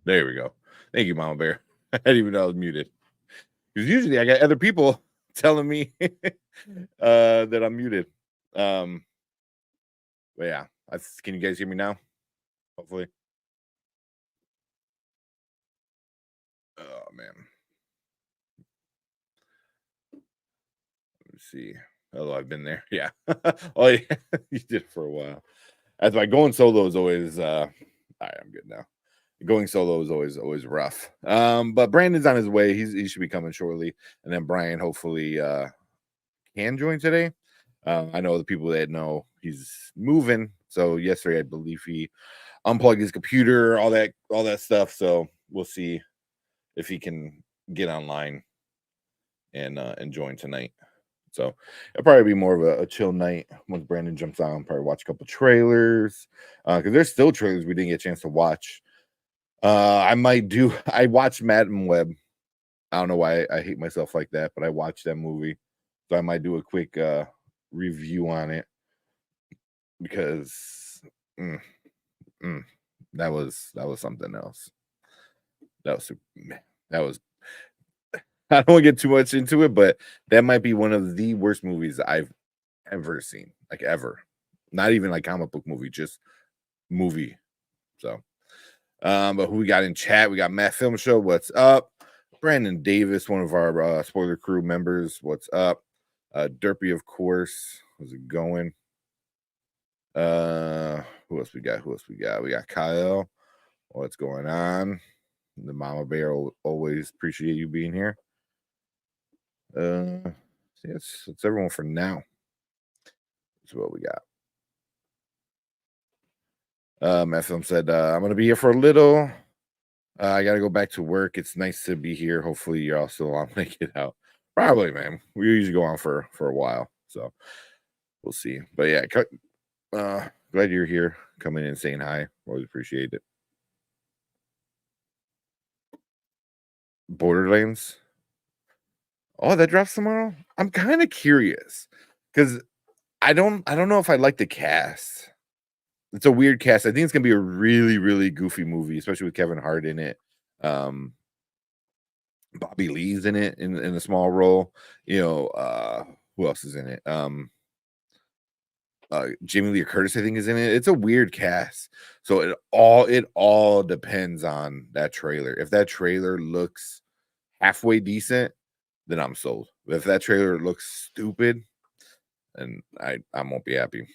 There we go. Thank you, Mama Bear. I didn't even know I was muted. Because usually I got other people telling me that I'm muted. Um, but yeah, can you guys hear me now? Hopefully. Oh man. Let me see. Although I've been there. Yeah. Oh yeah. You did it for a while. That's why going solo is always all right, I'm good now. Going solo is always rough. But Brandon's on his way. He should be coming shortly. And then Brian hopefully can join today. I know the people that know he's moving. So yesterday I believe he unplugged his computer, all that stuff. So we'll see if he can get online and join tonight. So it'll probably be more of a chill night once Brandon jumps on. Probably watch a couple trailers because there's still trailers we didn't get a chance to watch. I might do. I watched Madam Web. I don't know why I hate myself like that, but I watched that movie, so I might do a quick review on it because mm, mm, that was something else. That was that was. I don't want to get too much into it, but that might be one of the worst movies I've ever seen, like ever. Not even like comic book movie, just movie. So, but who we got in chat? We got Matt Film Show. What's up? Brandon Davis, one of our spoiler crew members. What's up? Derpy, of course. How's it going? Who else we got? We got Kyle. What's going on? The Mama Bear will always appreciate you being here. It's everyone for now. That's what we got. Matt Film said, I'm gonna be here for a little. I gotta go back to work. It's nice to be here. Hopefully you're all still on when I get out. Probably, man. We usually go on for a while. So we'll see. But yeah, glad you're here, coming in and saying hi. Always appreciate it. Borderlands. Oh, that drops tomorrow. I'm kind of curious because I don't know if I like the cast. It's a weird cast. I think it's gonna be a really, really goofy movie, especially with Kevin Hart in it. Um, Bobby Lee's in it in a small role. Who else is in it? Jamie Lee Curtis, I think, is in it. It's a weird cast. So it all depends on that trailer. If that trailer looks halfway decent, then I'm sold. But if that trailer looks stupid, then I won't be happy.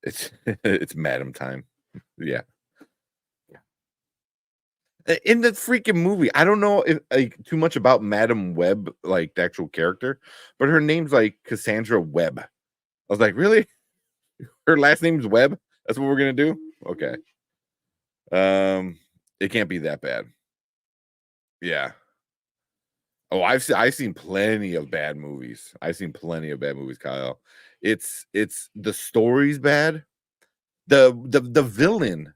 It's it's Madam time. Yeah. In the freaking movie, I don't know if like too much about Madam Web, like the actual character, but her name's like Cassandra Webb. I was like, really? Her last name's Webb? That's what we're gonna do? Okay. It can't be that bad. Yeah. Oh, I've seen plenty of bad movies. I've seen plenty of bad movies, Kyle. It's the story's bad. The villain.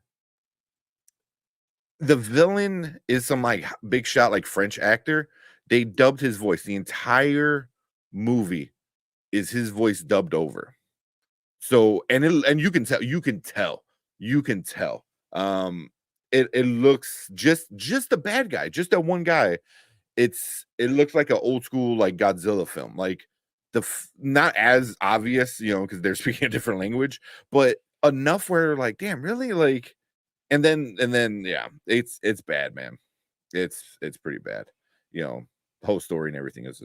The villain is some like big shot, like French actor. They dubbed his voice. The entire movie is his voice dubbed over. So and you can tell. It looks just the bad guy, just that one guy. It looks like an old school like Godzilla film, like not as obvious, because they're speaking a different language, but enough where like, damn, really, like, and then yeah, it's bad, man. It's pretty bad, you know. Whole story and everything is.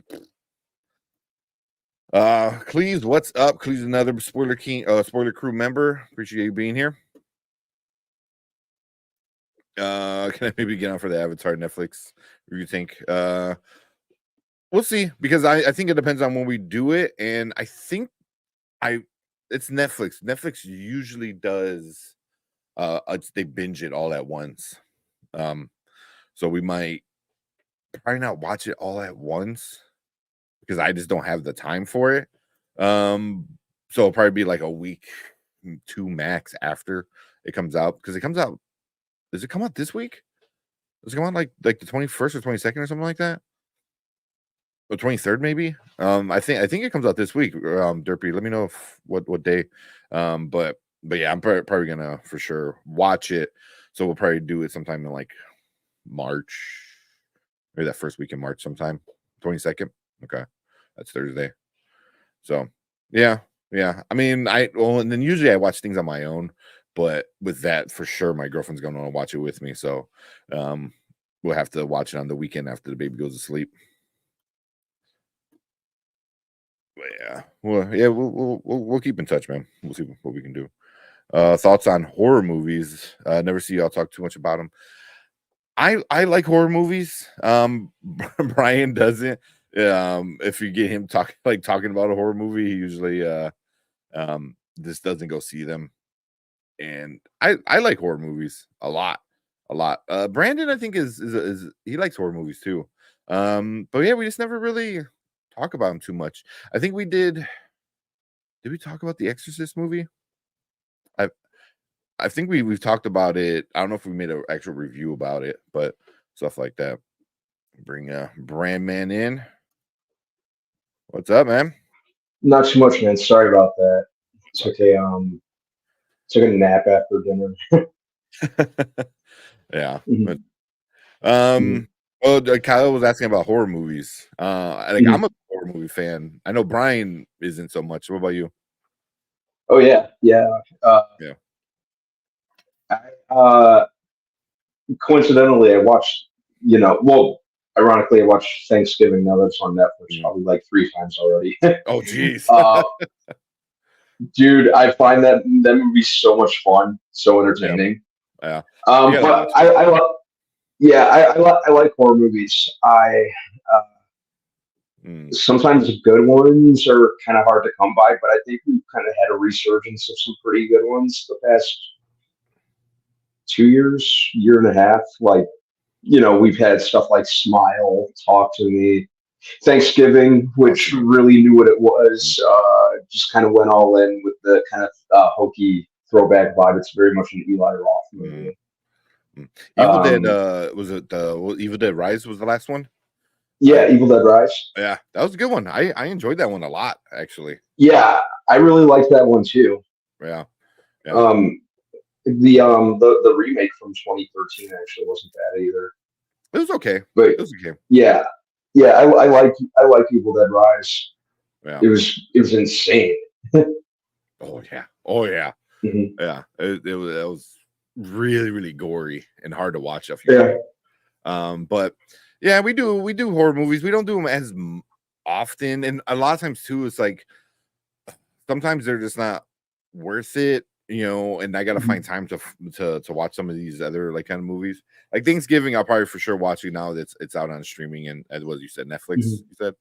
Cleves, what's up? Cleves, another spoiler crew member. Appreciate you being here. Can I maybe get on for the Avatar Netflix? What do you think? We'll see, because I think it depends on when we do it, and I think I it's Netflix. Netflix usually does they binge it all at once. Um, so we might probably not watch it all at once because I just don't have the time for it. So it'll probably be like a week, two max after it comes out, because it comes out. Does it come out this week? Does it come out like the 21st or 22nd or something like that? Or 23rd maybe? I think it comes out this week. Derpy, let me know if what day. But yeah, I'm probably gonna for sure watch it So we'll probably do it sometime in like March, or that first week in March sometime. 22nd. Okay. That's Thursday. So yeah. Yeah. I mean, and then usually I watch things on my own, but with that for sure my girlfriend's gonna want to watch it with me. So we'll have to watch it on the weekend after the baby goes to sleep. But yeah. Well, yeah, we'll keep in touch, man. We'll see what we can do. Thoughts on horror movies. Never see y'all talk too much about them. I like horror movies. Brian doesn't. If you get him talking about a horror movie, he usually just doesn't go see them. And I like horror movies a lot, a lot. Brandon, I think is he likes horror movies too. But yeah, we just never really talk about them too much. I think we did. Did we talk about the Exorcist movie? I think we've talked about it. I don't know if we made an actual review about it, but stuff like that. Bring Brand Man in. What's up, man? Not too much, man. Sorry about that. Fuck. Took a nap after dinner. Yeah. But, Mhm, mhm, well, Kyle was asking about horror movies. I'm mhm. a horror movie fan. I know Brian isn't so much. What about you? Oh yeah, yeah. Uh, Yeah. I, coincidentally, I watched. Ironically, I watched Thanksgiving. Now that's on Netflix, Mhm. probably like 3 times already. Oh, geez. uh, Dude, I find that movie so much fun, so Yeah. entertaining. Yeah. You gotta But watch it. I love. Yeah, I like horror movies. Uh, Mm. Sometimes the good ones are kind of hard to come by, but I think we've kind of had a resurgence of some pretty good ones the past 2 years, year and a half. Like, we've had stuff like Smile, Talk to Me, Thanksgiving, Talk to which me. really knew what it was, just kind of went all in with the kind of hokey throwback vibe. It's very much an Eli Roth Mm. movie. Mm. Evil Dead, Um, was it Evil Dead Rise was the last one? yeah, Evil Dead Rise. Yeah, that was a good one. I enjoyed that one a lot, actually. Yeah, I really liked that one too. Yeah, yeah. Um, the remake from 2013 actually wasn't bad either. It was okay. But It was okay. yeah, yeah, I like Evil Dead Rise. Yeah. It was insane. Oh yeah. Oh yeah. Mhm. Yeah. That was really, really gory and hard to watch a few times. Yeah. But yeah, we do horror movies. We don't do them as often, and a lot of times too, it's like sometimes they're just not worth it, and I gotta Mhm. find time to watch some of these other like kind of movies. Like Thanksgiving, I'll probably for sure watch it now that it's out on streaming and as what you said, Netflix, Mhm. you said.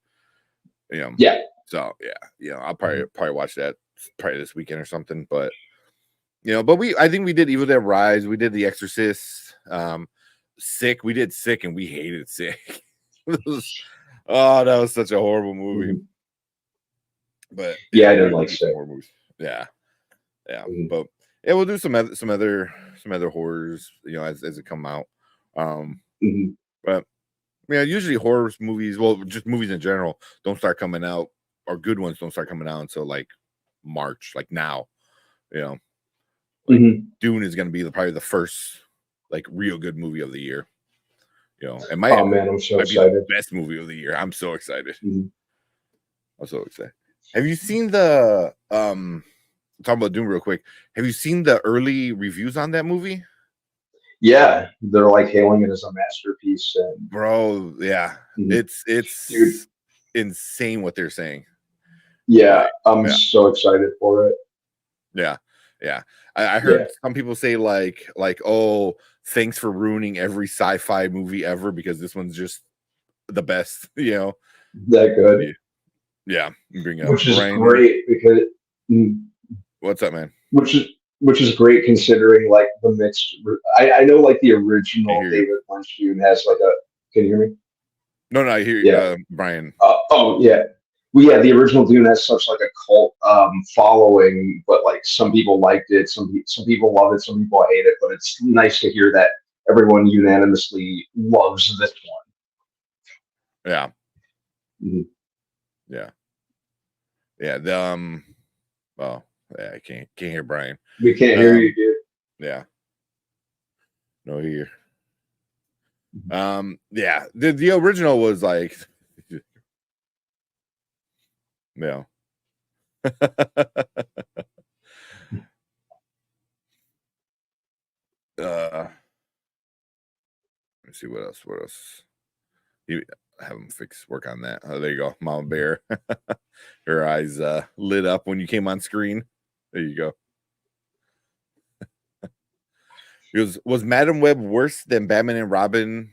Yeah. Yeah. So yeah, I'll Mhm. probably watch that probably this weekend or something. But but I think we did Evil Dead Rise, we did The Exorcist, Sick, we did Sick and we hated Sick. That was such a horrible movie. Mhm. But Yeah, I we'll didn't like do some Sick. horror movies. Yeah. Yeah, Mhm. but yeah, we'll do some other horrors, as it come out. Um, Mhm. but yeah, usually horror movies, well, just movies in general, don't start coming out, or good ones don't start coming out until like March, like now. You know, like Mhm. Dune is going to be probably the first like real good movie of the year. It Oh might man, I'm so might be the excited. best movie of the year. I'm so excited. Mhm. I'm so excited. Have you seen the talking about Dune real quick? Have you seen the early reviews on that movie? Yeah, they're like hailing it as a masterpiece, and Bro, yeah. mhm. Dude, It's insane what they're saying. yeah, Like, I'm yeah, so excited for it. yeah, yeah. I Yeah, heard some people say oh, thanks for ruining every sci-fi movie ever because this one's just the best, that And then good, yeah, bring up which is Brian in. great because. mm, What's up, man? which is which is great considering like the mixed. I know like the I original hear you. David Lynch Dune has like a. Can you hear me? No, no, I hear Yeah. Brian. Oh yeah. Well, yeah, the original Dune has such like a cult following, but like some people liked it, some people love it, some people hate it. But it's nice to hear that everyone unanimously loves this Yeah, one. Mhm. yeah, yeah. Oh, yeah, I can't hear Brian. We can't hear you, Um, dude. yeah. No here. Yeah, the original was like, no. Let me see what else. What else? You have them work on that. Oh, there you go, Mama Bear. Her eyes lit up when you came on screen. There you go. Was Madam Web worse than Batman and Robin?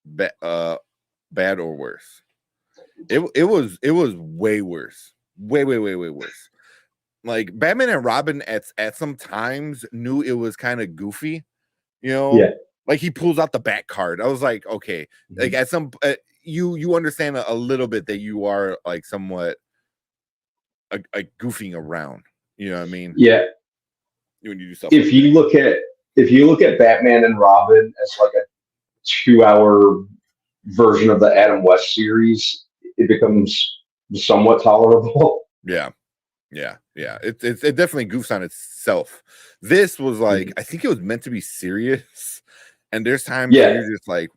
Bad or worse? It was way worse. Way worse. Like Batman and Robin at some times knew it was kind of goofy, you know. Yeah. Like he pulls out the bat card. I was like, okay, like at some you understand a little bit that you are like somewhat like goofing around. You know what I mean? Yeah. When you do stuff. If you look at Batman and Robin as like a 2-hour version of the Adam West series, it becomes somewhat tolerable. Yeah. It definitely goofs on itself. This was like, I think it was meant to be serious, and there's times where you're just like,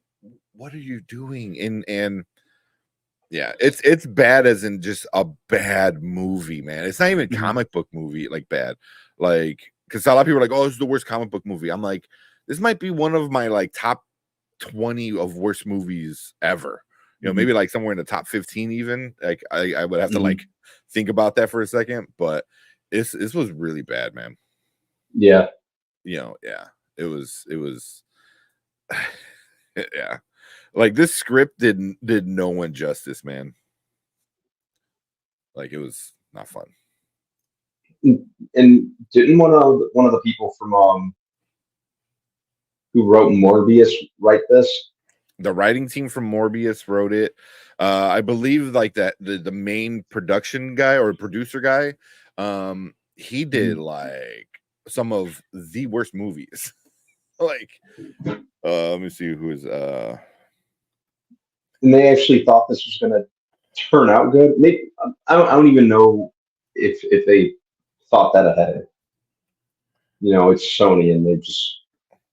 what are you doing? And yeah, it's bad as in just a bad movie, man. It's not even comic book movie like bad, like because a lot of people are like, oh, this is the worst comic book movie. I'm like, this might be one of my like top 20 of worst movies ever. You know, maybe like somewhere in the top 15 even. Like I would have to like think about that for a second, but this was really bad, man. Yeah. You know, yeah. It was yeah. Like this script did no one justice, man. Like it was not fun. And didn't one of the people from who wrote Morbius write this? The writing team from Morbius wrote it. I believe like that the main production guy or producer guy, he did like some of the worst movies. Like let me see who is and they actually thought this was going to turn out good. Maybe I don't even know if they thought that ahead. You know, it's Sony, and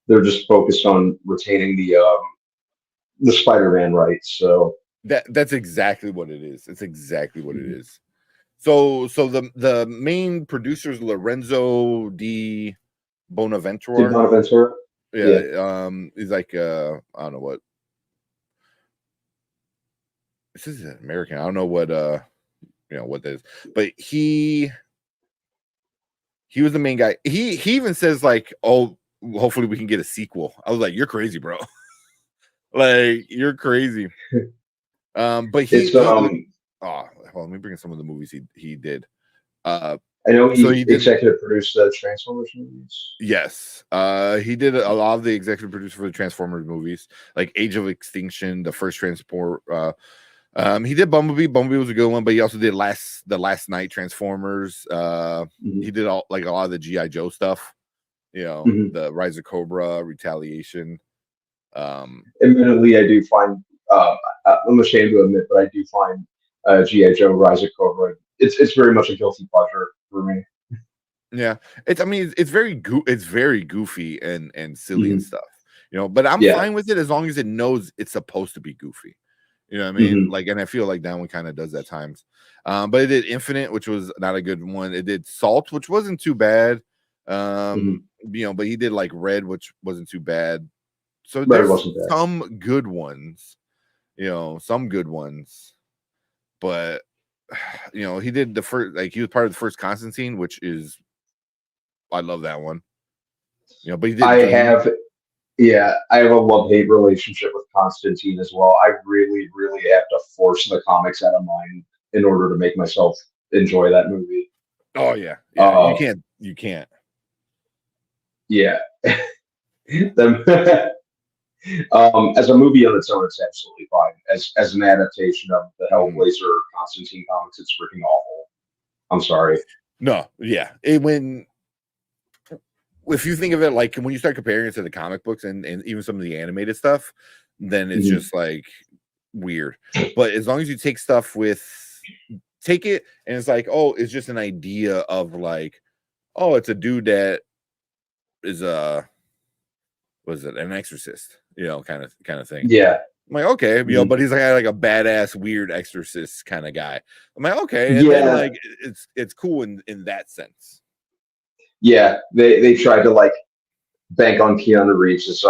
they're just focused on retaining the Spider-Man rights. So that's exactly what it is. It's exactly what it is. So the main producer is Lorenzo Di Bonaventura. Bonaventura. Yeah. He's like I don't know what. This is American. I don't know what you know what that is, but he was the main guy. He even says like, oh, hopefully we can get a sequel. I was like, you're crazy, bro. Like you're crazy. But he oh, well, let me bring in some of the movies he did. I know he executive produced the Transformers movies. Yes. He did a lot of the executive producer for the Transformers movies, like Age of Extinction, the first Transport. He did Bumblebee. Bumblebee was a good one, but he also did the Last Night Transformers. He did all like a lot of the G.I. Joe stuff. You know, the Rise of Cobra, Retaliation. Admittedly, I do find I'm ashamed to admit, but I do find G.I. Joe Rise of Cobra. It's very much a guilty pleasure for me. Yeah, I mean it's very goofy and silly and stuff, you know. But I'm fine with it as long as it knows it's supposed to be goofy. You know what I mean? Like, and I feel like that one kind of does at times. But it did Infinite, which was not a good one. It did Salt, which wasn't too bad. You know, but he did like Red, which wasn't too bad. So there's some good ones, you know, some good ones. But you know, he did the first, like he was part of the first Constantine, which is I love that one. You know, but he did. I have a love-hate relationship with Constantine as well. I really, really have to force the comics out of mine in order to make myself enjoy that movie. Oh yeah, you can't. Yeah. As a movie on its own, it's absolutely fine. As an adaptation of the Hellblazer Constantine comics, it's freaking awful. I'm sorry. No, yeah. If you think of it like when you start comparing it to the comic books and even some of the animated stuff, then it's just like weird. But as long as you take it and it's like, oh, it's just an idea of like, oh, it's a dude that is was it an exorcist, kind of thing. Yeah. I'm like, okay, Mhm. but he's like a badass, weird exorcist kind of guy. I'm like, okay, and then Yeah. like it's cool in that sense. Yeah. They tried to like bank on Keanu Reeves'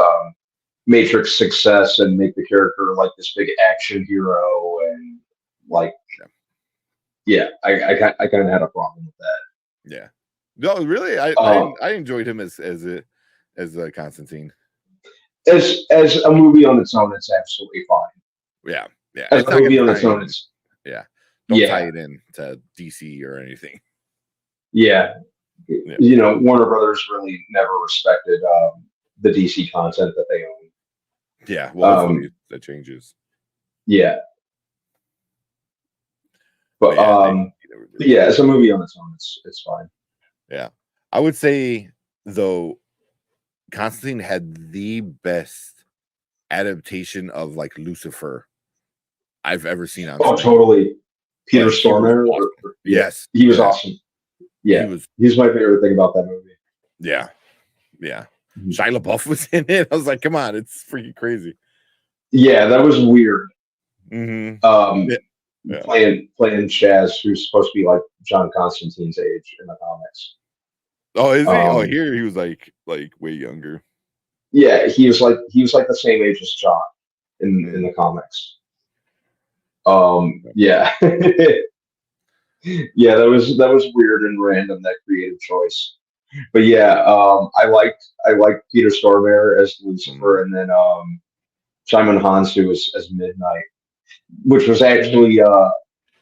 Matrix success and make the character like this big action hero, and like, yeah, I kind of had a problem with that. Yeah, no, really, Um, I enjoyed him as Constantine. as a movie on its own, it's absolutely fine. Yeah, yeah, As it's a not movie gonna on tie its own, in. it's Yeah, don't tie yeah, it in to DC or anything. yeah. Yeah, Warner Brothers really never respected the DC content that they own. yeah. Well, hopefully Um, that changes. yeah, But but yeah, they never did yeah, that. as a movie on its own, it's fine. Yeah, I would say though, Constantine had the best adaptation of like Lucifer I've ever seen on Oh, screen. totally. Peter Like he was Stormare, awesome. yeah, Yes, he was yeah, awesome. he Yeah, was. he's my favorite thing about that movie. Yeah, yeah. Mhm. Shia LaBeouf was in it. I was like, come on, it's freaking crazy. Yeah, that was weird. Mm-hmm. Um, Yeah, yeah. playing Chaz, who's supposed to be like John Constantine's age in the comics. Oh, is he? Oh, Um, here he was like way younger. yeah, he was like the same age as John in Mm. the comics. Yeah, yeah, that was weird and random, that creative choice. But yeah, I liked Peter Stormare as Lucifer, Mm. and then Simon Hansu as Midnight, which was Mm. actually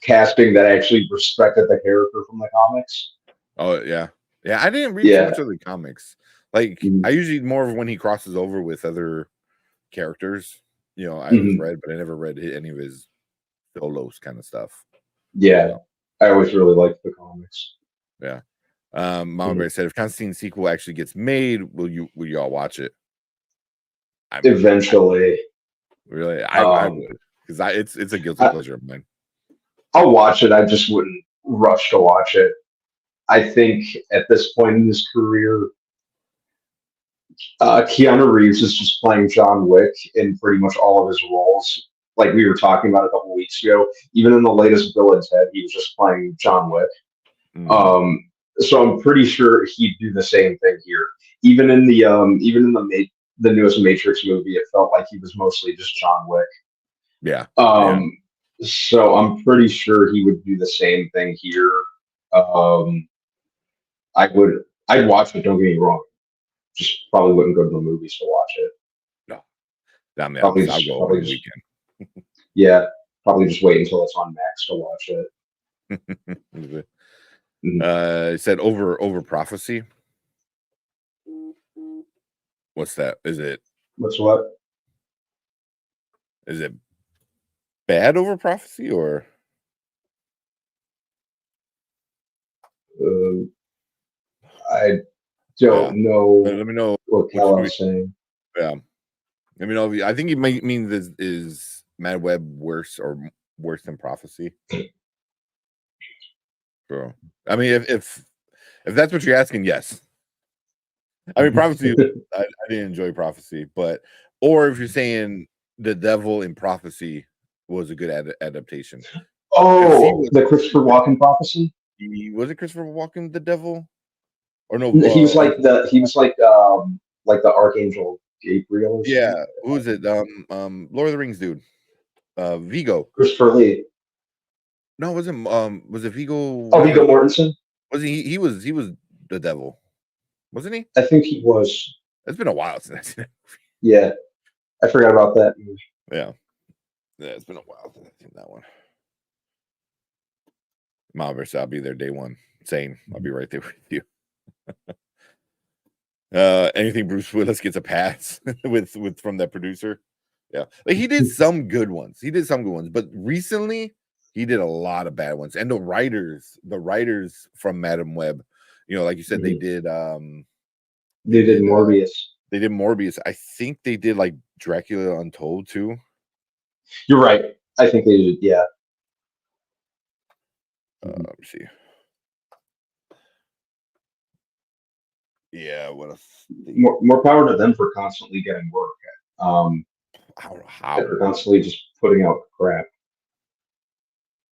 casting that actually respected the character from the comics. Oh yeah, yeah. I didn't read too Yeah. much of the comics. Like Mhm. I usually more of when he crosses over with other characters. I always Mhm. read, but I never read any of his solos kind of stuff. Yeah, So I always really liked the comics. yeah. Mama Mhm. Bear said, if Constantine sequel actually gets made, will you all watch it? I mean, Eventually, really, I um, would, because it's a guilty I, pleasure of mine. I'll watch it. I just wouldn't rush to watch it. I think at this point in his career, Keanu Reeves is just playing John Wick in pretty much all of his roles. Like we were talking about a couple weeks ago, even in the latest Villain's Head, he was just playing John Wick. Mm, Um, so I'm pretty sure he'd do the same thing here. Even in the newest Matrix movie, it felt like he was mostly just John Wick. yeah, yeah. Um, so I'm pretty sure he would do the same thing here. Um, I'd watch it. Don't get me wrong. Just probably wouldn't go to the movies to watch it. No, I mean, I'll go Probably opening just weekend. yeah, probably just wait until it's on Max to watch it. Mhm. It said over prophecy. What's that? What's what? Is it bad over prophecy or Um, I yeah? don't know Let me know what which Kellen's saying. yeah. Let me know I think he might mean this is Mad Web worse or worse than prophecy. So I mean if that's what you're asking, yes. I mean prophecy I didn't enjoy prophecy, but or if you're saying the devil in prophecy was a good adaptation. Because he Oh, was the Christopher Walken prophecy. was it Christopher Walken the devil? Or no, He was like the Archangel Gabriel or yeah, something. who is it? Lord of the Rings dude. Vigo. Christopher Lee. No, was it Vigo Oh, Viggo whatever? Mortensen. Was he was the devil, wasn't he? I think he was. It's been a while since I've seen it. Yeah, I forgot about that. Yeah. Yeah, it's been a while since I've seen that one. Maverick, I'll be there day one. Same. I'll be right there with you. Anything Bruce Willis gets a pass with from that producer. Yeah. Like he did some good ones. But recently he did a lot of bad ones. And the writers from Madam Web, like you said, they Mhm. did they They did did Morbius. they did Morbius. I think they did like Dracula Untold too. You're right. I think they did. Yeah. Let me see. Yeah, what a More power to them for constantly getting work. Um, I don't know and how. for constantly just putting out crap.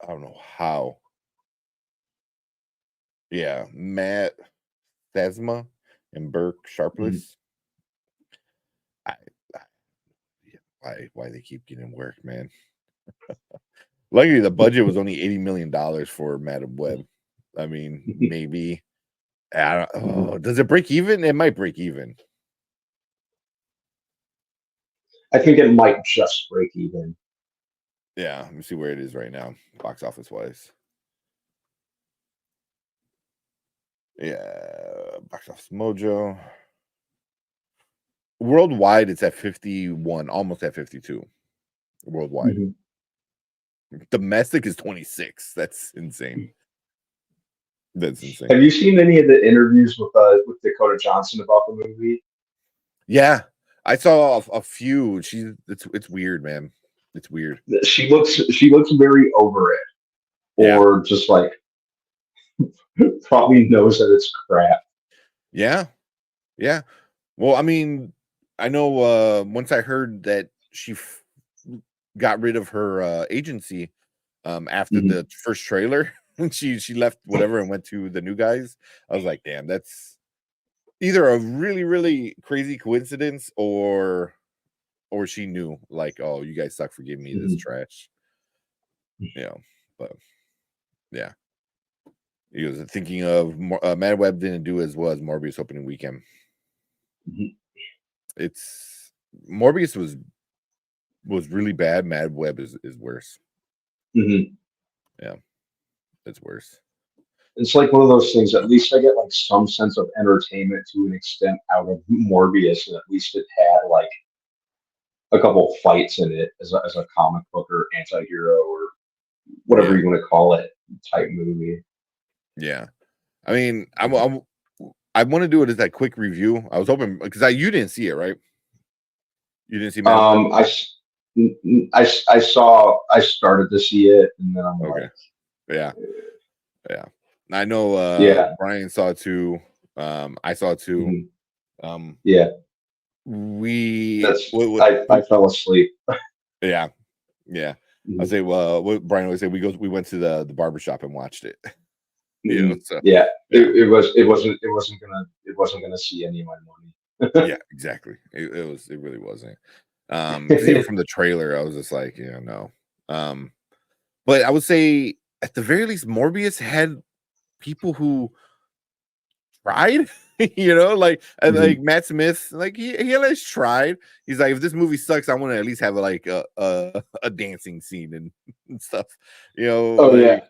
I don't know how. Yeah, Matt Thesma and Burke Mhm. Sharpless. I, I yeah, why they keep getting work, man. Luckily, the budget was only $80 million for Madam Web. I mean, maybe. I don't, oh, does it break even? It might break even. I think it might just break even. Yeah, let me see where it is right now, box office wise. Yeah, box office mojo. Worldwide, it's at 51, almost at 52. Worldwide. Mhm. Domestic is 26. That's insane. That's insane. Have you seen any of the interviews with Dakota Johnson about the movie? Yeah, I saw a few. It's weird, man. It's weird. She looks very over it, Yeah, or just like probably knows that it's crap. yeah, yeah. Well, I mean, I know once I heard that got rid of her agency after Mhm. the first trailer, and she left whatever and went to the new guys. I was like, damn, that's either a really really crazy coincidence or she knew like, oh, you guys suck for giving me this Mhm. trash, you know. But yeah, he was thinking of Mad Web didn't do as well as Morbius opening weekend. Mhm. It's Morbius was really bad. Mad Web is worse. Mhm. Yeah, it's worse. It's like one of those things. At least I get like some sense of entertainment to an extent out of Morbius, and at least it had like a couple fights in it as a comic book or anti-hero or whatever Yeah, you want to call it type movie. yeah. I mean, I want to do it as that quick review. I was hoping because you didn't see it, right? You didn't see Mad Web. Um, I, s- I saw I started to see it, and then I'm Okay. like, Yeah, yeah. I know yeah, Brian saw it too. I saw it too. mhm, Um, yeah. we That's I fell asleep. yeah, yeah. I Mhm, say, well, what Brian always say, we went to the barber shop and watched it. mhm. So Yeah, yeah, it wasn't gonna see any of my money. yeah, exactly. It really wasn't. Because even from the trailer, I was just like, yeah, no. But I would say at the very least, Morbius had people who tried, like Mhm. Matt Smith, like he at least tried. He's like, if this movie sucks, I want to at least have like a dancing scene and stuff, Oh yeah,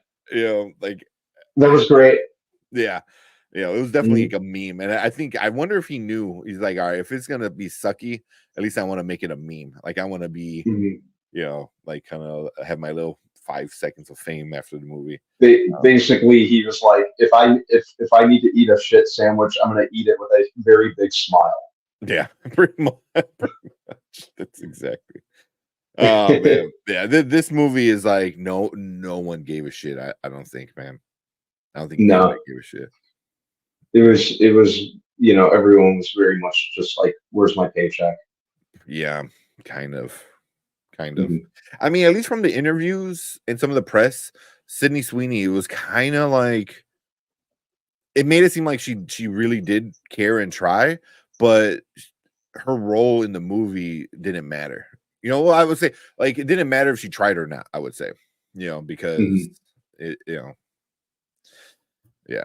like that was great. yeah. It was definitely Mhm, like a meme. And I wonder if he knew. He's like, all right, if it's gonna be sucky, at least I want to make it a meme. Like I want to be, mhm. like kind of have my little 5 seconds of fame after the movie. Basically, he was like, if I need to eat a shit sandwich, I'm gonna eat it with a very big smile. Yeah, pretty much. Pretty much. That's exactly. Oh man, yeah. This movie is like no one gave a shit. I don't think, man. I don't think anybody No, gave a shit. it was everyone was very much just like, where's my paycheck? Yeah, kind of, kind of. Mhm, I mean, at least from the interviews and some of the press, Sydney Sweeney was kind of like it made it seem like she really did care and try, but her role in the movie didn't matter. Well, I would say like it didn't matter if she tried or not. I would say, because mhm. it, yeah, yeah.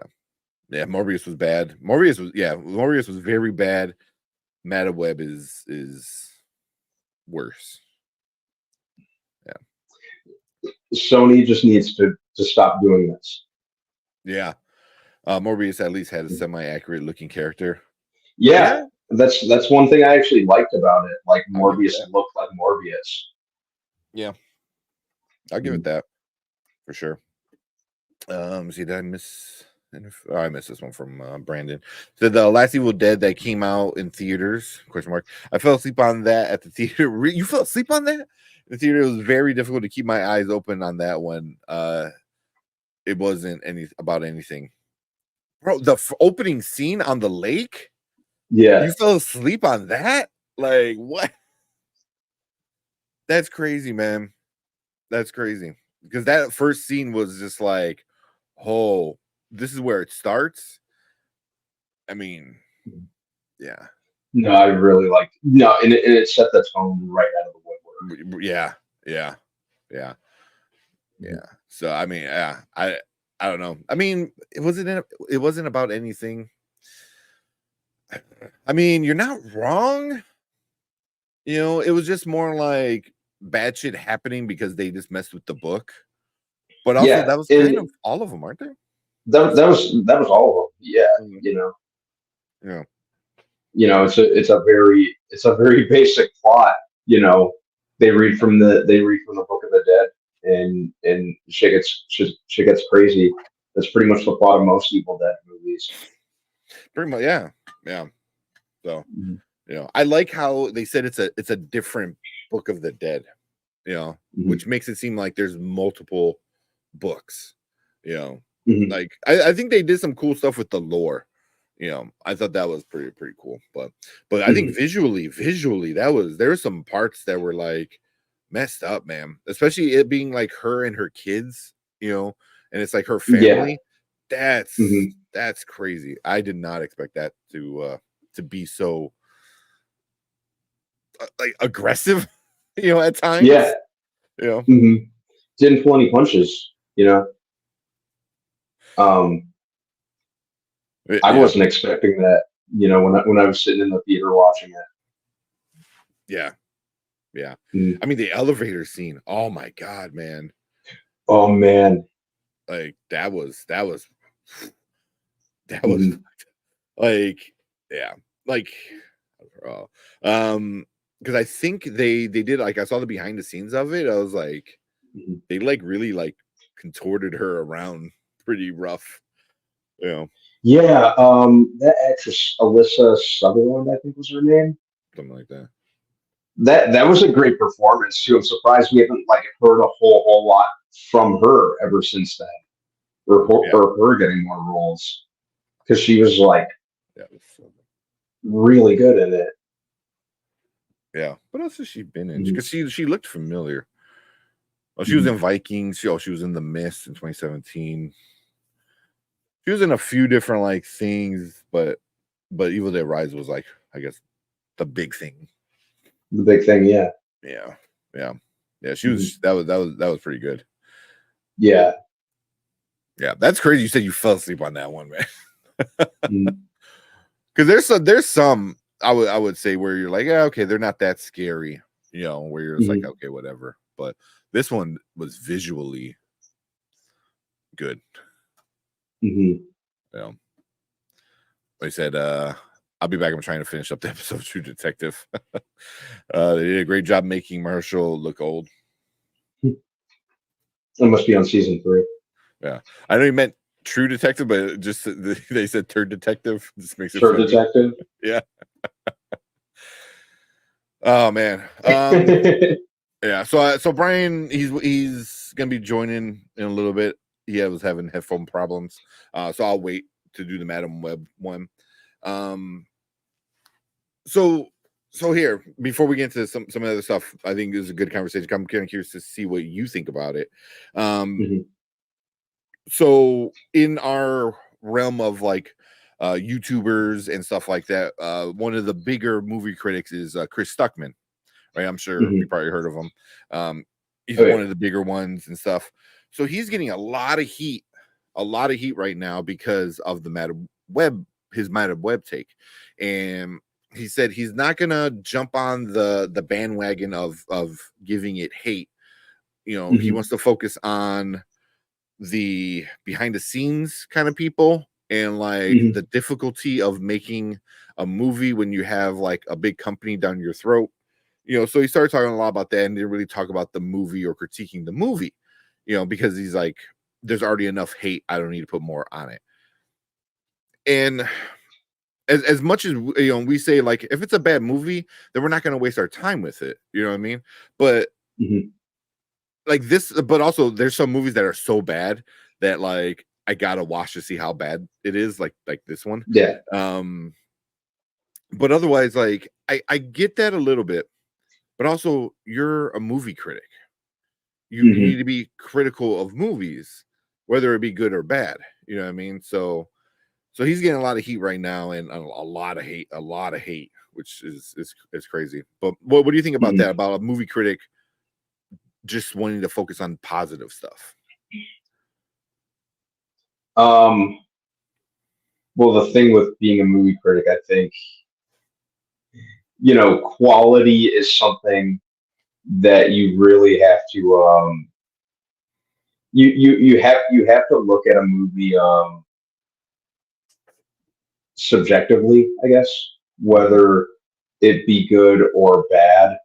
Morbius was very bad. Madaweb is worse. Yeah, Sony just needs to stop doing this. yeah. Morbius at least had a semi-accurate looking character. Yeah, Yeah, that's one thing I actually liked about it. Like I'll give it Morbius that. looked like Morbius. Yeah, I'll give it Mhm. that for sure. See, did I miss? I missed this one from Brandon. So the Last Evil Dead that came out in theaters? Question mark. I fell asleep on that at the theater. You fell asleep on that? The theater, it was very difficult to keep my eyes open on that one. It wasn't about anything, bro. The opening scene on the lake. Yeah. You fell asleep on that? Like, what? That's crazy, man. That's crazy. Because that first scene was just like, oh, this is where it starts. I mean, yeah. No, I really liked. No, and it set the tone right out of the woodwork. Yeah. Yeah. Yeah. Mhm. Yeah. So I mean, yeah, I don't know. I mean, it wasn't about anything. I mean, you're not wrong. You know, it was just more like bad shit happening because they just messed with the book. But also Yeah, that was kind of and all of them, aren't they? that was all of them. Yeah, Mhm. you know, Yeah. it's a very basic plot. You know, they read from the Book of the Dead, and shit gets crazy. That's pretty much the plot of most Evil Dead movies. Pretty much, yeah. Yeah. So, Mhm. I like how they said it's a different Book of the Dead, Mhm. which makes it seem like there's multiple books, you know. Mhm. Like I think they did some cool stuff with the lore. I thought that was pretty cool. But I think Mhm. visually there were some parts that were like messed up, man. Especially it being like her and her kids, and it's like her Yeah. family. That's Mhm. that's crazy. I did not expect that to be so like aggressive, at Yeah. times. You know, Mhm. Didn't pull any punches. You know, um, I yeah, wasn't expecting that. You know, when I was sitting in the theater watching it. yeah, yeah. Mm. I mean, the elevator scene. Oh my god, man! Oh man. Like that was that was Mhm. like yeah, like uh, because I think they did like I saw the behind the scenes of it. I was like, Mhm. they like really like contorted her around pretty rough. You know, Yeah, that actress Alyssa Sutherland, I think was her name. something like that. That was a great performance too. I'm surprised we haven't like heard a whole lot from her ever since then, Yeah, or her getting more roles because she was like yeah. really good in it. Yeah. What else has she been in? Mhm. Because she looked familiar. Oh, she was Mhm. in Vikings. She was in The Mist in 2017. She was in a few different like things, but Evil Dead Rise was like, I guess, the big thing. The big thing, yeah. Yeah. Yeah. Yeah. She Mhm. was that was pretty good. Yeah. Yeah. That's crazy. You said you fell asleep on that one, man. Mhm. Because there's some I would say where you're like, yeah, okay, they're not that scary, where you're just like, Mhm. okay, whatever. But this one was visually good. Mhm. You know, They said, I'll be back. I'm trying to finish up the episode of True Detective. They did a great job making Marshall look old. It must be on season 3. Yeah. I know you meant True Detective, but just they said Turd Detective. This makes it Third funny. Detective. Yeah. Oh man. Yeah. So Brian, he's gonna be joining in a little bit. He was having headphone problems. So I'll wait to do the Madam Web one. Um, so here, before we get into some other stuff, I think this is a good conversation. I'm kind of curious to see what you think about it. Um, Mhm. so in our realm of like YouTubers and stuff like that, one of the bigger movie critics is Chris Stuckman, right? I'm sure you Mhm. probably heard of him. He's Oh yeah. one of the bigger ones and stuff. So he's getting a lot of heat right now because of the his Madam Web take. And he said he's not gonna jump on the bandwagon of giving it hate. He Mhm. wants to focus on the behind the scenes kind of people and like the Mhm. difficulty of making a movie when you have like a big company down your throat. So he started talking a lot about that and didn't really talk about the movie or critiquing the movie, because he's like, there's already enough hate. I don't need to put more on it. And as much as we say like if it's a bad movie, then we're not going to waste our time with it. You know what I mean? But Mhm. like this, but also there's some movies that are so bad that like I gotta watch to see how bad it is. Like this one. Yeah. Um, but otherwise, like I get that a little bit, but also you're a movie critic. You need Hmm. to be critical of movies, whether it be good or bad. You know what I mean? So he's getting a lot of heat right now, and a lot of hate, which is crazy. But what do you think about that? Hmm. About a movie critic just wanting to focus on positive stuff? Um, well, the thing with being a movie critic, I think, quality is something that you really have to, you have to look at a movie, subjectively, I guess, Hmm. whether it be good or bad.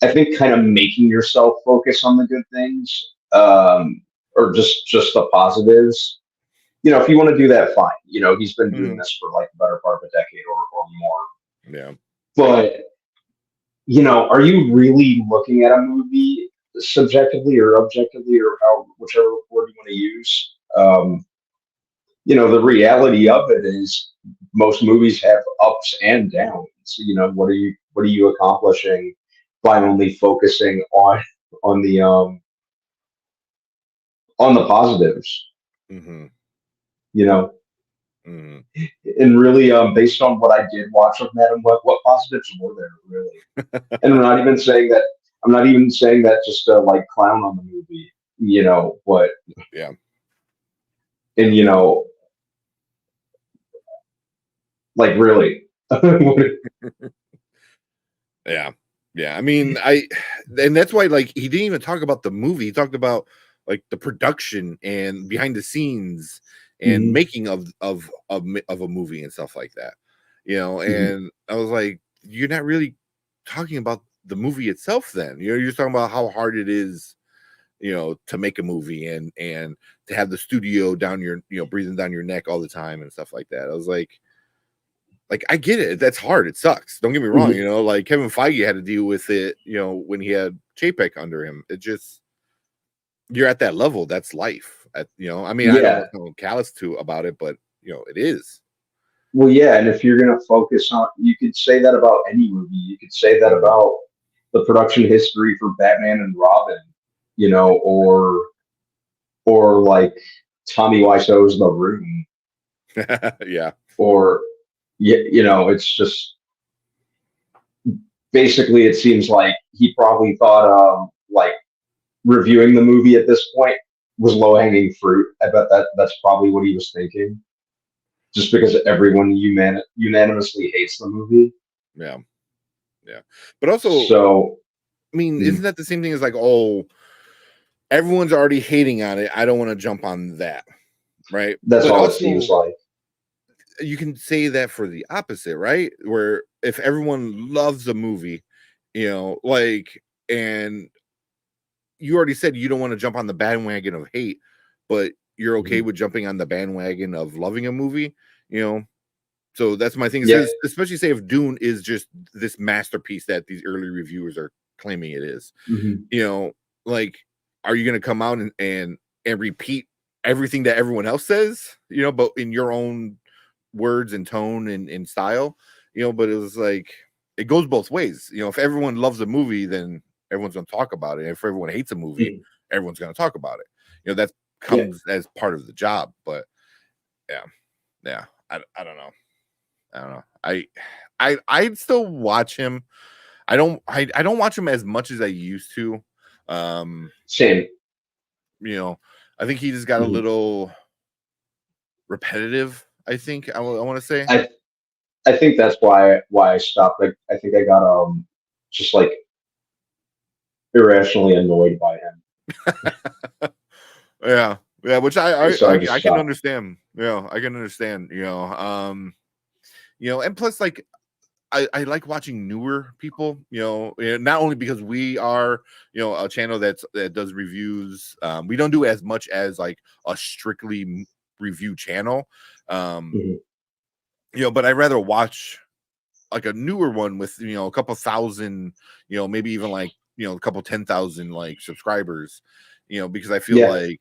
I think kind of making yourself focus on the good things, or just the positives. If you want to do that, fine. He's been doing Hmm. this for like the better part of a decade or more. Yeah. But are you really looking at a movie subjectively or objectively, or whichever word you want to use? The reality of it is most movies have ups and downs. What are you accomplishing by only focusing on the um on the positives? Hmm. You know, Hmm. and really, based on what I did watch of that, and what positives were there really? And I'm not even saying that just to like clown on the movie. But Yeah. and Yeah. like really. Yeah. Yeah. I mean, and that's why, like, he didn't even talk about the movie. He talked about like the production and behind the scenes and Mhm, making of a movie and stuff like that. mhm. And I was like, you're not really talking about the movie itself then. You're just talking about how hard it is, to make a movie and to have the studio down your, breathing down your neck all the time and stuff like that. I was like, I get it. That's hard. It sucks. Don't get me wrong. Mhm. Like Kevin Feige had to deal with it, when he had Chapek under him. It just, you're at that level. That's life. I mean, I don't Yeah. want to sound callous to about it, but it is. Well, yeah, and if you're gonna focus on, you could say that about any movie. You could say that Mhm. about the production history for Batman and Robin, or like Tommy Wiseau's The Room, Yeah. or it's just basically it seems like he probably thought like reviewing the movie at this point was low hanging fruit. I bet that's probably what he was thinking, just because everyone unanimously hates the movie. Yeah. Yeah. But also, So I mean, mm, isn't that the same thing as like, oh, everyone's already hating on it. I don't want to jump on that. Right. that's But all it seems also, like. you can say that for the opposite, right? Where if everyone loves a movie, like, and you already said you don't want to jump on the bandwagon of hate, but you're okay Mhm. with jumping on the bandwagon of loving a movie, you know. So that's my thing. It Yeah, says, especially say if Dune is just this masterpiece that these early reviewers are claiming it is, hmm, you know, like, are you going to come out and repeat everything that everyone else says, but in your own words and tone and style, but it was like, it goes both ways. If everyone loves a movie, then everyone's going to talk about it. If everyone hates a movie, mm, everyone's going to talk about it. That yeah. comes as part of the job. But yeah, yeah, I don't know. I don't know. I'd still watch him. I don't watch him as much as I used to. Um, Same. you know, I think he just got a Mhm. little repetitive. I think I want to say. I I think that's why I stopped. I think I got just like irrationally annoyed by him, Yeah, yeah, which I, so I I I just I can stopped. understand. Yeah, I can understand. And plus, like, I like watching newer people. Not only because we are a channel that does reviews. We don't do as much as like a strictly review channel. Um, Mhm. but I'd rather watch like a newer one with a couple thousand, maybe even like a couple 10,000 like subscribers. Because I feel Yeah. like,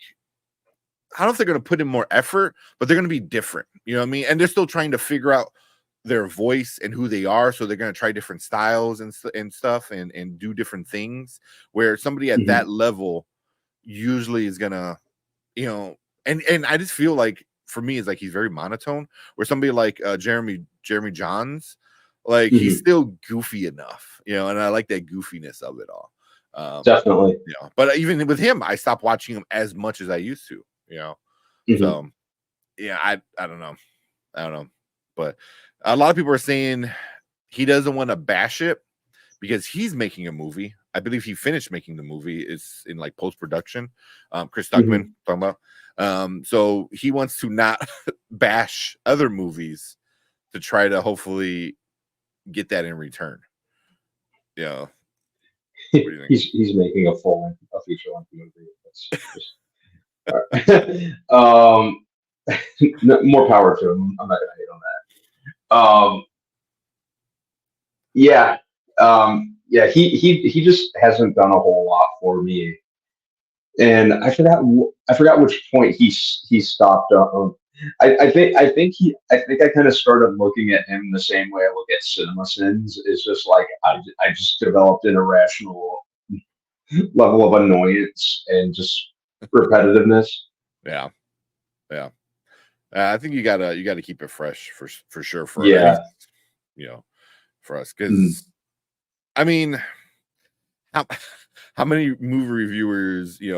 I don't know if they're going to put in more effort, but they're going to be different. You know what I mean? And they're still trying to figure out their voice and who they are, so they're going to try different styles and stuff and do different things, where somebody at Mhm. that level usually is going to, you know, and I just feel like for me it's like he's very monotone, where somebody like Jeremy Johns, like he's Mhm. still goofy enough, you know, and I like that goofiness of it all. Definitely. You know, but even with him, I stopped watching him as much as I used to, you know. Mhm. So yeah, I don't know. I don't know. But a lot of people are saying he doesn't want to bash it because he's making a movie. I believe he finished making the movie. It's in like post production. Chris Stuckman Mhm. talking about. So he wants to not bash other movies to try to hopefully get that in return. Yeah. What do you think? He's making a feature length movie. That's just all right. More power to him. I'm not gonna hate on that. Yeah, yeah. He just hasn't done a whole lot for me, and I forgot which point he stopped. I think I kind of started looking at him the same way I look at Cinema Sins. It's just like I just developed an irrational level of annoyance and just repetitiveness. Yeah. Yeah. I think you gotta keep it fresh for sure, for at Yeah. least, you know, for us, Mm. because I mean, how how many movie reviewers, you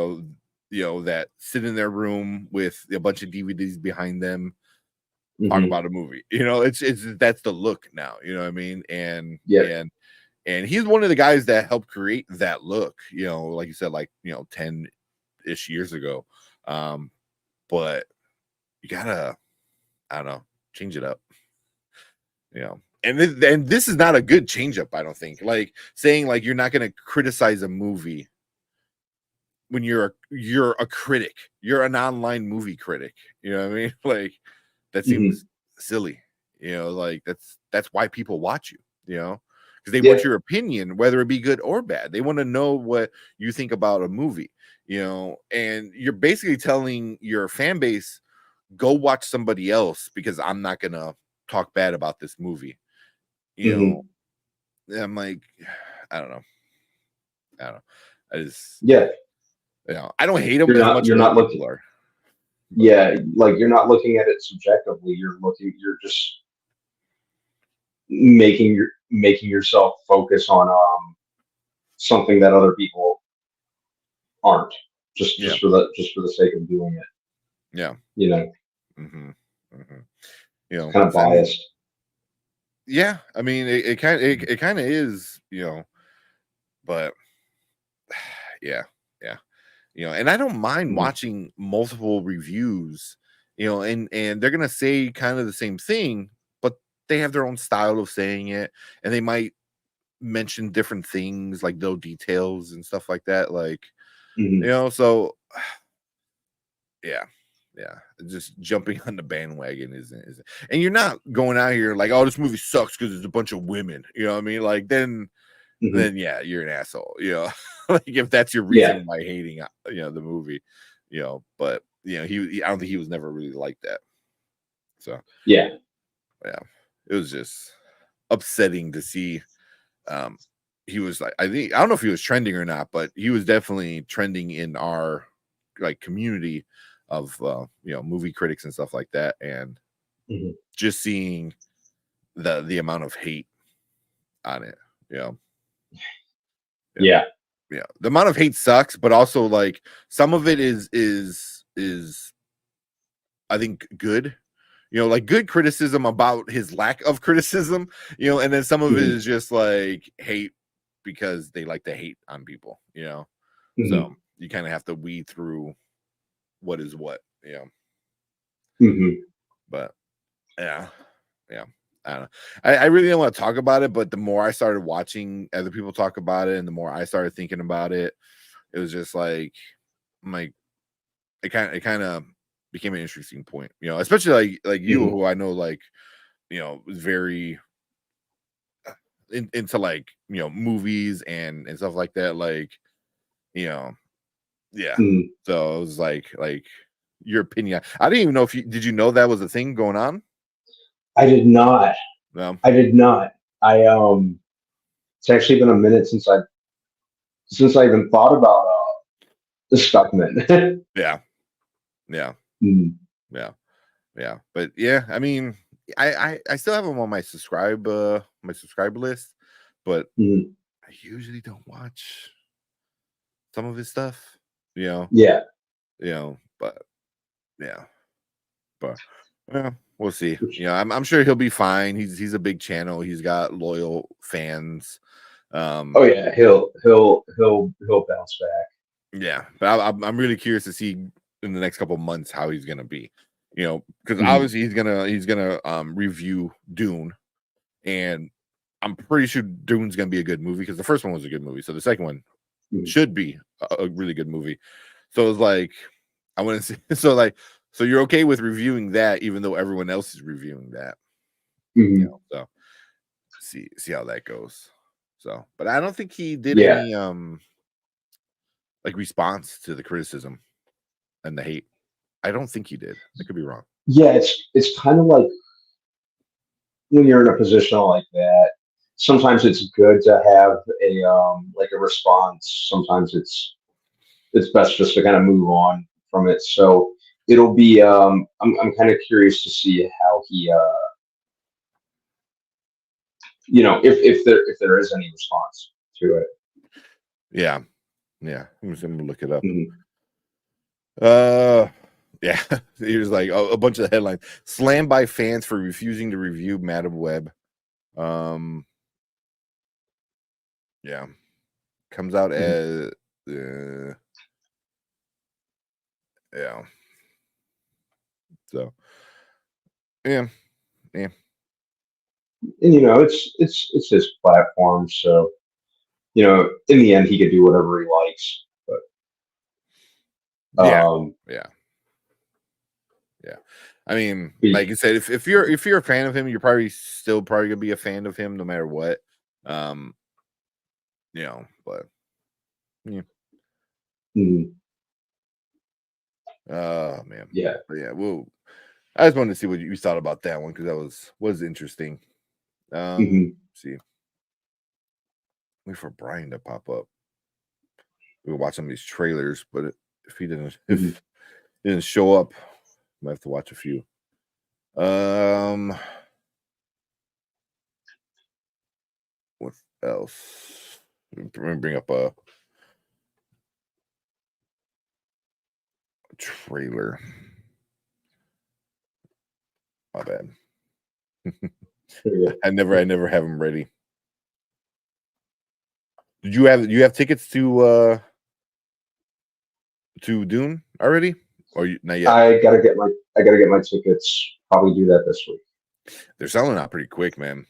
know, that sit in their room with a bunch of DVDs behind them, talk Hmm. about a movie. You know, it's that's the look now. You know what I mean? Yep. And he's one of the guys that helped create that look. You know, like you said, like 10-ish years ago. Um, but you gotta, I don't know, change it up. You know. And this is not a good change up, I don't think. Like saying like you're not going to criticize a movie when you're a critic. You're an online movie critic. You know what I mean? Like that Hmm. seems silly. You know, like that's why people watch you, you know, because they want Yep. your opinion, whether it be good or bad. They want to know what you think about a movie, you know, and you're basically telling your fan base, go watch somebody else because I'm not gonna talk bad about this movie. You know, Hmm. I'm like, I don't know. I don't know. I just, Yeah. I don't hate them as much You're as other not people looking. are, but Yeah, like you're not looking at it subjectively. You're just making yourself focus on something that other people aren't. yeah, Just for the sake of doing it. yeah. You know, hmm hmm You know, kind of and biased. yeah, I mean, it kind of is, you know, but yeah, yeah, you know, and I don't mind Mhm. watching multiple reviews, you know, and they're gonna say kind of the same thing, but they have their own style of saying it, and they might mention different things like little details and stuff like that, like Mhm. so yeah. Yeah, just jumping on the bandwagon isn't, and you're not going out here like, oh, this movie sucks because it's a bunch of women. You know what I mean? Like Mhm. then yeah, you're an asshole. You know, like if that's your Yeah. reason why hating the movie, But I don't think he was never really like that. So Yeah. yeah, it was just upsetting to see. Um, he was like, I don't know if he was trending or not, but he was definitely trending in our like community of movie critics and stuff like that, and Mhm. just seeing the amount of hate on it, you know, yeah, Yeah. yeah, the amount of hate sucks, but also like some of it is I think good, like good criticism about his lack of criticism, and then some of it Mhm. is just like hate because they like to hate on people, so Mhm. you kind of have to weed through what is what, Mhm. but yeah, yeah. I don't know. I really don't want to talk about it, but the more I started watching other people talk about it, and the more I started thinking about it, it was just like, I'm like, it kind of became an interesting point, especially like you, Mhm. who I know, like, was very into like movies and stuff like that, like, you know, yeah. Mhm. So it was like your opinion. I didn't even know if you did. You know that was a thing going on? I did not. No. I did not. I It's actually been a minute since I even thought about the Stuckman. Yeah. Yeah. Mm, Yeah. Yeah. But yeah, I mean, I still have him on my subscribe list, but mm, I usually don't watch some of his stuff. You know. yeah. But yeah. But yeah, we'll see. Which, I'm sure he'll be fine. He's a big channel. He's got loyal fans. oh Um, yeah, he'll bounce back. yeah, but I'm really curious to see in the next couple of months how he's gonna be. Because Mm, obviously he's gonna review Dune, and I'm pretty sure Dune's gonna be a good movie because the first one was a good movie, so the second one mm, should be a really good movie. So it's like I want to see. So you're okay with reviewing that, even though everyone else is reviewing that. mm, So see how that goes. So, but I don't think he did yeah, any like response to the criticism and the hate. I don't think he did. I could be wrong. yeah. It's kind of like when you're in a position like that. Sometimes it's good to have a like a response. Sometimes it's best just to kind of move on from it. So it'll be I'm kind of curious to see how he if there is any response to it. Yeah, yeah. I'm gonna look it up. Mhm. Uh, yeah. Here's like a bunch of headlines: slammed by fans for refusing to review Madam Web. Um, yeah, comes out Mhm. as yeah. So yeah, yeah, And it's his platform, so in the end he could do whatever he likes. But yeah, yeah. Yeah. I mean, like he- you said, if you're a fan of him, you're probably gonna be a fan of him no matter what. Um, but yeah. mhm, Oh man. yeah. But yeah, well, I just wanted to see what you thought about that one because that was interesting. Hmm. See, wait for Brian to pop up. We were watching these trailers, but if he didn't Hmm. if he didn't show up, I have to watch a few. Um, what else? Let me bring up a trailer. My bad. I never have them ready. You have tickets to Dune already? Or not yet? I gotta get my tickets. Probably do that this week. They're selling out pretty quick, man.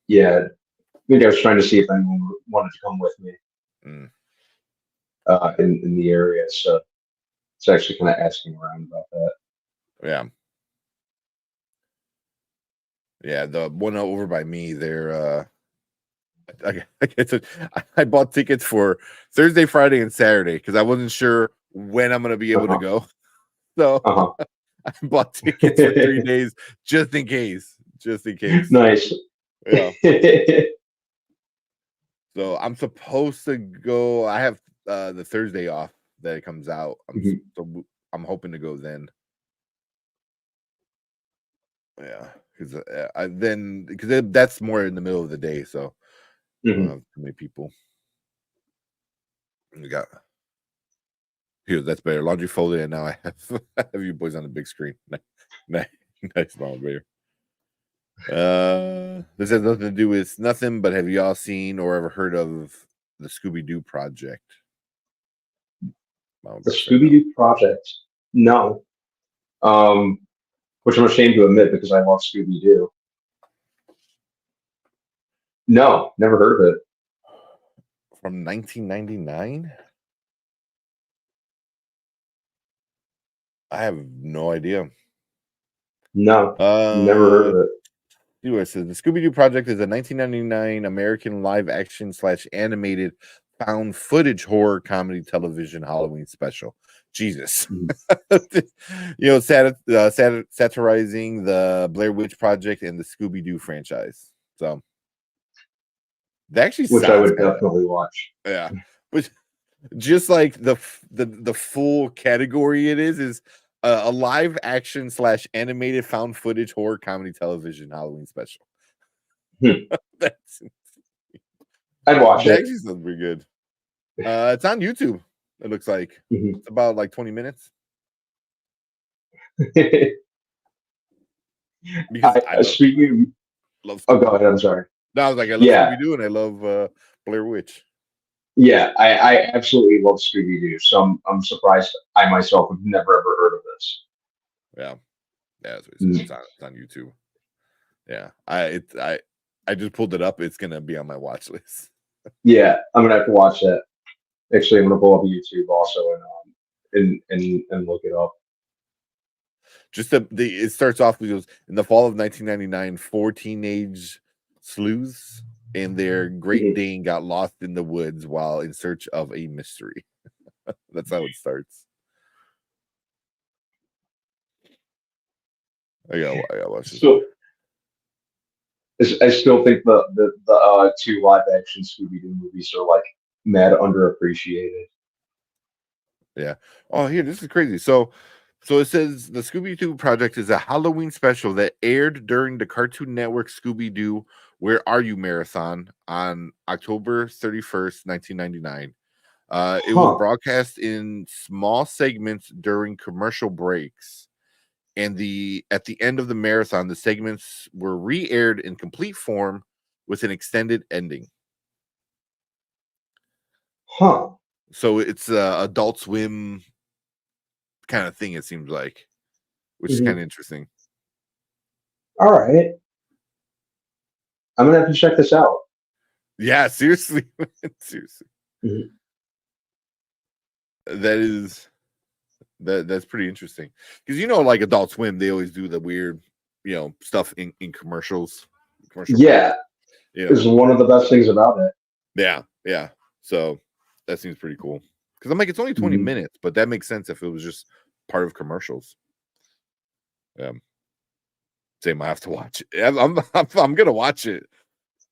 Yeah, I think I was trying to see if anyone wanted to come with me Mm, in the area. So it's actually kind of asking around about that. yeah. Yeah, the one over by me, I bought tickets for Thursday, Friday, and Saturday because I wasn't sure when I'm gonna be able to Uh-huh. go. So Uh-huh. I bought tickets for 3 days just in case. Just in case. Nice. Yeah. So I'm supposed to go. I have the Thursday off that it comes out. Mhm, I'm hoping to go then. Yeah, because that's more in the middle of the day, so I don't mhm. have too many people. We got here. That's better. Laundry folded, and now I have I have you boys on the big screen. Nice, nice, small bear. This has nothing to do with nothing. But have y'all seen or ever heard of the Scooby Doo project? Mama The bear said Scooby no. Doo project. No. Um, which I'm ashamed to admit because I love Scooby Doo. No, never heard of it. From 1999. I have no idea. No, never heard Uh, of it. see what it says. The Scooby Doo Project is a 1999 American live action / animated found footage horror comedy television Halloween special. Jesus. Mhm. Satirizing the Blair Witch Project and the Scooby-Doo franchise. So that actually Which I sounds would definitely watch. yeah. Which just like the full category it is a live action / animated found footage horror comedy television Halloween special. That's I'd watch that it. actually sounds pretty good. It's on YouTube. It looks like it's about like 20 minutes. Because Speaking love go ahead. I'm sorry. No, I was like, I love Scooby-Doo and I love Blair Witch. Yeah, I absolutely love Scooby-Doo. So I'm surprised I myself have never ever heard of this. Yeah, that's what he said. It's on YouTube. Yeah, I just pulled it up. It's gonna be on my watch list. Yeah, I'm gonna have to watch that. Actually, I'm gonna pull up YouTube also and look it up. Just it starts off with in the fall of 1999, 4 teenage sleuths and their Great Dane got lost in the woods while in search of a mystery. That's how it starts. I gotta watch this. So, I still think the 2 live action Scooby-Doo movies are like mad underappreciated. Yeah. Oh, here, this is crazy. So it says the Scooby-Doo project is a Halloween special that aired during the Cartoon Network Scooby-Doo Where Are You marathon on October 31st, 1999. It was broadcast in small segments during commercial breaks. And at the end of the marathon, the segments were re-aired in complete form with an extended ending. So it's Adult Swim kind of thing, it seems like, which is kind of interesting. All right. I'm gonna have to check this out. Yeah, seriously. Seriously. That's pretty interesting. Because like Adult Swim, they always do the weird, stuff in commercials. Yeah. It's one of the best things about it. Yeah. So that seems pretty cool. Because I'm like, it's only 20 minutes, but that makes sense if it was just part of commercials. Same, I have to watch it. I'm gonna watch it.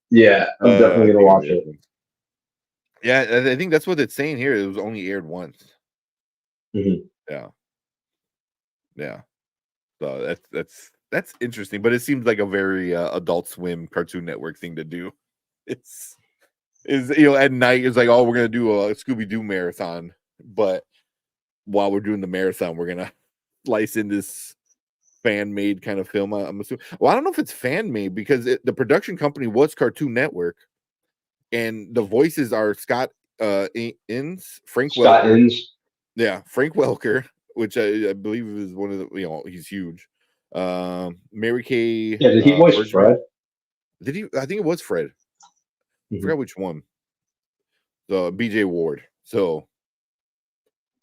Yeah, I'm definitely gonna watch it. Yeah, I think that's what it's saying here. It was only aired once. Yeah. So that's interesting, but it seems like a very Adult Swim Cartoon Network thing to do. Is at night it's like, oh, we're gonna do a Scooby-Doo marathon, but while we're doing the marathon, we're gonna slice in this fan-made kind of film. I'm assuming. Well, I don't know if it's fan-made because the production company was Cartoon Network, and the voices are Scott Innes, Frank Welker. Yeah, Frank Welker, which I believe is one of the he's huge. Mary Kay. Yeah, did he voice Fred? Did he? I think it was Fred. I forgot which one. The BJ Ward. So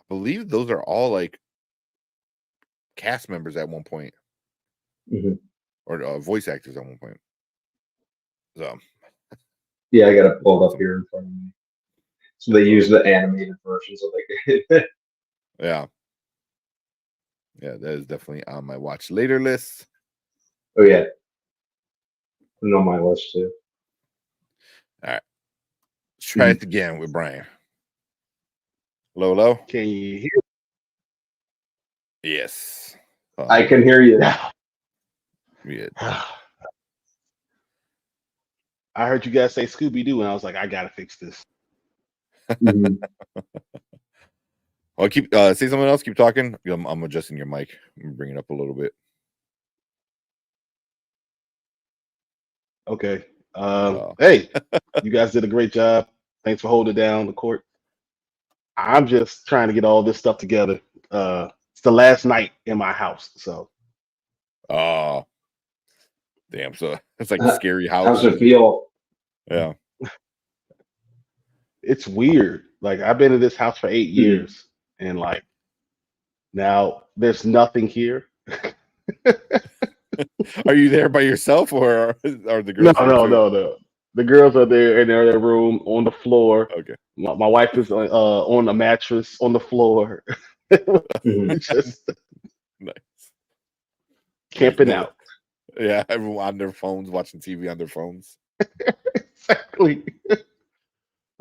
I believe those are all like cast members at one point, or voice actors at one point. So yeah, I got it pulled up here in front of me. So they use the animated versions of it. Yeah, that is definitely on my watch later list. Oh yeah, and on my list too. All right, let's try it again with Brian. Hello? Can you hear? Yes, I can hear you. Yeah. I heard you guys say Scooby-Doo, and I was like, I gotta fix this. I'll keep say something else. Keep talking. I'm adjusting your mic. I'm bringing it up a little bit. Okay. Hey, you guys did a great job. Thanks for holding down the court. I'm just trying to get all this stuff together. It's the last night in my house, so. Oh, damn! So it's like a scary house. How's it feel? Yeah, it's weird. Like I've been in this house for 8 years, and like now there's nothing here. Are you there by yourself, or are the girls? No. The girls are there in their room on the floor. Okay. My wife is on a mattress on the floor. Mhm. Just Nice. camping out. Yeah, everyone on their phones, watching TV on their phones. Exactly.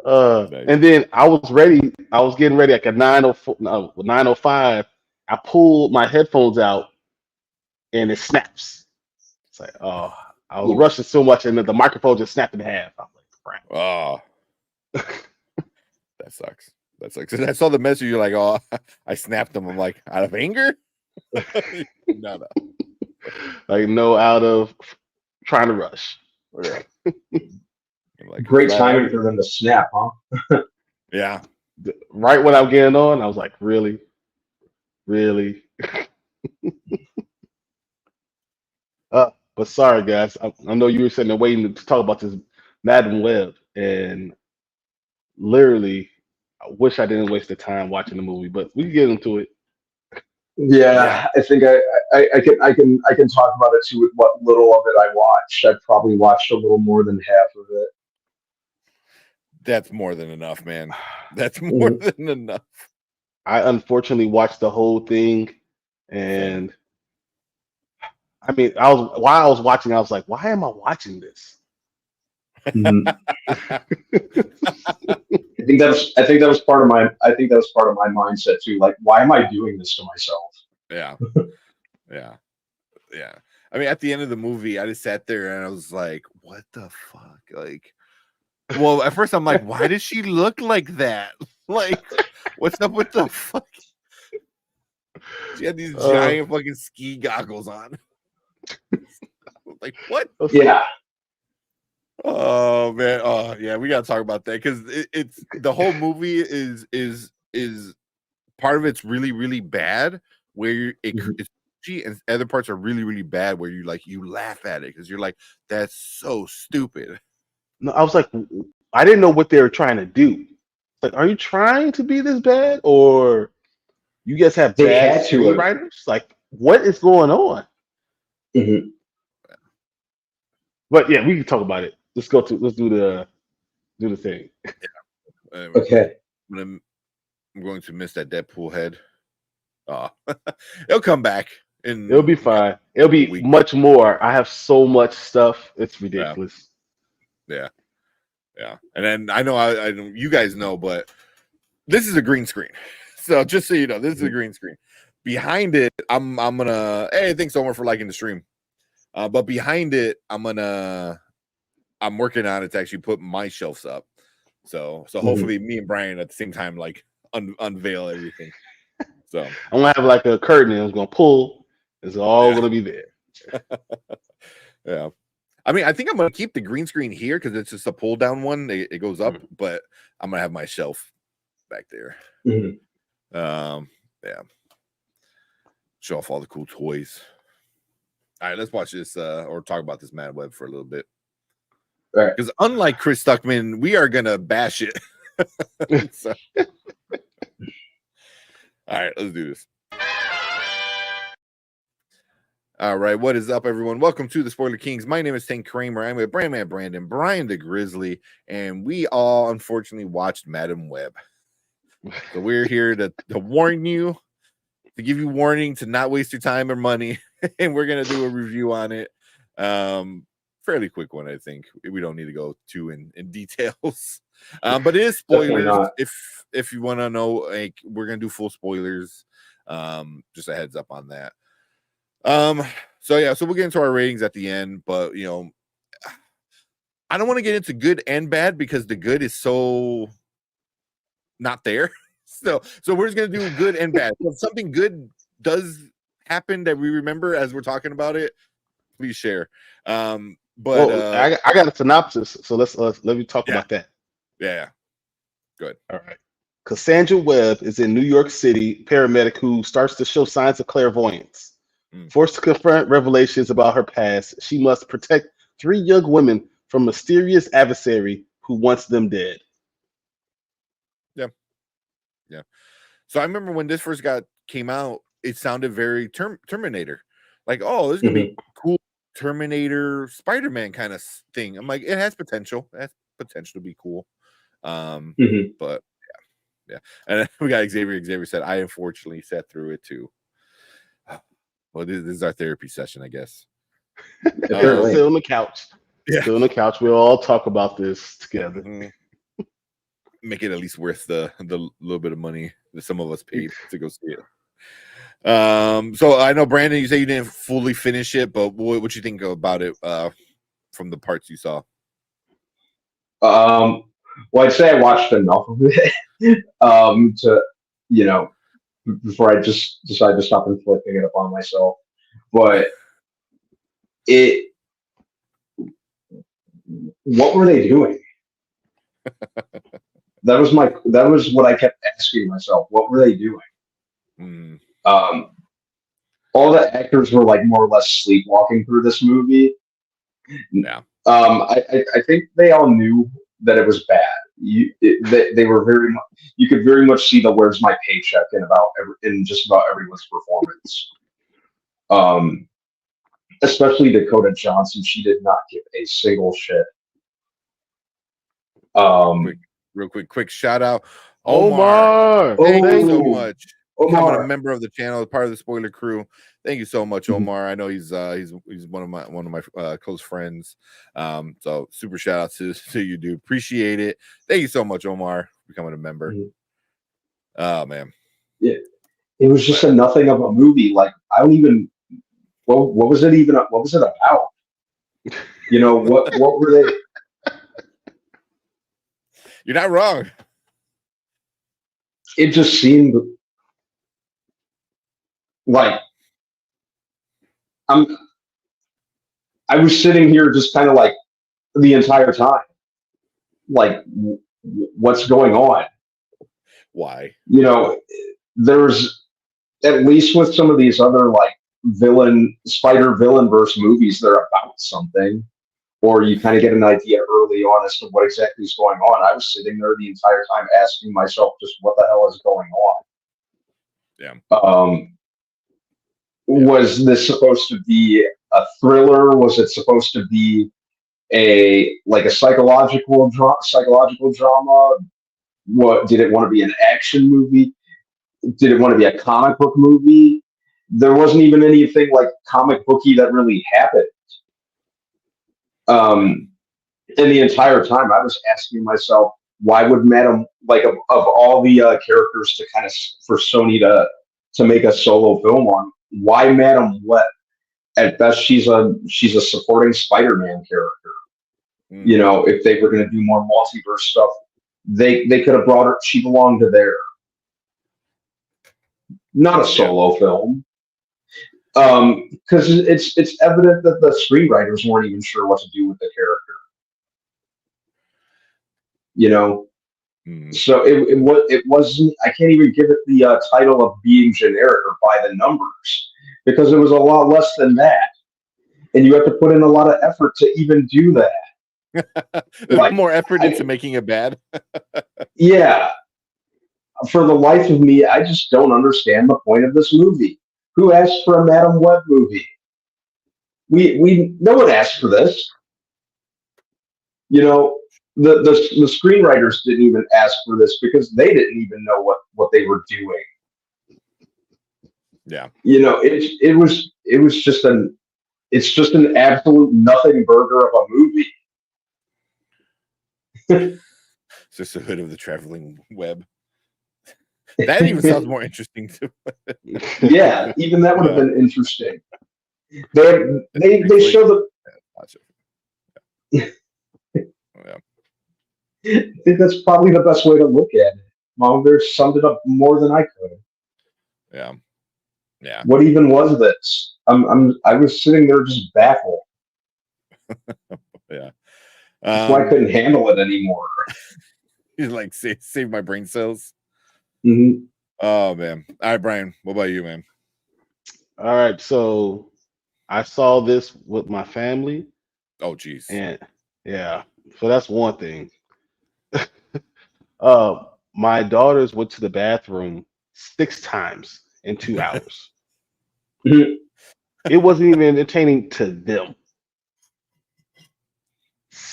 Nice. And then I was ready. I was getting ready like at 9:04, no, 9:05. I pulled my headphones out and it snaps. It's like, oh, I was Ooh. rushing so much and then the microphone just snapped in half. I'm like, Oh, that sucks. That sucks. I saw the message. You're like, oh, I snapped them. I'm like, out of anger? No. like no, out of trying to rush. Yeah. I'm like, Great flat timing out. for them to snap, huh? Yeah. Right when I'm getting on, I was like, really? But sorry, guys. I know you were sitting there waiting to talk about this Madden Web, and literally, I wish I didn't waste the time watching the movie, but we can get into it. Yeah. Yeah, I think I can talk about it too with what little of it I watched. I probably watched a little more than half of it. That's more than enough, man. That's more Mhm. than enough. I unfortunately watched the whole thing, Same. and I mean, while I was watching, I was like, why am I watching this? Mhm. I think that was part of my mindset too. Like, why am I doing this to myself? Yeah. Yeah. Yeah. I mean, at the end of the movie, I just sat there and I was like, what the fuck? Like, well, at first I'm like, why does she look like that? Like, what's up with the fuck? She had these Uh, giant fucking ski goggles on. Like, what? Yeah. Oh man. Oh yeah, we gotta talk about that because it's the whole movie is part of it's really, really bad where Mhm. it's cringy, and other parts are really, really bad where you laugh at it because you're like, that's so stupid. no, I was like, I didn't know what they were trying to do. Like, are you trying to be this bad, or you guys have They bad had to have. screenwriters? Like, what is going on? Mhm. But yeah, we can talk about it. Let's do the thing. Um, Okay. I'm going to miss that Deadpool head. Oh, it'll come back It'll in be fine. It'll a be week. much more. I have so much stuff. It's Yeah, ridiculous. yeah, yeah. And then I know I don't, you guys know, but this is a green screen. So just so you know, this is a Mhm. green screen. Behind it, I'm gonna. Hey, thanks so much for liking the stream. But behind it, I'm working on it to actually put my shelves up. So Mhm. hopefully me and Brian at the same time like unveil everything. So I'm gonna have like a curtain and it's gonna pull. It's all yeah, gonna be there. yeah. I mean, I think I'm gonna keep the green screen here because it's just a pull down one. It goes up, Mm. but I'm gonna have my shelf back there. Mhm. Yeah. Show off all the cool toys. All right, let's watch this or talk about this Mad Web for a little bit. All right. Because unlike Chris Stuckman, we are gonna bash it. So, all right, let's do this. All right, what is up, everyone? Welcome to the Spoiler Kings. My name is Tank Kramer. I'm with Brandman Brandon, Brian the Grizzly, and we all unfortunately watched Madam Web. So we're here to warn you, to give you warning to not waste your time or money, and we're gonna do a review on it. Fairly quick one, I think. We don't need to go too in details. But it is Definitely spoilers. not. If you want to know, like, we're gonna do full spoilers. Just a heads up on that. So yeah, so we'll get into our ratings at the end, but you know, I don't want to get into good and bad because the good is so not there. So we're just gonna do good and bad. So if something good does happen that we remember as we're talking about it, please share. But Well, I got a synopsis, so let me talk yeah, about that. yeah, good. All right. Cassandra Webb is a New York City paramedic who starts to show signs of clairvoyance. Mm. Forced to confront revelations about her past, she must protect three young women from a mysterious adversary who wants them dead. Yeah, yeah. So I remember when this first came out, it sounded very Terminator. Like, oh, this is gonna be Mhm. cool Terminator, Spider-Man kind of thing. I'm like, it has potential. It has potential to be cool. Mhm. But yeah. And then we got Xavier. Xavier said, I unfortunately sat through it too. Well, this is our therapy session, I guess. Apparently. Sit on the couch. Yeah. Sit on the couch. We'll all talk about this together. Make it at least worth the little bit of money that some of us paid to go see it. So I know, Brandon, you say you didn't fully finish it, but what you think about it from the parts you saw? Well, I'd say I watched enough of it to, you know, before I just decide to stop inflicting it upon myself. But what were they doing? That was what I kept asking myself. What were they doing? All the actors were like more or less sleepwalking through this movie. Yeah. I think they all knew that it was bad. They were very much. You could very much see the "Where's my paycheck" in just about everyone's performance. Especially Dakota Johnson, she did not give a single shit. Real quick shout out, Omar. Thank you so much. Omar, Becoming a member of the channel, part of the spoiler crew. Thank you so much, Omar. I know he's one of my close friends. So super shout out to you, dude. Appreciate it. Thank you so much, Omar, for becoming a member. Oh man. Yeah, it was just a nothing of a movie. Like I don't even. What was it even? What was it about? You know what were they? You're not wrong. It just seemed like I was sitting here just kind of like the entire time, like what's going on? Why? You know, there's at least with some of these other like spider villain verse movies, they're about something, or you kind of get an idea early on as to what exactly is going on. I was sitting there the entire time asking myself just what the hell is going on. Yeah. Was this supposed to be a thriller? Was it supposed to be a psychological drama? What did it want to be, an action movie? Did it want to be a comic book movie? There wasn't even anything like comic booky that really happened. And the entire time I was asking myself, why would Madam, like of all the characters to kind of for Sony to make a solo film on, why Madam Web? At best, she's a supporting Spider-Man character. You know, if they were going to do more multiverse stuff, they could have brought her. She belonged to there, not a solo film. Because it's evident that the screenwriters weren't even sure what to do with the character. You know, so it wasn't. I can't even give it the title of being generic or by the numbers, because it was a lot less than that, and you have to put in a lot of effort to even do that. Like, more effort into making it bad. Yeah. For the life of me, I just don't understand the point of this movie. Who asked for a Madam Web movie? No one asked for this. You know, the screenwriters didn't even ask for this because they didn't even know what they were doing. Yeah. You know, it's just an absolute nothing burger of a movie. It's just a hood of the traveling web. That even sounds more interesting too. Yeah, even that would have been interesting. They show the. I think that's probably the best way to look at it. Monitor summed it up more than I could. Yeah. Yeah. What even was this? I was sitting there just baffled. Yeah. That's why I couldn't handle it anymore. He's like, save my brain cells. Mm-hmm. Oh man. All right, Brian. What about you, man? All right, so I saw this with my family. Oh, geez. And yeah, so that's one thing. My daughters went to the bathroom 6 times in 2 hours. It wasn't even entertaining to them.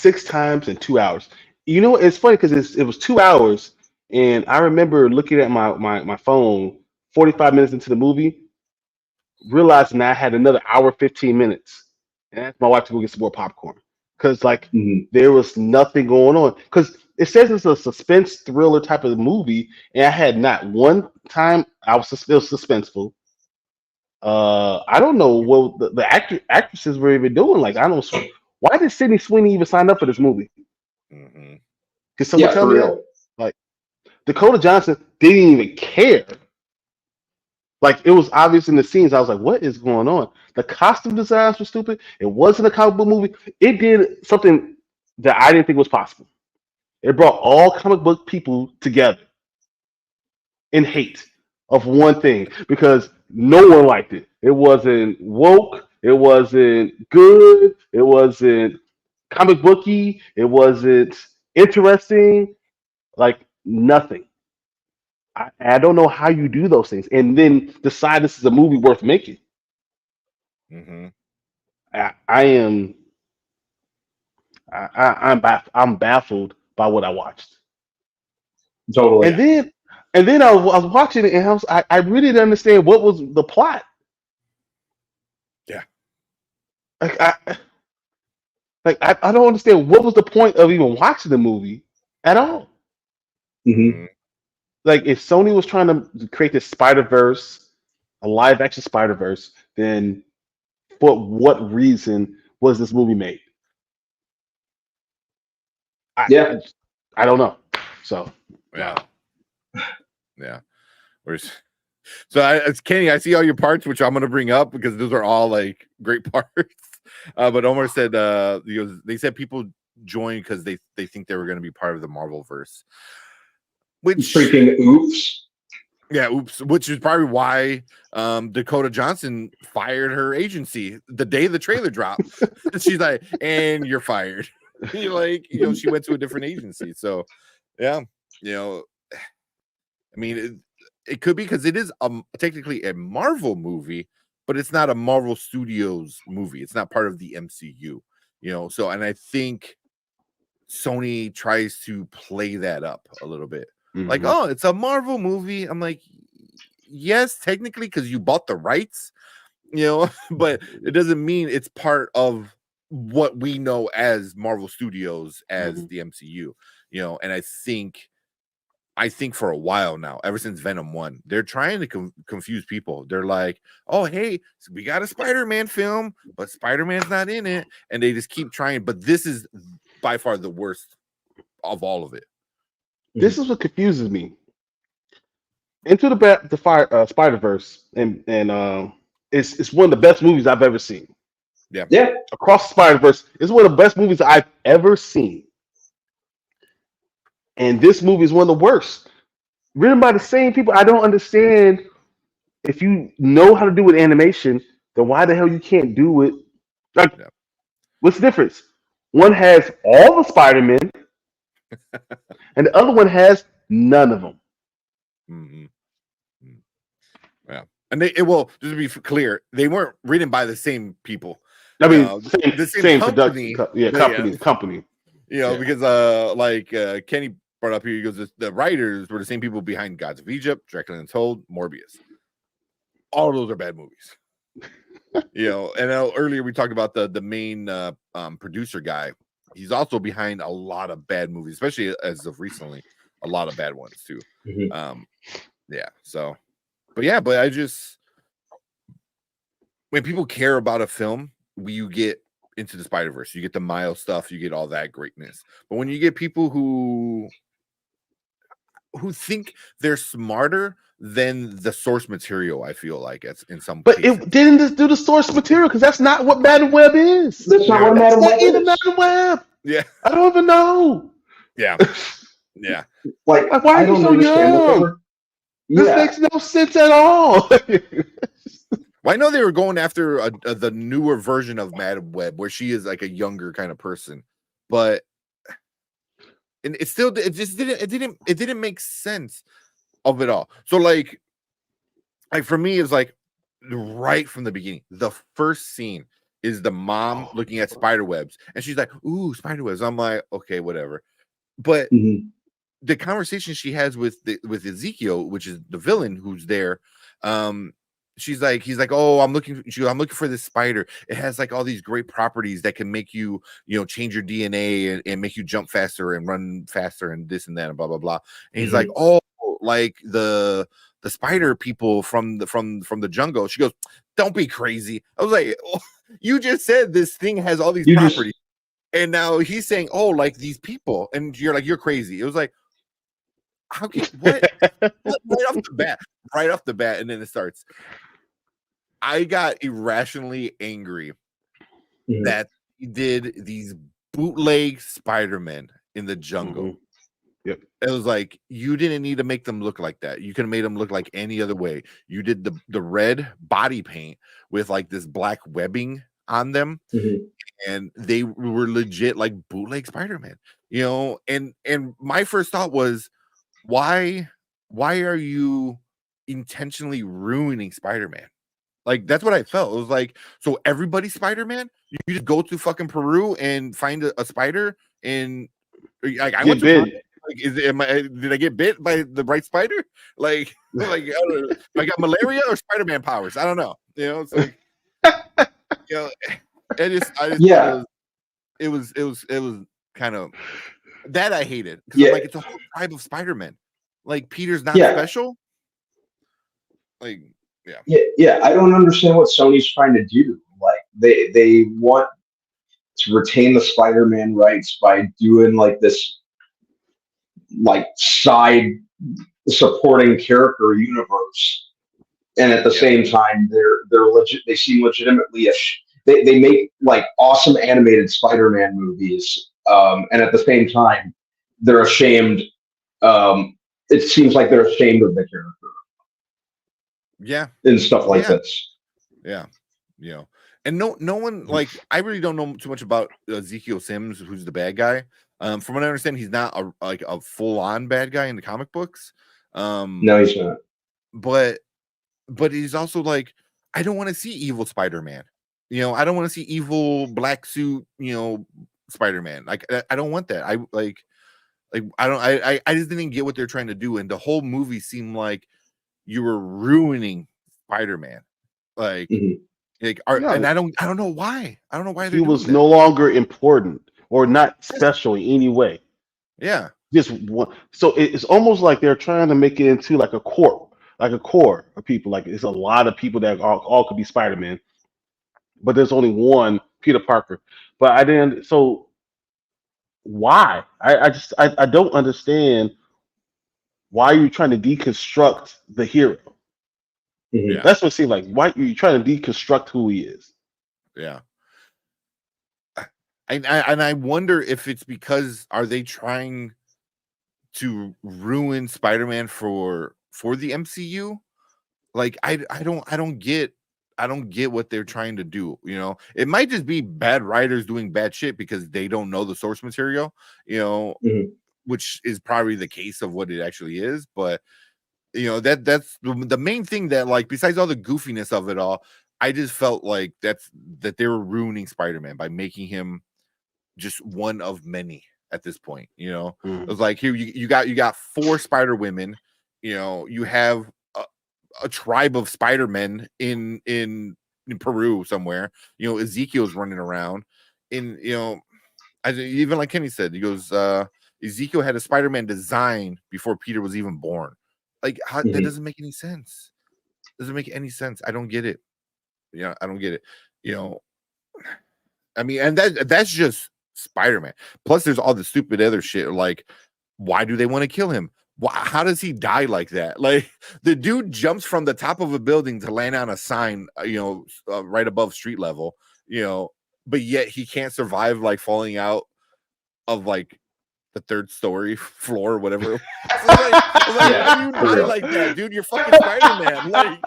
6 times in 2 hours. You know, it's funny because it was 2 hours, and I remember looking at my phone 45 minutes into the movie, realizing I had another hour 15 minutes, and asked my wife to go get some more popcorn because like Mhm. there was nothing going on. Because it says it's a suspense thriller type of movie, and I had not one time I was it was suspenseful. I don't know what the actresses were even doing. Like I don't. Why did Sydney Sweeney even sign up for this movie? Mm-hmm. Can someone Yeah, tell for me that? real. Like Dakota Johnson didn't even care. Like it was obvious in the scenes. I was like, what is going on? The costume designs were stupid. It wasn't a comic book movie. It did something that I didn't think was possible. It brought all comic book people together in hate of one thing because no one liked it. It wasn't woke. It wasn't good. It wasn't comic booky. It wasn't interesting. Like nothing. I don't know how you do those things and then decide this is a movie worth making. Mm-hmm. I am I'm baffled by what I watched. Totally. And then I was watching it and I really didn't understand what was the plot. Yeah. Like I don't understand what was the point of even watching the movie at all. Hmm. Mm-hmm. Like if Sony was trying to create this Spider Verse, a live action Spider Verse, then for what reason was this movie made? I Yeah. I don't know. So Yeah. Yeah. Where's so it's Kenny, I see all your parts, which I'm gonna bring up because those are all like great parts. But Omar said they said people joined because they think they were gonna be part of the Marvel verse. Which Freaking oops. yeah, oops, which is probably why Dakota Johnson fired her agency the day the trailer dropped. She's like, and you're fired. You're like, she went to a different agency. So yeah, you know, I mean, it could be because it is technically a Marvel movie, but it's not a Marvel Studios movie. It's not part of the MCU, So, and I think Sony tries to play that up a little bit, like, mhm. oh, it's a Marvel movie. I'm like, yes, technically, because you bought the rights, but it doesn't mean it's part of what we know as Marvel Studios as Mhm. the MCU, and I think for a while now, ever since Venom 1, they're trying to confuse people. They're like, oh, hey, so we got a Spider-Man film, but Spider-Man's not in it. And they just keep trying. But this is by far the worst of all of it. This is what confuses me. Into the Spider Verse and it's one of the best movies I've ever seen. Yeah. Yeah. Across the Spider Verse, it's one of the best movies I've ever seen. And this movie is one of the worst. Written by the same people. I don't understand. If you know how to do it animation, then why the hell you can't do it? Like, Yeah. what's the difference? One has all the Spider-Men, and the other one has none of them. Mm-hmm. Yeah. And just to be clear, they weren't written by the same people. I mean, The same same production, company. yeah, But yeah, company. Yeah. because Kenny brought up here, he goes, the writers were the same people behind Gods of Egypt, Dracula Untold, Morbius. All of those are bad movies. And earlier we talked about the main producer guy. He's also behind a lot of bad movies, especially as of recently, a lot of bad ones too. Mhm. Yeah. So, but I just, when people care about a film, you get into the Spider-Verse, you get the Miles stuff, you get all that greatness. But when you get people who think they're smarter than the source material, I feel like it's in some But cases. it didn't just do the source material because that's not what Madam Web is. That's not Yeah. what That's Madam not Web even is. Madam Web. Yeah. I don't even know. Yeah. Yeah. Like, Like, why I are you don't so understand that they young? were. This Yeah. makes no sense at all. Well, I know they were going after the newer version of Madam Web, where she is like a younger kind of person, but it just didn't make sense of it all. So like for me, it's like right from the beginning, the first scene is the mom looking at spider webs, and she's like, "Ooh, spider webs." I'm like, okay, whatever. But the conversation she has with Ezekiel, which is the villain who's there, he's like, "Oh, I'm looking for this spider. It has like all these great properties that can make you, change your DNA and make you jump faster and run faster and this and that and blah blah blah." And he's like, "Oh, like the spider people from the jungle." She goes, "Don't be crazy." I was like, oh, "You just said this thing has all these properties." And now he's saying, "Oh, like these people," and you're like, "You're crazy." It was like, how can what? Right off the bat, and then it starts. I got irrationally angry that he did these bootleg Spider-Man in the jungle. Yep. It was like, you didn't need to make them look like that. You could have made them look like any other way. You did the red body paint with like this black webbing on them, and they were legit like bootleg Spider-Man. And my first thought was, why are you intentionally ruining Spider-Man? Like, that's what I felt. It was like, so everybody's Spider-Man? You just go to fucking Peru and find a spider, and like I went to Peru, like, did I get bit by the bright spider? Like I don't know. I got malaria or Spider-Man powers. I don't know. It's like I just it was kind of that I hated, because I'm like, it's a whole tribe of Spider-Man. Like, Peter's not special. Like, I don't understand what Sony's trying to do. Like, they want to retain the Spider-Man rights by doing like this, like, side supporting character universe, and at the same time, they're legit. They seem legitimately they make like awesome animated Spider-Man movies, and at the same time, they're ashamed. It seems like they're ashamed of the character. And stuff like this. And no one, like, I really don't know too much about Ezekiel Sims, who's the bad guy. From what I understand, he's not a full-on bad guy in the comic books. No, he's not. But he's also like, I don't want to see evil Spider-Man. I don't want to see evil black suit, Spider-Man. Like, I don't want that. I just didn't get what they're trying to do, and the whole movie seemed like you were ruining Spider-Man. And I don't know why. I don't know why he was no longer important or not special in any way. Yeah. Just one. So it's almost like they're trying to make it into like a core of people. Like, it's a lot of people that all could be Spider-Man, but there's only one Peter Parker. But I didn't. So why? I don't understand. Why are you trying to deconstruct the hero? That's what it seems like. Why are you trying to deconstruct who he is? Yeah. And I wonder if it's because, are they trying to ruin Spider-Man for the MCU? Like, I don't get what they're trying to do. It might just be bad writers doing bad shit because they don't know the source material, which is probably the case of what it actually is. But that's the main thing, that, like, besides all the goofiness of it all, I just felt like that they were ruining Spider-Man by making him just one of many at this point. It was like, here you got 4 Spider Women. You have a tribe of Spider-Men in Peru somewhere. Ezekiel's running around, even like Kenny said, he goes, Ezekiel had a Spider-Man design before Peter was even born. Like, how, that doesn't make any sense. Doesn't make any sense. I don't get it. I don't get it. I mean, and that's just Spider-Man. Plus, there's all the stupid other shit. Like, why do they want to kill him? How does he die like that? Like, the dude jumps from the top of a building to land on a sign, right above street level, but yet he can't survive, like, falling out of, like, the 3rd story floor or whatever. How do you die like that, dude? You're fucking Spider-Man.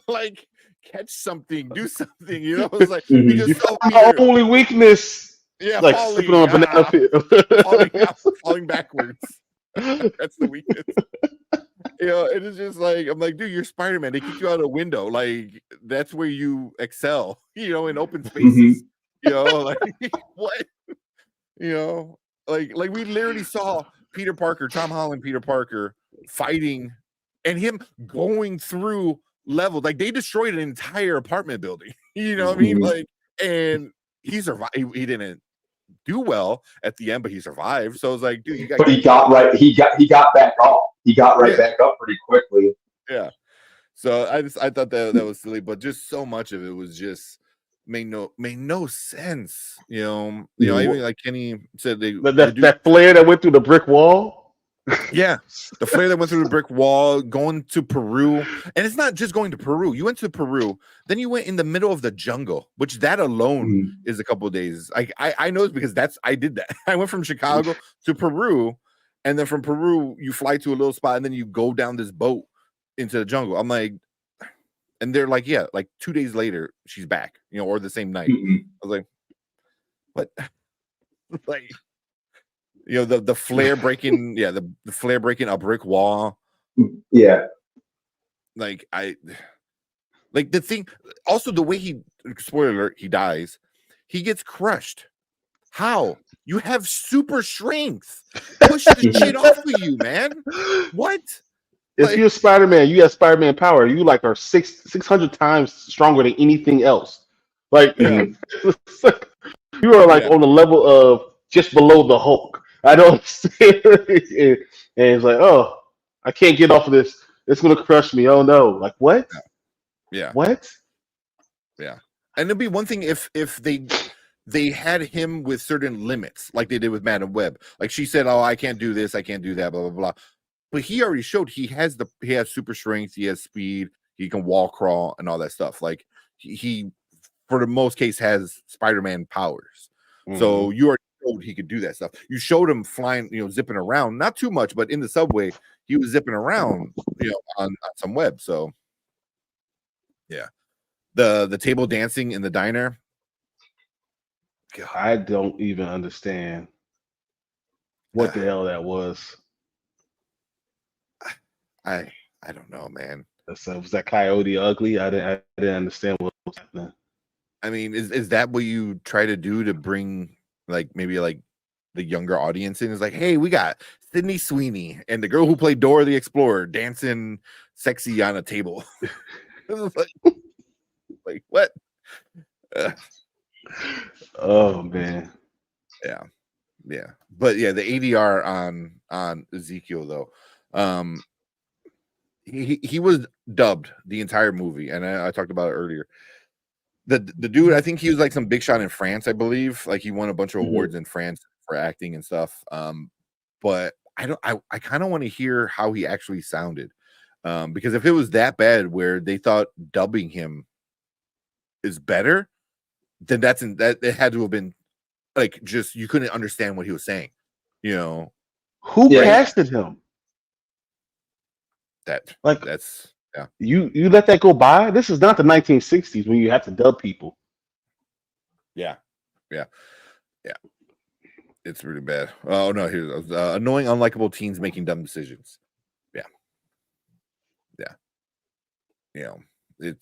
Like, catch something, do something. It's like, our only weakness. Yeah, like slipping on a banana peel, falling backwards. That's the weakness. and it's just like I'm like, dude, you're Spider-Man. They kicked you out a window. Like that's where you excel. In open spaces. Mhm. Like what? Like we literally saw Peter Parker, Tom Holland, Peter Parker fighting, and him going through levels. Like they destroyed an entire apartment building. You know what I mean? Mhm. Like, and he survived. He didn't do well at the end, but he survived. So I was like, dude, you got But he got right. He got back up. He got right yeah, back up pretty quickly. yeah. So I thought that was silly, but just so much of it was just made no sense. Even like Kenny said, the dude, That flare that went through the brick wall. yeah, the flare that went through the brick wall, going to Peru, and it's not just going to Peru. You went to Peru, then you went in the middle of the jungle, which that alone Mhm. is a couple of days. I know it's because I did that. I went from Chicago to Peru, and then from Peru you fly to a little spot, and then you go down this boat into the jungle. I'm like, and they're like, yeah, like 2 days later she's back, or the same night. Mhm. I was like, what? Like, the flare breaking, yeah, the flare breaking a brick wall. Yeah. Like the thing. Also, the way spoiler alert, he dies. He gets crushed. How? You have super strength. Push the shit off of you, man. What? If you're Spider-Man, you have Spider-Man power. You like are 600 times stronger than anything else. Like Yeah. you are like Yeah. on the level of just below the Hulk. I don't understand. And it's like, oh, I can't get off of this. It's gonna crush me. Oh no! Like what? Yeah. What? Yeah. And it'd be one thing if they had him with certain limits, like they did with Madam Web. Like she said, "Oh, I can't do this, I can't do that," blah blah blah. But he already showed he has super strength, he has speed, he can wall crawl and all that stuff. Like he for the most case has Spider-Man powers. So you already showed he could do that stuff. You showed him flying, zipping around, not too much, but in the subway, he was zipping around, on some web. So yeah. The table dancing in the diner. God. I don't even understand what the hell that was. I don't know, man. So was that coyote ugly? I didn't understand what was happening. I mean, is that what you try to do to bring maybe the younger audience in? Is like, hey, we got Sydney Sweeney and the girl who played Dora the Explorer dancing sexy on a table. like what? Oh man. Yeah. But yeah, the ADR on Ezekiel though, he was dubbed the entire movie, and I talked about it earlier. The dude, I think he was like some big shot in France, I believe. Like he won a bunch of awards in France for acting and stuff. But I kind of want to hear how he actually sounded. Because if it was that bad where they thought dubbing him is better, then that it had to have been like just you couldn't understand what he was saying. Who Yeah. casted him? That's yeah. You let that go by? This is not the 1960s when you have to dub people. Yeah. It's really bad. Oh no, here's annoying, unlikable teens making dumb decisions. Yeah. It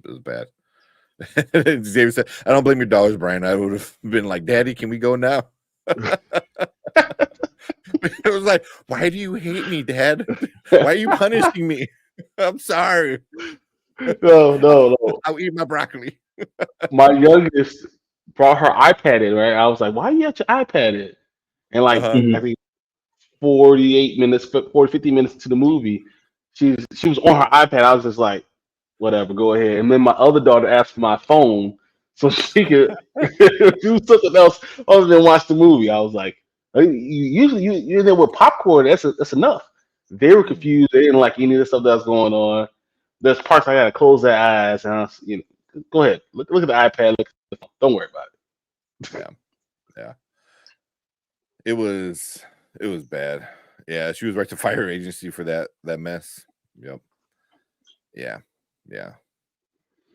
was bad. Xavier said, "I don't blame your dollars, Brian. I would have been like, Daddy, can we go now?" It was like, why do you hate me, Dad? Why are you punishing me? I'm sorry. No. I'll eat my broccoli. My youngest brought her iPad in, right? I was like, why you got your iPad in? And like, I think 50 minutes to the movie, she was on her iPad. I was just like, whatever, go ahead. And then my other daughter asked for my phone so she could do something else other than watch the movie. I was like, usually you're there with popcorn. That's enough. They were confused. They didn't like any of the stuff that was going on. There's parts I gotta close their eyes and go ahead. Look at the iPad. Look at the phone. Don't worry about it. Yeah. It was bad. Yeah, she was right to fire agency for that mess. Yep. Yeah.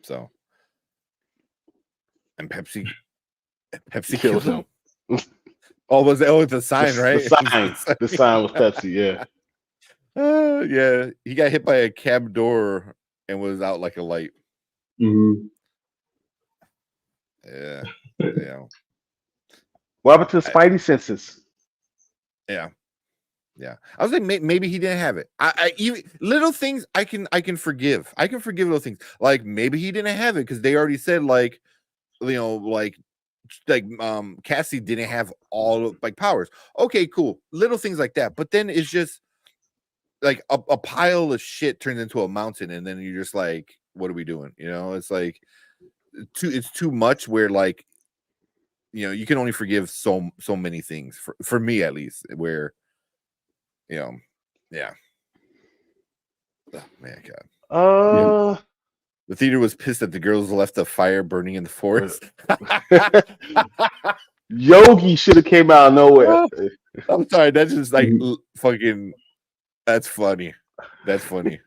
So, and Pepsi killed him. Oh, was that the sign, right? The sign was Pepsi. Yeah. Yeah, he got hit by a cab door and was out like a light. Mhm. Yeah, What happened to the Spidey senses? yeah. I was like, maybe he didn't have it. I even little things I can forgive. I can forgive little things. Like maybe he didn't have it because they already said like Cassie didn't have all of like powers. Okay, cool. Little things like that. But then it's just like a pile of shit turns into a mountain, and then you're just like, what are we doing? It's like it's too much where like you can only forgive so many things for me at least where yeah. Oh, man, God. The theater was pissed that the girls left a fire burning in the forest. Yogi should have came out of nowhere. I'm sorry, that's just like fucking. That's funny. That's funny.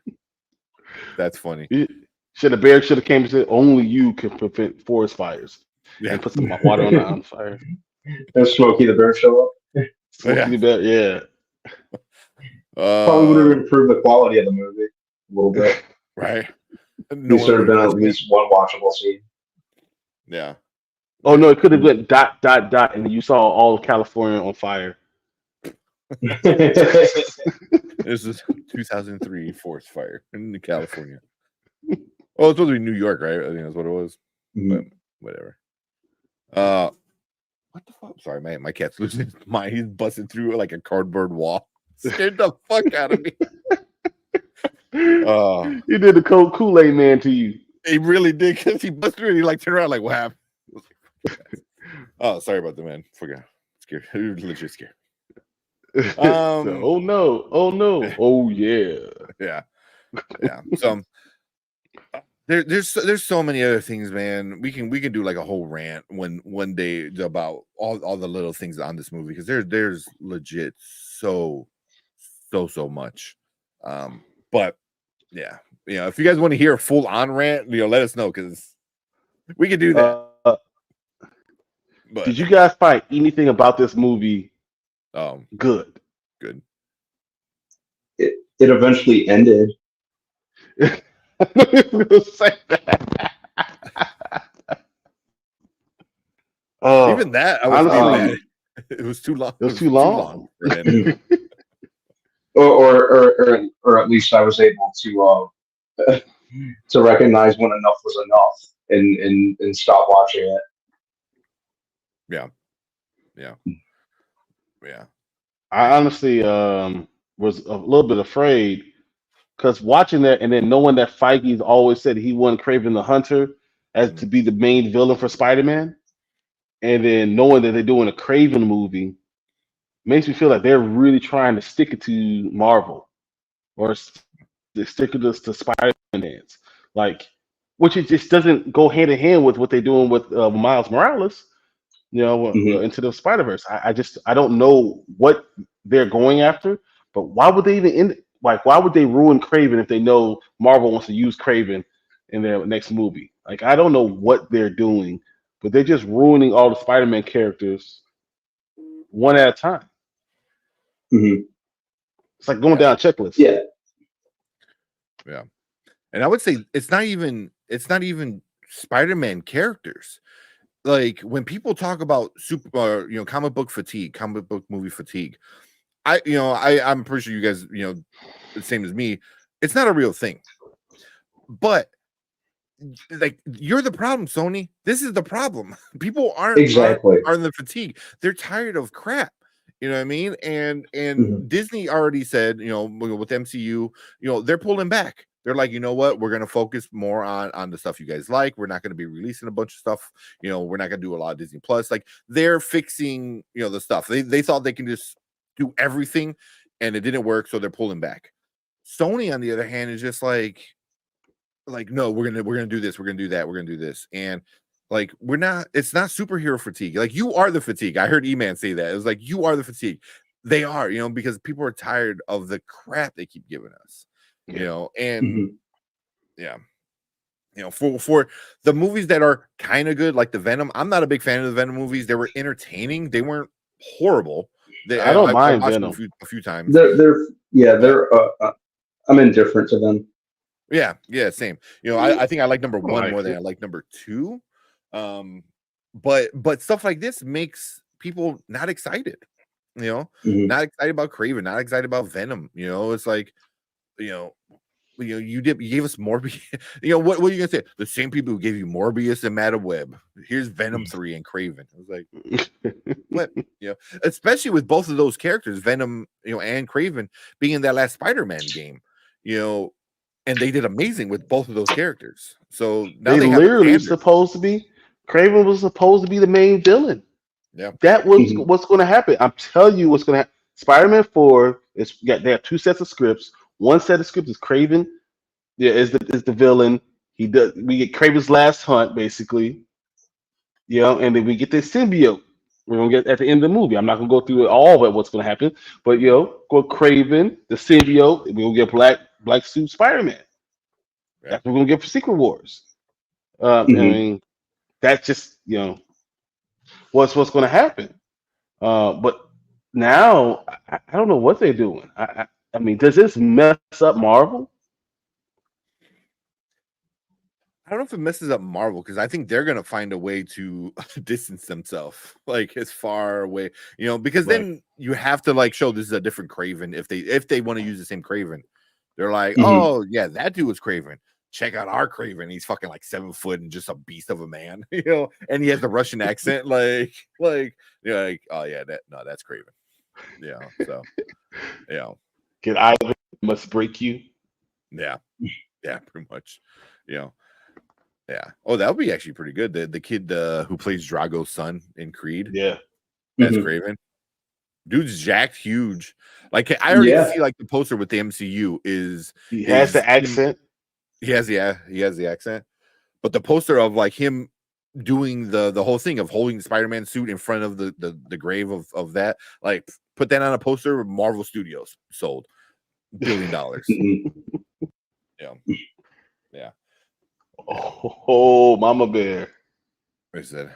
The bear should have came and said, "Only you can prevent forest fires." Yeah. And put some water on fire. And Smokey the Bear show up. Smokey the Bear, yeah. Probably would have improved the quality of the movie a little bit. Right. There should have been at least one watchable scene. Yeah. Oh no, it could have been ... and you saw all of California on fire. This is 2003 forest fire in California. Oh, it's supposed to be New York, right? I think that's what it was. But whatever. What the fuck? Sorry, my cat's losing his mind. He's busting through like a cardboard wall. Scared the fuck out of me. He did the cold Kool-Aid man to you. He really did, because he busted through and he like turned around like, what happened? Oh, sorry about that, man. Forgot. Scared. Legit scared. Oh no. Oh yeah. Yeah. So there's so many other things, man. We can do like a whole rant one day about all the little things on this movie, because there's legit so much. But yeah, if you guys want to hear a full on rant, let us know, because we can do that. But did you guys find anything about this movie good? It eventually ended. Say that. Even that, I was mad. It was too long. It was too long. or at least I was able to recognize when enough was enough and stop watching it. Yeah. I honestly was a little bit afraid, because watching that and then knowing that Feige's always said he wanted Kraven the Hunter as to be the main villain for Spider-Man, and then knowing that they're doing a Kraven movie makes me feel like they're really trying to stick it to Marvel, or they stick it to Spider-Man, like, which it just doesn't go hand in hand with what they're doing with Miles Morales. Into the Spider-Verse. I don't know what they're going after, but why would they even why would they ruin Kraven if they know Marvel wants to use Kraven in their next movie? Like, I don't know what they're doing, but they're just ruining all the Spider-Man characters one at a time. It's like going down a checklist. Yeah. And I would say it's not even Spider-Man characters. Like, when people talk about comic book fatigue, comic book movie fatigue, I'm pretty sure you guys, the same as me, it's not a real thing. But like, you're the problem, Sony. This is the problem. People aren't the fatigue. They're tired of crap. You know what I mean? And Disney already said, with MCU, they're pulling back. They're like, you know what? We're going to focus more on the stuff you guys like. We're not going to be releasing a bunch of stuff. We're not going to do a lot of Disney Plus. Like, they're fixing, the stuff. They thought they can just do everything, and it didn't work, so they're pulling back. Sony, on the other hand, is just like, no, we're gonna do this. We're gonna do that. We're gonna do this. And like, it's not superhero fatigue. Like, you are the fatigue. I heard E-Man say that. It was like, you are the fatigue. They are, because people are tired of the crap they keep giving us. And for the movies that are kind of good, like the Venom, I'm not a big fan of the Venom movies. They were entertaining. They weren't horrible. I don't mind Venom a few times. They're Yeah, they're. I'm indifferent to them. Yeah, same. I think I like number one like more than it. I like number two. But stuff like this makes people not excited. Hmm. Not excited about Craven, not excited about Venom. It's like, you know, you gave us Morbius. What are you gonna say? The same people who gave you Morbius and Madam Web. Here's Venom 3 and Craven. I was like, what? Especially with both of those characters, Venom, and Craven being in that last Spider-Man game, and they did amazing with both of those characters. So now They they have a literally standard. supposed to be. Craven was supposed to be the main villain. Yeah. That was Hmm. what's going to happen. I'm telling you what's going to happen. Spider-Man 4 is they have two sets of scripts. One set of scripts is Craven, yeah, is the villain. We get Craven's last hunt basically, and then we get this symbiote. We're gonna get at the end of the movie. I'm not gonna go through all of what's gonna happen, but go Craven, the symbiote. We're gonna get black suit Spider-Man. Yeah. That's what we're gonna get for Secret Wars. I Hmm. mean, that's just what's gonna happen. But now I don't know what they're doing. I mean, does this mess up Marvel? I don't know if it messes up Marvel because I think they're gonna find a way to distance themselves, like as far away, because Right. then you have to like show this is a different Craven if they want to use the same Craven. They're like, Hmm. oh yeah, that dude was Craven. Check out our Craven. He's fucking like 7 foot and just a beast of a man, and he has the Russian accent, like you're like, oh yeah, that's Craven. So yeah, Can either must break you? yeah, pretty much, yeah. Yeah. Oh, that would be actually pretty good. The kid who plays Drago's son in Creed Yeah. as Hmm. Craven. Dude's jacked huge. Like I already Yeah. see like the poster with the MCU He has is the him. accent. He has the accent. But the poster of like him doing the whole thing of holding the Spider-Man suit in front of the grave of that, like put that on a poster, Marvel Studios sold $1 billion. Hmm. Yeah. Yeah. Oh, Mama Bear. I said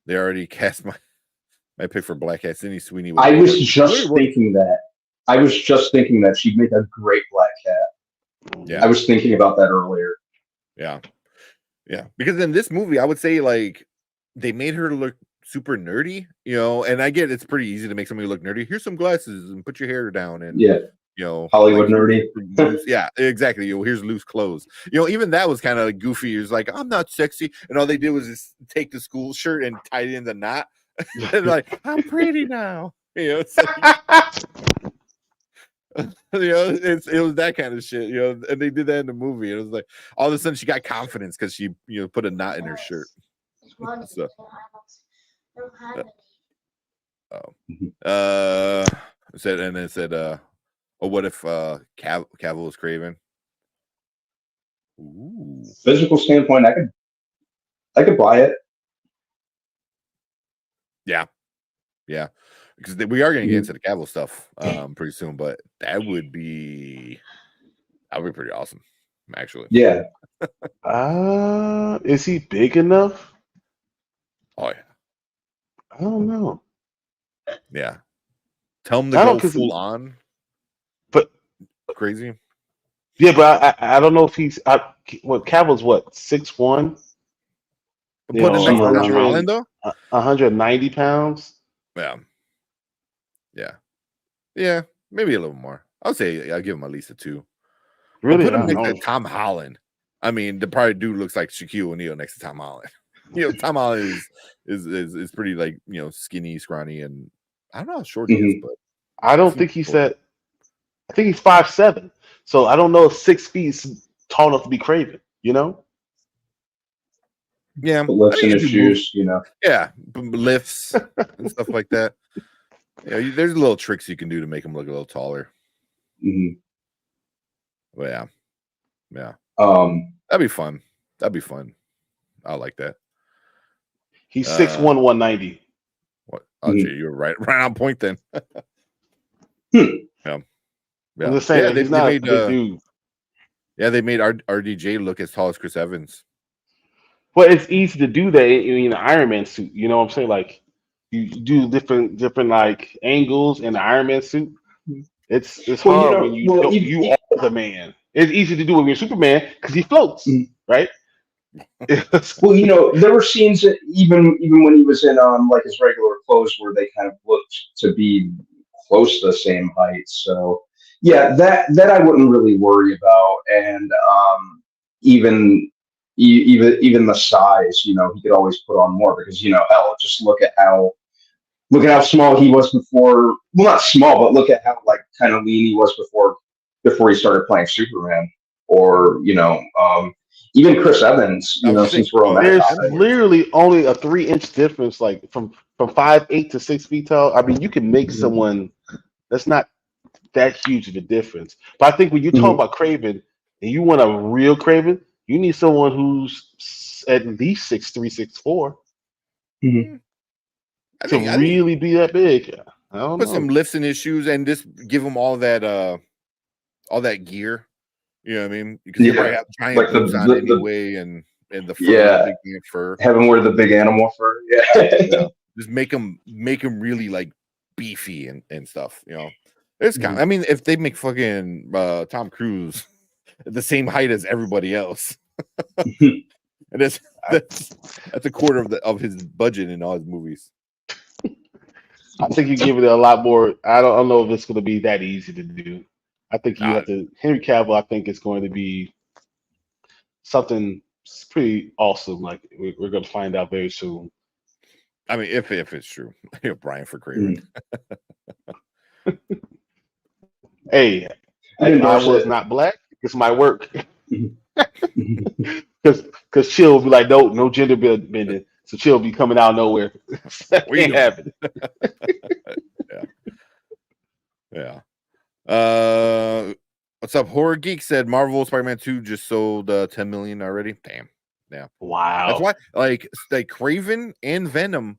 they already cast my pick for Black Cat. Sydney Sweeney would I make was a just good. thinking that. I was just thinking that she'd make a great Black Cat. Yeah. I was thinking about that earlier. Yeah. Because in this movie, I would say like they made her look super nerdy, and I get it's pretty easy to make somebody look nerdy. Here's some glasses and put your hair down and Yeah, like Hollywood here's nerdy. loose, yeah, exactly. Here's loose clothes. Even that was kind of goofy. It was like, I'm not sexy, and all they did was just take the school shirt and tie it in the knot, and like, I'm pretty now. It's like, it was that kind of shit, and they did that in the movie. It was like all of a sudden she got confidence because she, put a knot in her shirt. So, oh, Mhm. said, and it said, oh, what if Cavill was Craven? Ooh, Physical standpoint, I could buy it. yeah, because we are going to get Mhm. into the Cavill stuff pretty soon, but that would be pretty awesome, actually. Yeah, Is he big enough? Oh yeah, I don't know. yeah. Tell him to I don't go because, full on but crazy. yeah, but I don't know if he's what Cavill's what 6'1", Put it next somewhere to around Tom there. 100, Holland though. 190 pounds. Yeah, yeah, maybe a little more. I'll say I'll give him at least a 2. But Really? put I him don't next to know. Tom Holland. I mean, the probably dude looks like Shaquille O'Neal next to Tom Holland. Tom Holland is pretty like skinny, scrawny, and I don't know how short he is, Hmm. but I he don't seems think he's short. that. I think he's 5'7". So I don't know if 6 feet is tall enough to be Craven. Yeah, Put I lifts think in if his you move, shoes. yeah, lifts and stuff like that. Yeah, there's little tricks you can do to make him look a little taller. Hmm. But yeah, Um, that'd be fun. I like that. He's Uh, 6'1", 190. what? Oh, mhm. gee, you were right on point then. Hmm. Yeah, I'm yeah, just saying yeah. that They he's not made a big dude. yeah, they made RDJ look as tall as Chris Evans. Well, it's easy to do that in an Iron Man suit. You know what I'm saying? Like you do different like angles in the Iron Man suit. It's Well, hard when you don't, you are the man. It's easy to do when you're Superman because he floats, right? well, there were scenes that even when he was in like his regular clothes where they kind of looked to be close to the same height. So yeah, that I wouldn't really worry about, and even even the size, he could always put on more because hell, just look at how small he was before. Well, not small, but look at how like kind of lean he was before he started playing Superman, or even Chris Evans. I was Since thinking, we're on that There's topic. literally only a 3-inch difference, like from 5'8" to 6 feet tall. I mean, you can make someone that's not that huge of a difference. But I think when you talk about Craven and you want a real Craven, you need someone who's at least 6'3", 6'4" I to think really be that big. I don't put know. some lifts in his shoes and just give him all that gear. You know what I mean? Because he probably have giant like boots on anyway, and the fur, the big fur. Have him wear the big animal fur. Yeah. Just make him really like beefy and stuff. It's kind of, I mean, if they make fucking Tom Cruise the same height as everybody else, and that's a quarter of his budget in all his movies. I think you give it a lot more. I don't know if it's going to be that easy to do. I think you have to. Henry Cavill, I think it's going to be something pretty awesome. Like we're going to find out very soon. I mean, if it's true, Brian for Craven. Hey, I was not black. It's my work. Because Chill will be like, no gender bending. So Chill be coming out of nowhere. Ain't happening. Yeah. What's up? Horror Geek said Marvel Spider-Man 2 just sold 10 million already. Damn. Yeah. Wow. That's why like Craven and Venom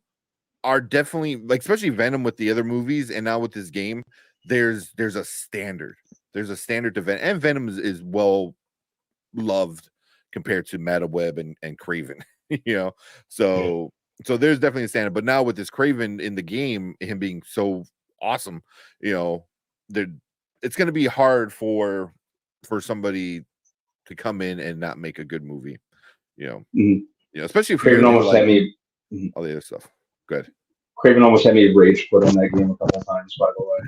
are definitely, like, especially Venom with the other movies and now with this game, there's a standard. There's a standard to Venom, and Venom is well loved compared to Madaweb and Craven. So there's definitely a standard. But now with this Craven in the game, him being so awesome, it's going to be hard for somebody to come in and not make a good movie. Especially if Craven almost had me all the other stuff. Good. Craven almost had me rage quit on that game a couple times, by the way.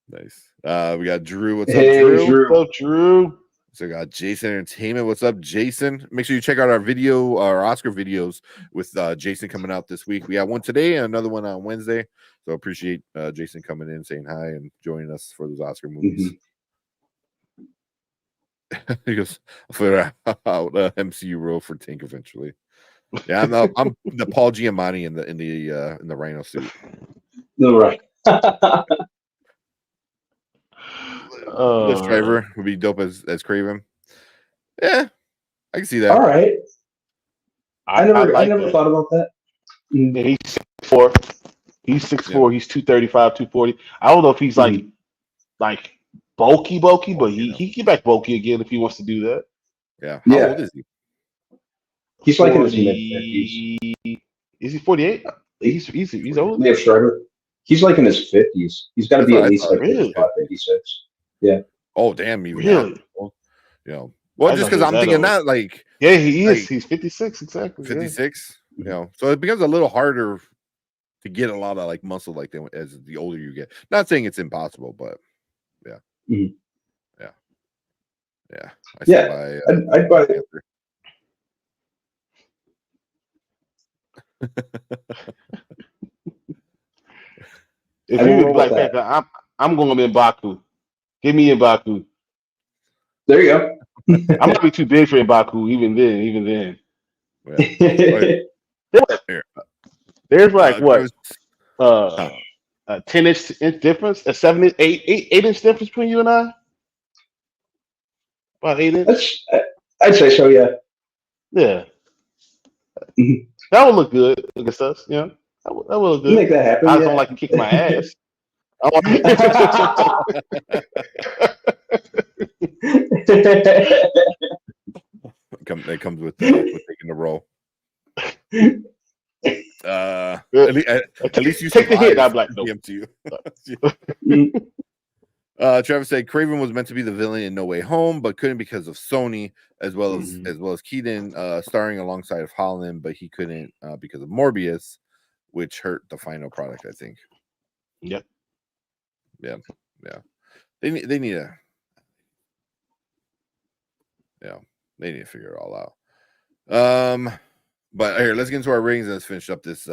Nice. We got Drew. What's up, Drew? What's up, Drew? So we got Jason Entertainment. What's up, Jason? Make sure you check out our Oscar videos with Jason coming out this week. We got one today and another one on Wednesday. So appreciate Jason coming in, saying hi, and joining us for those Oscar movies. He goes, I'll figure out MCU role for Tink eventually. Yeah, I'm the Paul Giamatti in the Rhino suit. No, right. Liv Schreiber would be dope as Craven. Yeah, I can see that. All right. I never thought about that. Yeah, he's 6'4". He's 6'4". He's 235, 240. I don't know if he's like bulky, but he get back bulky again if he wants to do that. Yeah. How old is he? He's like in his mid-50s. Is he 48? He's old. Liv Schreiber. He's like in his 50s. He's got to be at least like 55, 56. Yeah. Oh, damn. Even really? Well, just because I'm thinking that, like... Yeah, he is. He's 56, exactly. 56? So it becomes a little harder to get a lot of, like, muscle like that as the older you get. Not saying it's impossible, but, yeah. Yeah. I'd buy it. If you Black Panther, I'm going to M'Baku. Give me M'Baku. There you go. I'm gonna be too big for M'Baku even then. Yeah. There's like what? A 10-inch difference, a 8-inch difference between you and I. About 8 inches. I'd say so. Yeah. Yeah. That would look good against us. That would look good. Make that happen. I just don't like to kick my ass. That comes with taking the role. At least you take the hit. I'm survived like, the nope. MCU. Travis said Craven was meant to be the villain in No Way Home, but couldn't because of Sony, as well as Keaton starring alongside of Holland, but he couldn't because of Morbius, which hurt the final product, I think. Yep. Yeah. They need to they need to figure it all out. But here, let's get into our ratings and let's finish up this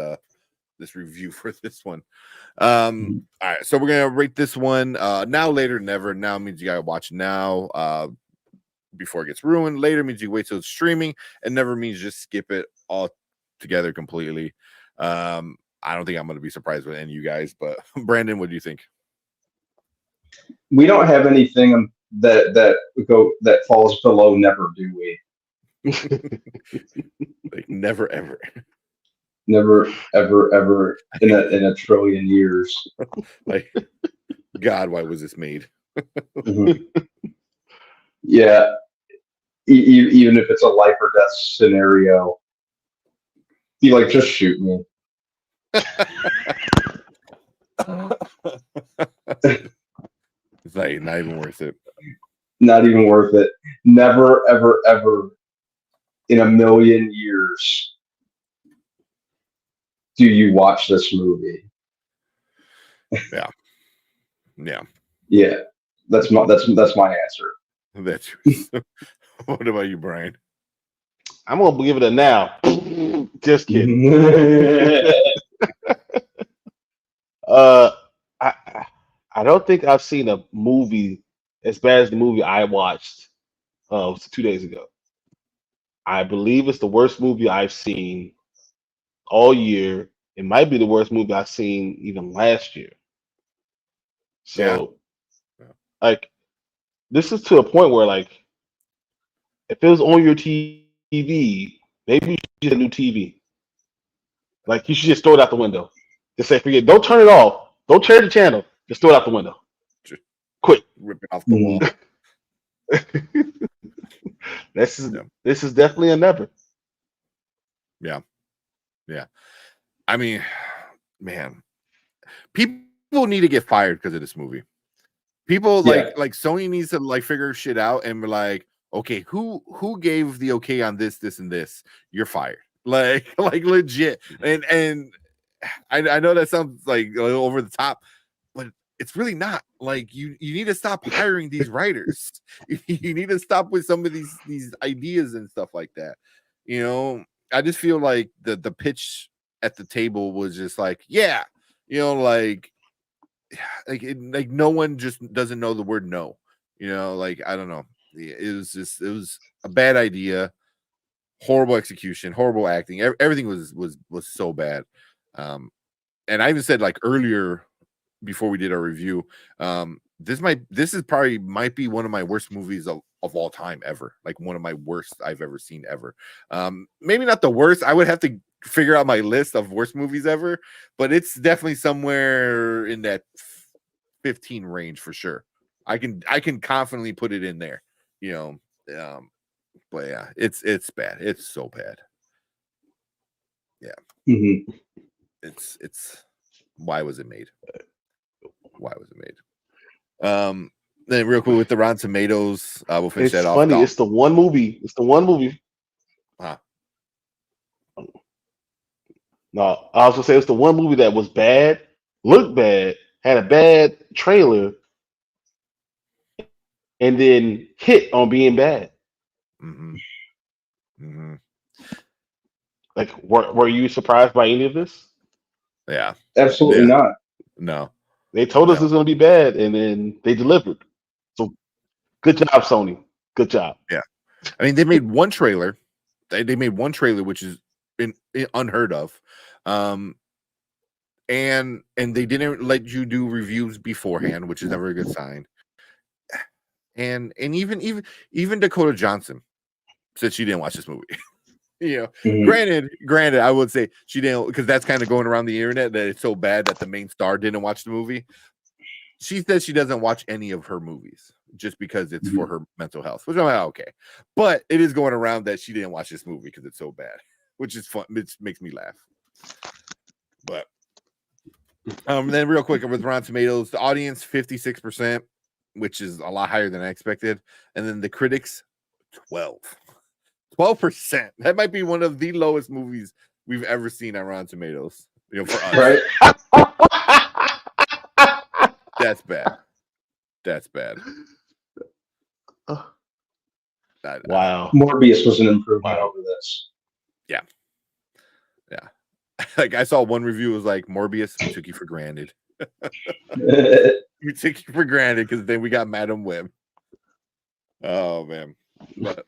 review for this one. All right, so we're gonna rate this one now, later, never. Now means you gotta watch now before it gets ruined. Later means you wait till it's streaming, and never means just skip it all together completely. I don't think I'm gonna be surprised with any of you guys, but Brandon, what do you think? We don't have anything that falls below never, do we? Like never ever. Never, ever in a trillion years. Like, God, why was this made? Yeah, even if it's a life or death scenario, be like, just shoot me. It's like not even worth it. Not even worth it. Never, ever in a million years do you watch this movie. Yeah. That's my answer. That's what about you, Brian? I'm gonna give it a now. Just kidding. I don't think I've seen a movie as bad as the movie I watched 2 days ago. I believe it's the worst movie I've seen all year. It might be the worst movie I've seen even last year. So, like, this is to a point where, like, if it was on your TV, maybe you should get a new TV. Like, you should just throw it out the window. Just say, forget. Don't turn it off. Don't change the channel. Just throw it out the window. Just quick. Rip it off the wall. This is definitely a never. Yeah. I mean, man, people need to get fired because of this movie. People like Sony needs to like figure shit out and be like, okay, who gave the okay on this, and this? You're fired. Like legit. And I know that sounds like a little over the top, but it's really not. Like you need to stop hiring these writers. You need to stop with some of these ideas and stuff like that. You know, I just feel like the pitch at the table was just like, yeah, you know, like no one just doesn't know the word no. You know, like I don't know. It was a bad idea, horrible execution, horrible acting. Everything was so bad. And I even said like earlier before we did our review, this might be one of my worst movies of all time ever. Like one of my worst I've ever seen ever. Maybe not the worst. I would have to figure out my list of worst movies ever, but it's definitely somewhere in that 15 range for sure. I can confidently put it in there, you know. But yeah, it's bad. It's so bad. Yeah. Mm-hmm. It's why was it made? Then real quick with the Rotten Tomatoes, we'll finish that off. It's funny. It's the one movie. Huh. No, I was gonna say it's the one movie that was bad, looked bad, had a bad trailer, and then hit on being bad. Like, were you surprised by any of this? Yeah, absolutely not. No, they told us it was going to be bad, and then they delivered. So, good job, Sony. Good job. Yeah, I mean, they made one trailer. They made one trailer, which is unheard of. And they didn't let you do reviews beforehand, which is never a good sign. And even Dakota Johnson said she didn't watch this movie. You know, granted, I would say she didn't, because that's kind of going around the internet that it's so bad that the main star didn't watch the movie. She says she doesn't watch any of her movies just because it's for her mental health, which I'm like, okay. But it is going around that she didn't watch this movie because it's so bad, which is fun. It makes me laugh. But then real quick with Rotten Tomatoes, the audience 56%, which is a lot higher than I expected, and then the critics 12%. That might be one of the lowest movies we've ever seen on Rotten Tomatoes. You know, for us, Right? that's bad. That's bad. Wow. Morbius was an improvement Wow. over this. Yeah. Like I saw one review was like, Morbius, we took you for granted. We took you for granted because then we got Madam Web. Oh man. But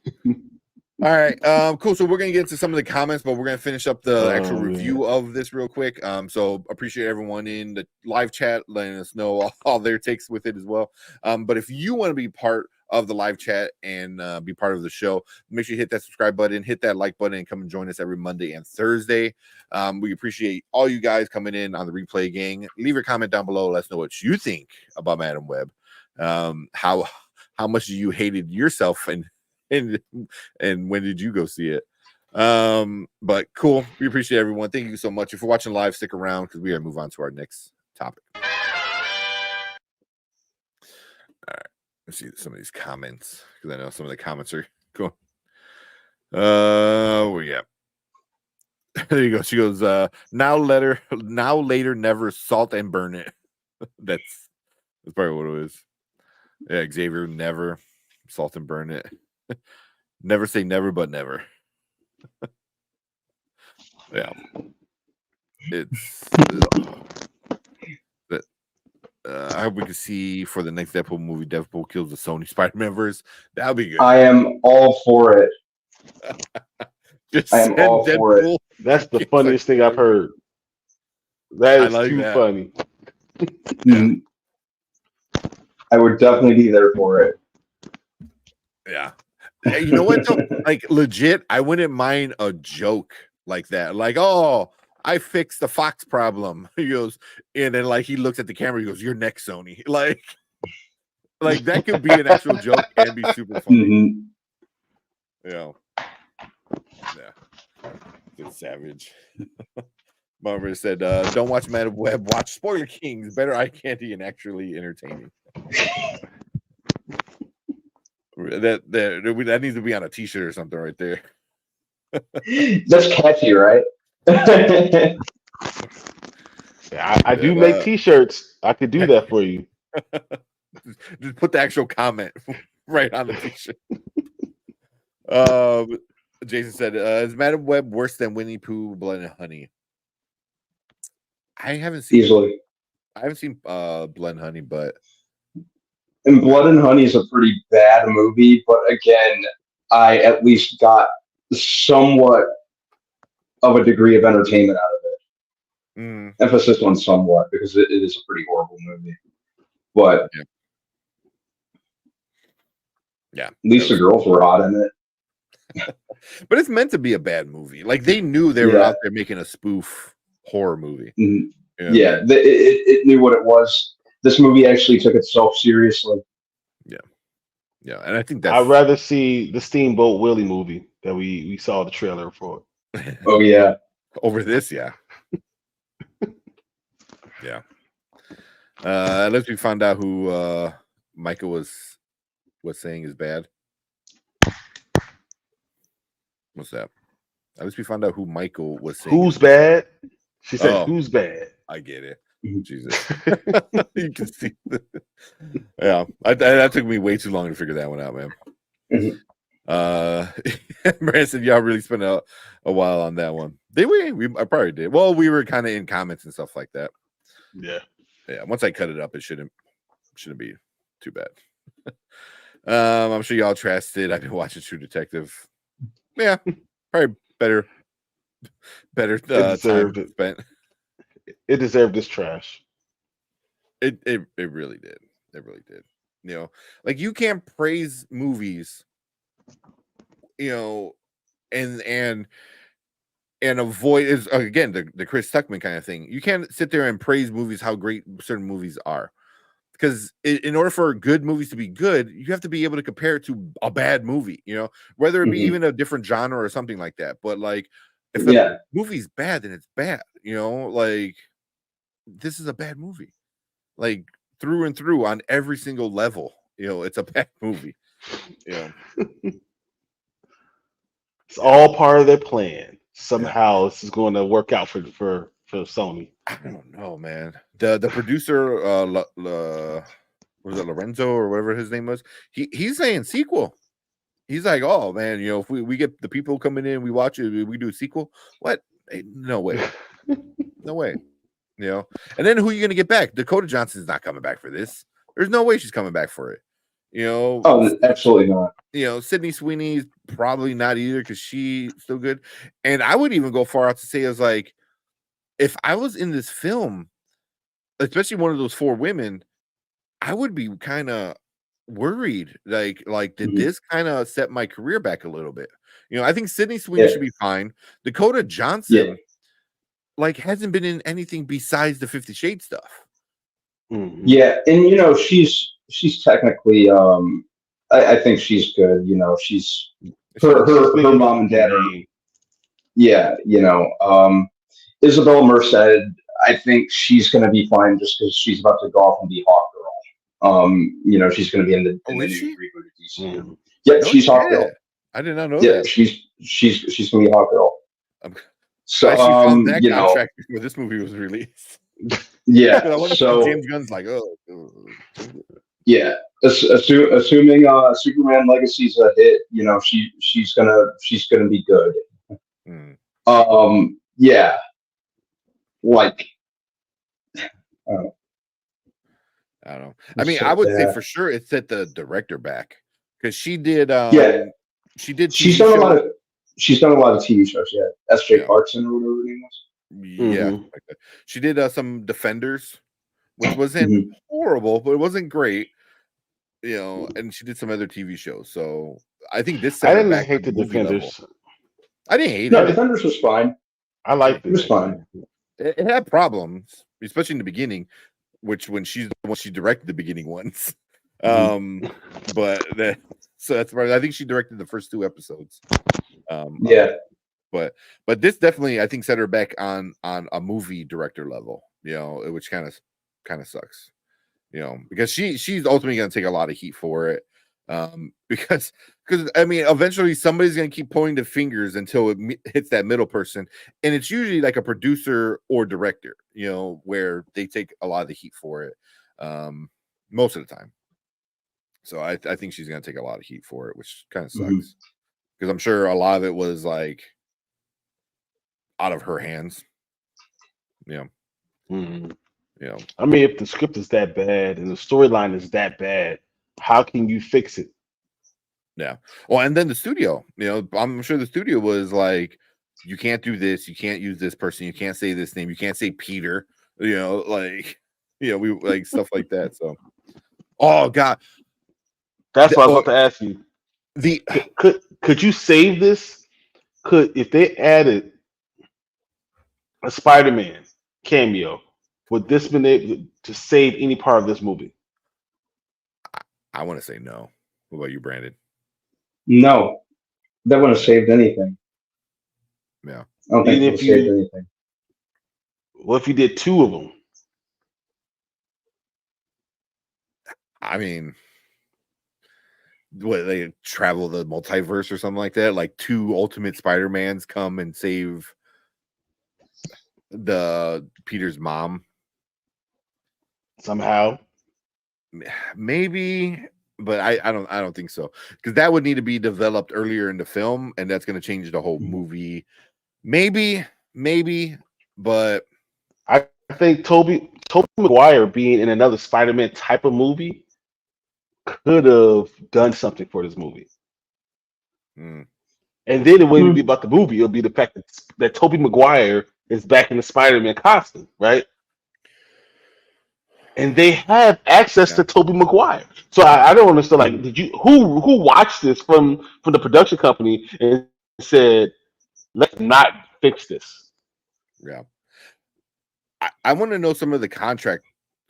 all right, cool. So we're gonna get into some of the comments, but we're gonna finish up the actual review of this real quick. So appreciate everyone in the live chat letting us know all their takes with it as well. But if you want to be part of the live chat and be part of the show, make sure you hit that subscribe button, hit that like button, and come and join us every Monday and Thursday. We appreciate all you guys coming in on the replay gang. Leave your comment down below. Let us know what you think about Madam Web. How much you hated yourself and when did you go see it? But cool. We appreciate everyone. Thank you so much. If you're watching live, stick around because we gotta move on to our next topic. All right. Let's see some of these comments because I know some of the comments are cool. We got there you go. She goes, now later, never salt and burn it. That's probably what it is. Yeah, Xavier, never salt and burn it. Never say never, but never. Yeah. It's I hope we can see for the next Deadpool movie, Deadpool kills the Sony Spider-Man verse. That'll be good. I am all for it. Just I am all for it. That's the funniest thing I've heard. That is too funny. Yeah. I would definitely be there for it. Yeah. You know what though? Like legit, I wouldn't mind a joke like that. Like, oh, I fixed the Fox problem. He goes, and then like he looks at the camera, he goes, "You're next, Sony." Like that could be an actual joke and be super funny. Yeah. Good savage. Marvin said, don't watch Madam Web, watch Spoiler Kings. Better eye candy and actually entertaining. That needs to be on a t-shirt or something right there. That's catchy, right? Yeah, I do make t-shirts. I could do that for you. Just put the actual comment right on the t-shirt. Jason said, is Madam Web worse than Winnie Pooh, Blood and Honey? I haven't seen easily. I haven't seen Blood and Honey, but and Blood and Honey is a pretty bad movie, but again, I at least got somewhat of a degree of entertainment out of it. Emphasis on somewhat, because it is a pretty horrible movie. But yeah, at least the girls were hot in it. But it's meant to be a bad movie. Like they knew they were out there making a spoof horror movie. You know it knew what it was. This movie actually took itself seriously. Yeah, and I think that's. I'd rather see the Steamboat Willie movie that we saw the trailer for. Oh yeah, over this, yeah. Unless we found out who Micah was saying is bad. What's that? At least we found out who Michael was saying. Who's bad? She said, "Who's bad?" I get it. Jesus, you can see. That took me way too long to figure that one out, man. Brandon said, "Y'all really spent a while on that one." Did we? I probably did. Well, we were kind of in comments and stuff like that. Yeah. Once I cut it up, it shouldn't be too bad. I'm sure y'all trashed it. I've been watching True Detective. Yeah, probably better time spent. It deserved this trash. It really did. It really did. You know, like you can't praise movies, you know, and avoid is again the Chris Tuckman kind of thing. You can't sit there and praise movies how great certain movies are. Because in order for good movies to be good, you have to be able to compare it to a bad movie, you know, whether it be even a different genre or something like that. But like, if the movie's bad, then it's bad. like this is a bad movie, like through and through on every single level. It's a bad movie. It's all part of their plan. Yeah. Somehow this is going to work out for Sony. I don't know, man. The producer, was it Lorenzo or whatever his name was? He's saying sequel. He's like, oh man, if we get the people coming in, we watch it, we do a sequel. What? No way, no way. And then who are you gonna get back? Dakota Johnson's not coming back for this. There's no way she's coming back for it. Oh, absolutely not. Sydney Sweeney's probably not either because she's still good. And I would even go far out to say as like, if I was in this film, especially one of those 4 women, I would be kind of worried. Like did this kind of set my career back a little bit? I think Sydney Sweeney should be fine. Dakota Johnson, like, hasn't been in anything besides the 50 Shades stuff. Yeah, and she's technically I think she's good. She's her mom and dad are Isabella Merced. I think she's going to be fine just because she's about to go off and be Hawkgirl. She's going to be in the new rebooted DCU. Yep, she's Hawkgirl. I did not know that. Yeah, she's going to be Hawkgirl. So she found that contract before this movie was released. Yeah. So James Gunn's like, yeah. Assuming Superman Legacy's a hit, she's gonna be good. Yeah. Like, I don't know. I mean, I would say for sure it set the director back because she did. She's done a lot of TV shows. Yeah, S.J. Clarkson or whatever her name was. Yeah, like that. She did some Defenders, which wasn't horrible, but it wasn't great. And she did some other TV shows. So I think this. I didn't hate the Defenders. I didn't hate it. No, Defenders was fine. I liked it. It was fine. It had problems, especially in the beginning, which when she directed the beginning ones. But so that's right. I think she directed the first 2 episodes. But this definitely, I think, set her back on a movie director level, which kind of sucks, because she's ultimately going to take a lot of heat for it, because I mean, eventually somebody's going to keep pointing the fingers until it hits that middle person, and it's usually like a producer or director, where they take a lot of the heat for it, most of the time. So I think she's going to take a lot of heat for it, which kind of sucks, because I'm sure a lot of it was like out of her hands. I mean, if the script is that bad and the storyline is that bad, how can you fix it? Yeah. Well, and then the studio, I'm sure the studio was like, you can't do this, you can't use this person, you can't say this name, you can't say Peter, we like stuff like that. So, oh god, that's what I was about to ask you. Could you save this? If they added a Spider-Man cameo, would this been able to save any part of this movie? I want to say no. What about you, Brandon? No, that wouldn't have saved anything. Yeah, I don't think it would have saved anything. What if you did 2 of them? I mean, what, they travel the multiverse or something like that? Like 2 Ultimate Spider-Mans come and save the Peter's mom somehow? Maybe, but I don't think so, because that would need to be developed earlier in the film, and that's going to change the whole movie. Maybe, but I think Tobey Maguire being in another Spider-Man type of movie could have done something for this movie. And then it wouldn't be about the movie; it'll be the fact that Tobey Maguire is back in the Spider-Man costume, right? And they have access to Tobey Maguire. So I don't understand. Like, did you who watched this from the production company and said, "Let's not fix this"? Yeah, I want to know some of the contract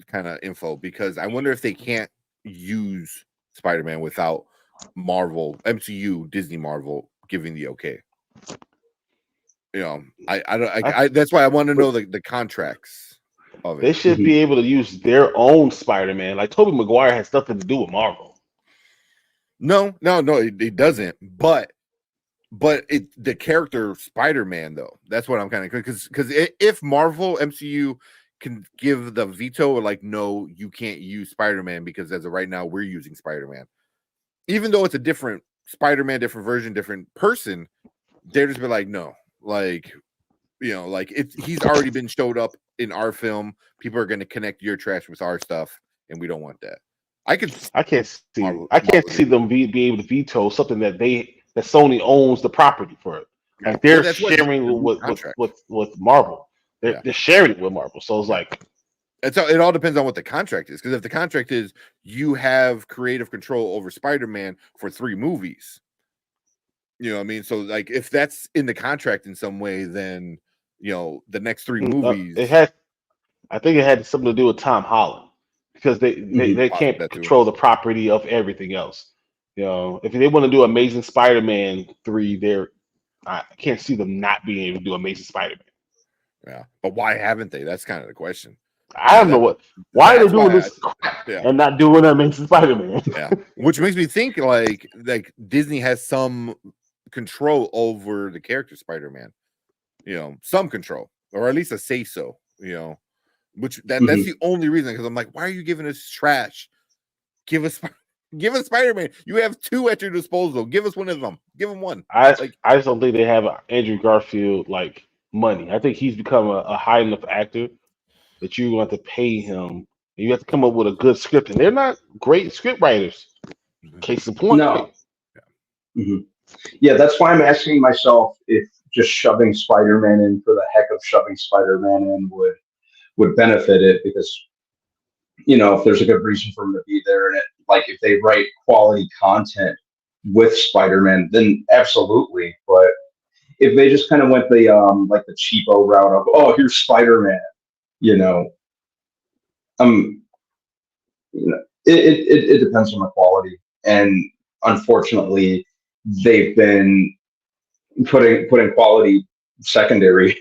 kind of info, because I wonder if they can't use Spider-Man without Marvel, MCU, Disney Marvel giving the okay. You know, I don't. I, That's why I want to but know the contracts of they it. should be able to use their own Spider-Man. Like Tobey Maguire has nothing to do with Marvel. No, it doesn't. But the character Spider-Man though, that's what I'm kind of because if Marvel MCU can give the veto or like no, you can't use Spider-Man because as of right now we're using Spider-Man, even though it's a different Spider-Man, different version, different person, they're just be like no, like like he's already been showed up in our film. People are going to connect your trash with our stuff, and we don't want that. I could I can't see. Marvel, I can't Marvel see them be able to veto something that Sony owns the property for it. Like well, they're that's what it's sharing a new with contract. Marvel. Yeah. They're sharing it with Marvel. So it's Yeah. like It all depends on what the contract is. Because if the contract is you have creative control over Spider-Man for 3 movies, you know what I mean? So like if that's in the contract in some way, then the next 3 movies it had. I think it had something to do with Tom Holland because they can't that too. control the property of everything else. If they want to do Amazing Spider-Man 3, I can't see them not being able to do Amazing Spider-Man. Yeah. But why haven't they? That's kind of the question. I don't know why are they That's doing why this and not doing Amazing Spider-Man. yeah. Which makes me think like Disney has some control over the character Spider-Man. Some control, or at least a say so, which that's the only reason, because I'm like, why are you giving us trash? Give us Spider-Man. You have 2 at your disposal. Give us one of them. Give them one. I just don't think they have Andrew Garfield like money. I think he's become a high enough actor that you have to pay him. You have to come up with a good script, and they're not great script writers. Case in point. No. Yeah, that's why I'm asking myself if just shoving Spider-Man in for the heck of shoving Spider-Man in would benefit it, because if there's a good reason for him to be there, and like if they write quality content with Spider-Man, then absolutely. But if they just kind of went the like the cheapo route of, oh, here's Spider-Man, um it depends on the quality, and unfortunately they've been putting quality secondary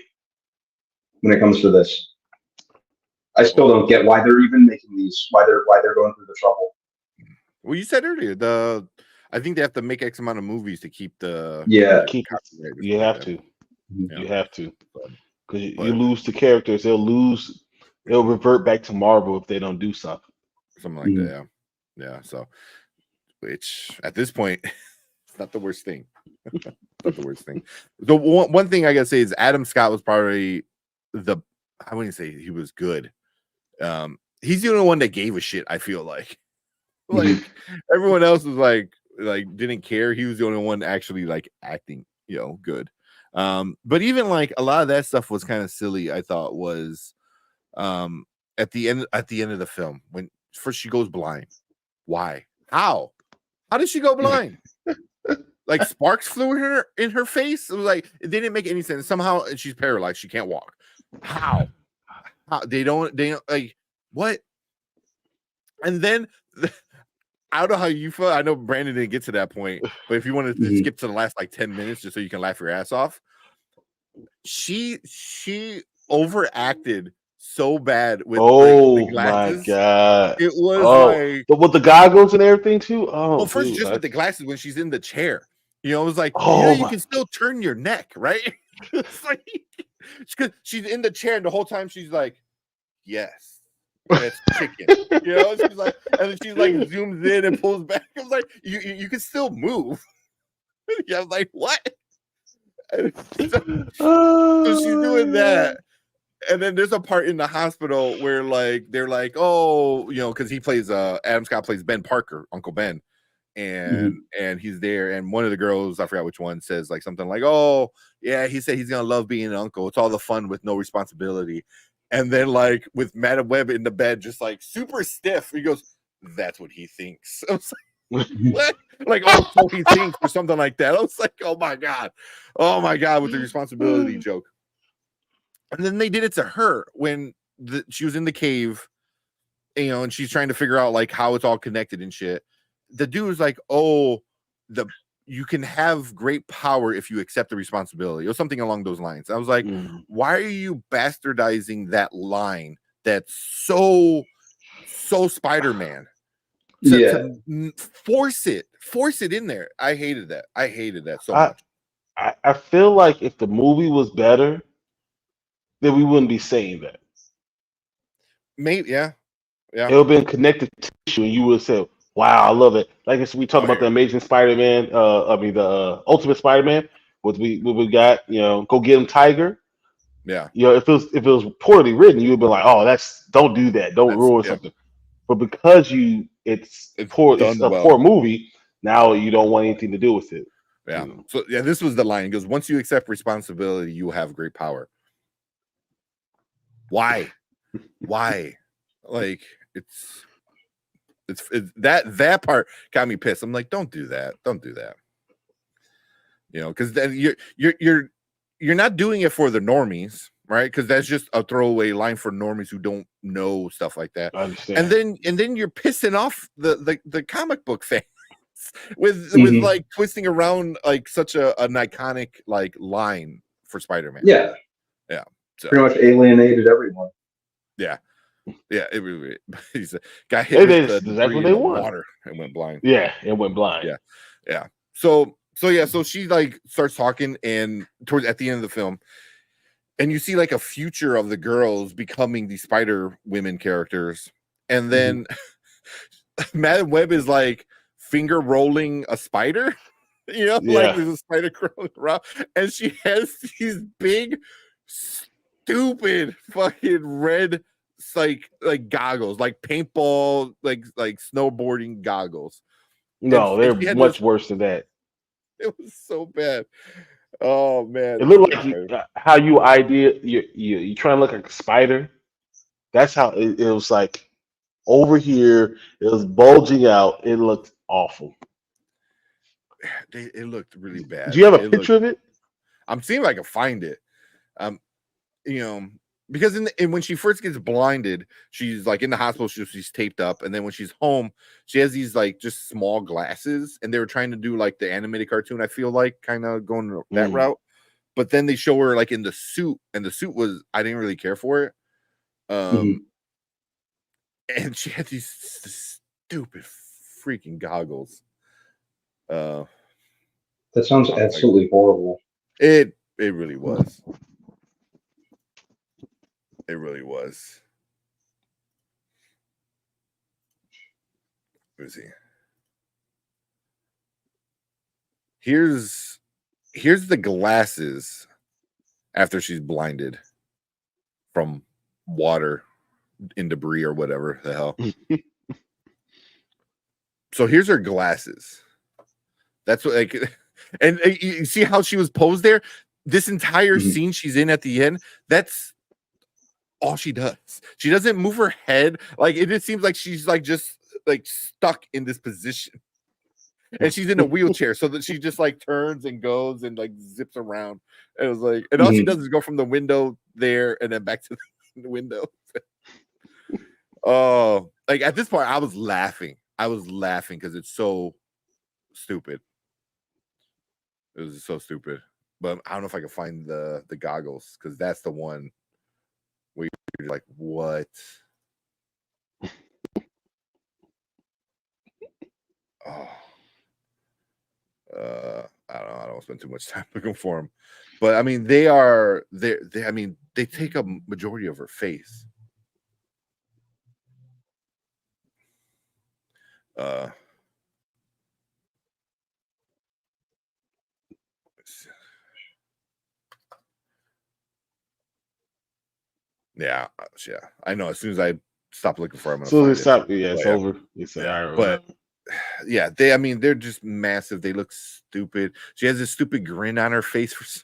when it comes to this. I still don't get why they're even making these, why they're going through the trouble. Well, you said earlier I think they have to make X amount of movies to keep the You have to. You have to, because you lose the characters. They'll revert back to Marvel if they don't do something like that. Yeah. So, which at this point, it's not the worst thing. Not the worst thing. The one thing I gotta say is Adam Scott was probably I wouldn't say he was good. He's the only one that gave a shit. I feel like everyone else was like didn't care. He was the only one actually like acting, good. But even like a lot of that stuff was kind of silly. I thought was at the end of the film when first she goes blind. Why? How did she go blind? Like sparks flew in her face. It was like it didn't make any sense. Somehow she's paralyzed. She can't walk. How they don't like what? And then I don't know how you feel. I know Brandon didn't get to that point, but if you wanted to skip to the last like 10 minutes just so you can laugh your ass off, she overacted so bad with the glasses. My god, it was with the goggles and everything too. Well, first just with the glasses when she's in the chair, it was like you can still turn your neck, right? It's like because she's in the chair and the whole time she's like, yes, that's chicken. She's like, and then she's like zooms in and pulls back. I was like, you can still move. I was like, what? So she's doing that. And then there's a part in the hospital where like they're like, oh, because he plays Adam Scott plays Ben Parker, Uncle Ben, and he's there, and one of the girls, I forgot which one, says like something like, oh yeah, he said he's gonna love being an uncle. It's all the fun with no responsibility. And then like with Madam Web in the bed, just like super stiff, he goes, that's what he thinks. I was like, what? Like, oh, so he thinks or something like that. I was like, oh my god, with the responsibility joke. And then they did it to her when she was in the cave, and she's trying to figure out like how it's all connected and shit. The dude was like, oh, you can have great power if you accept the responsibility, or something along those lines. I was like, why are you bastardizing that line that's so Spider-Man? To force it in there. I hated that so much. I feel like if the movie was better, then we wouldn't be saying that. Maybe, yeah. It would have been connected tissue, and you would have said, "Wow, I love it." Like we talk about the Amazing Spider-Man. The Ultimate Spider-Man. What we got? Go get him, Tiger. Yeah. If it was poorly written, you would be like, "Oh, don't do that. Don't ruin something." But because it's poor, it's a poor movie. Now you don't want anything to do with it. Yeah. So this was the line. It goes, once you accept responsibility, you have great power. Why? Like it's that part got me pissed. I'm like, don't do that. Because then you're not doing it for the normies, right? Because that's just a throwaway line for normies who don't know stuff like that. I understand. And then you're pissing off the comic book fans with like twisting around like such an iconic like line for Spider-Man. Yeah. So pretty much alienated everyone. Yeah, it really. He's a guy hit with the debris in the water and went blind. Yeah, it went blind. Yeah. So she like starts talking, and towards at the end of the film, and you see like a future of the girls becoming these Spider Women characters, and then Madam Web is like finger rolling a spider, like there's a spider crawling around, and she has these big, stupid fucking red like goggles, like paintball, like snowboarding goggles. No, they're much worse than that. It was so bad. Oh man, it looked like how you trying to look like a spider. That's how it was like over here. It was bulging out. It looked awful. It looked really bad. Do you have a picture of it? I'm seeing if I can find it. Because when she first gets blinded, she's like in the hospital, she's taped up, and then when she's home, she has these like just small glasses, and they were trying to do like the animated cartoon, I feel like, kind of going that route. But then they show her like in the suit, and the suit was, I didn't really care for it. And she had these stupid freaking goggles. That sounds absolutely horrible. It really was. It really was. Let me see. Here's the glasses after she's blinded from water in debris or whatever the hell. So here's her glasses. That's what, like, and you see how she was posed there? This entire scene she's in at the end, that's all she does. She doesn't move her head. Like, it just seems like she's like just like stuck in this position. And she's in a wheelchair, so that she just like turns and goes and like zips around. And it was like, and all she does is go from the window there and then back to the window. Oh, like at this point, I was laughing because it's so stupid. It was so stupid. But I don't know if I can find the goggles, because that's the one where you're like, what? Oh. I don't know. I don't spend too much time looking for them, but I mean, they I mean, they take a majority of her face. Yeah. I know. As soon as I stop looking for them, it's over. It's but yeah, I mean, they're just massive. They look stupid. She has this stupid grin on her face for some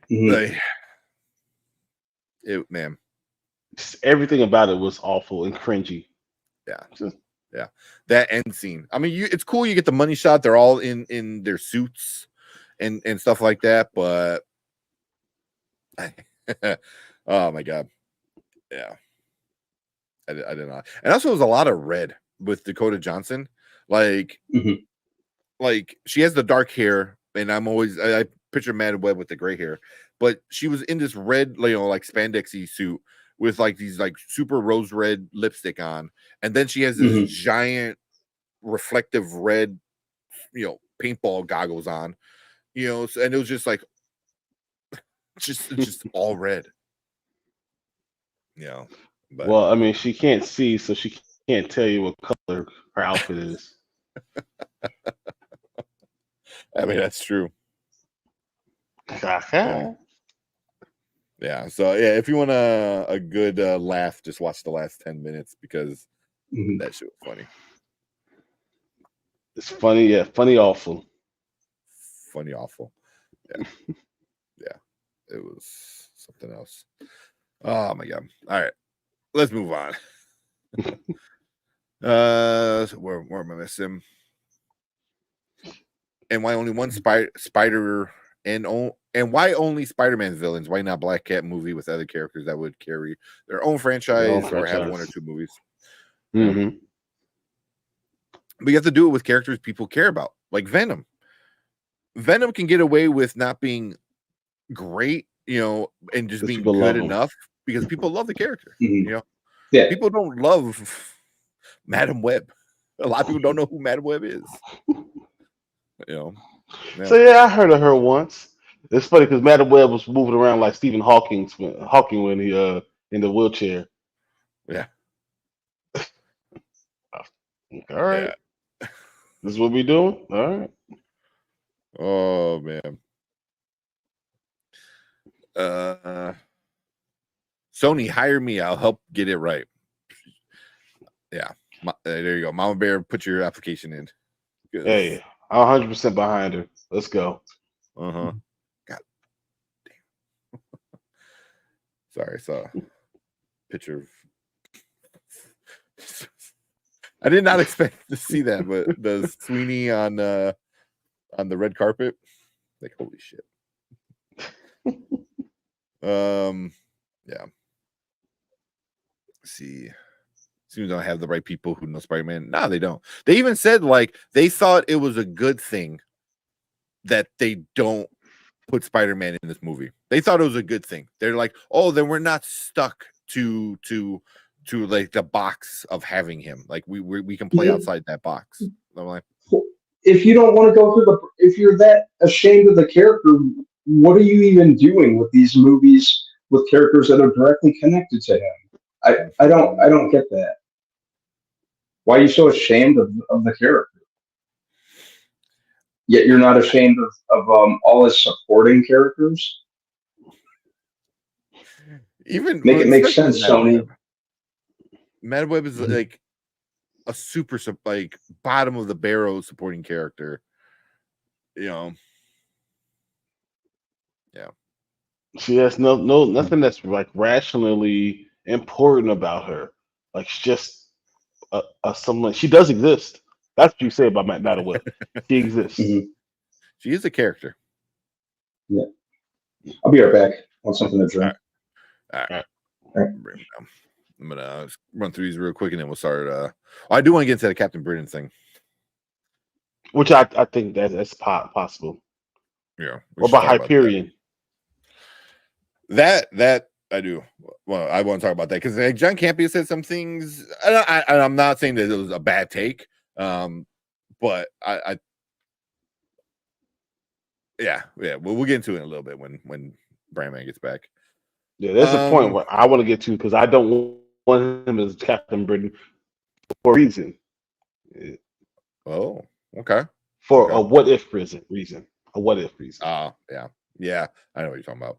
reason. Like, man, just everything about it was awful and cringy. Yeah, that end scene. I mean, it's cool. You get the money shot. They're all in their suits and stuff like that. But oh my god, yeah, I did not. And also, it was a lot of red with Dakota Johnson. Like, like she has the dark hair, and I picture Madam Web with the gray hair, but she was in this red, like spandexy suit with like these like super rose red lipstick on, and then she has this Mhm. giant reflective red, paintball goggles on, and it was just like just all red, but Well, I mean, she can't see, so she can't tell you what color her outfit is. I mean that's true. Haha. Yeah, so yeah, if you want a good laugh, just watch the last 10 minutes because Mhm. that shit was funny. It's funny, yeah, funny, awful. Funny, awful. Yeah. Yeah. It was something else. Oh my god. All right. Let's move on. Where am I missing? And why only one spider and why only Spider-Man villains? Why not Black Cat movie with other characters that would carry their own franchise or have one or two movies? Mm-hmm. But you have to do it with characters people care about, like Venom. Venom can get away with not being great, and just being good enough because people love the character. Mhm. People don't love Madam Web. A lot of people don't know who Madam Web is. Yeah. So yeah, I heard of her once. It's funny because Madam Web was moving around like Stephen Hawking when he in the wheelchair. Yeah. All right. Yeah. This is what we doing? All right. Oh man. Sony, hire me. I'll help get it right. Yeah. There you go. Mama Bear, put your application in. Hey, I'm 100% behind her. Let's go. God damn. Sorry, I saw a picture of. I did not expect to see that, but the Sweeney on the red carpet, like holy shit. Yeah. Let's see. Seems don't have the right people who know Spider-Man. No, they don't. They even said like they thought it was a good thing that they don't put Spider-Man in this movie. They thought it was a good thing. They're like, oh, then we're not stuck to like the box of having him. Like we can play outside that box. I'm like, if you don't want to go through if you're that ashamed of the character, what are you even doing with these movies with characters that are directly connected to him? I don't get that. Why are you so ashamed of the character? Yet you're not ashamed of all his supporting characters? Even make it make sense, Sony. Madam Web is like a super like bottom of the barrel supporting character. Yeah. She has nothing that's like rationally important about her. Like she's just someone. She does exist. That's what you say about Madam Web. She exists. Mm-hmm. She is a character. Yeah. I'll be right back. Want something to drink? All right. I'm gonna run through these real quick and then we'll start. I do want to get into the Captain Britain thing, which I think that's possible. Yeah. What about Hyperion? That I do. Well, I want to talk about that because like, John Campea said some things. I'm not saying that it was a bad take, but yeah, we'll get into it in a little bit when Brandman gets back. Yeah, there's a point where I want to get to because I don't want him as Captain Britain for a reason. Oh, okay. For a what if reason. A what if reason. Oh, yeah. I know what you're talking about.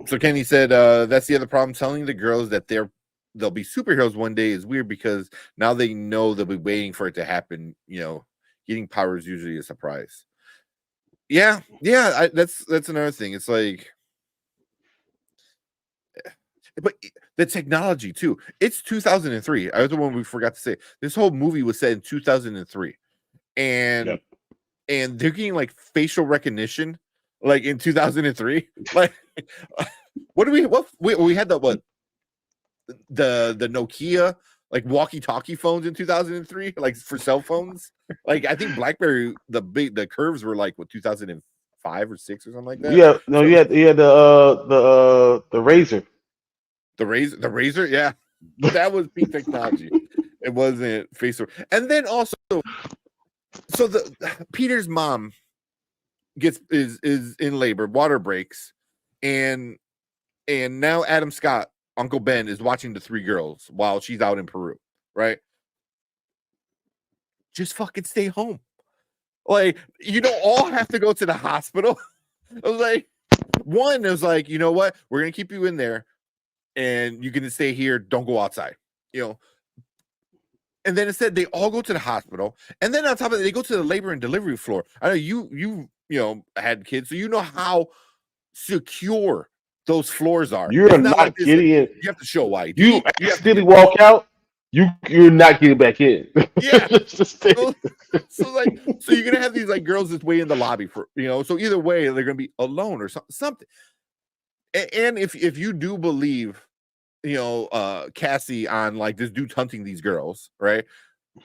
So Kenny said that's the other problem. Telling the girls that they'll be superheroes one day is weird because now they know they'll be waiting for it to happen. Getting power is usually a surprise. Yeah. That's another thing. It's like, but the technology too. It's 2003. I was the one we forgot to say. This whole movie was set in 2003, and they're getting like facial recognition. Like in 2003, like we had the Nokia like walkie-talkie phones in 2003, like for cell phones. Like I think BlackBerry, the curves were like what 2005 or 6 or something like that. Yeah, no, So you had the Razor. the razor, yeah, that was peak technology. It wasn't face. And then also, so the Peter's mom is in labor, water breaks, and now Adam Scott, Uncle Ben, is watching the 3 girls while she's out in Peru, right? Just fucking stay home. Like, you don't all have to go to the hospital. I was like, one is like, you know what? We're gonna keep you in there and you can stay here. Don't go outside, you know. And then instead they all go to the hospital, and then on top of it, they go to the labor and delivery floor. I know you know had kids, so you know how secure those floors are. You're It's not like not this. Like, getting in. you have to show You ID. You have to accidentally get walk out. You're not getting back in. yeah. Just stay. So you're gonna have these like girls that's way in the lobby for So either way, they're gonna be alone or something. And if you do believe, Cassie on like this dude hunting these girls, right?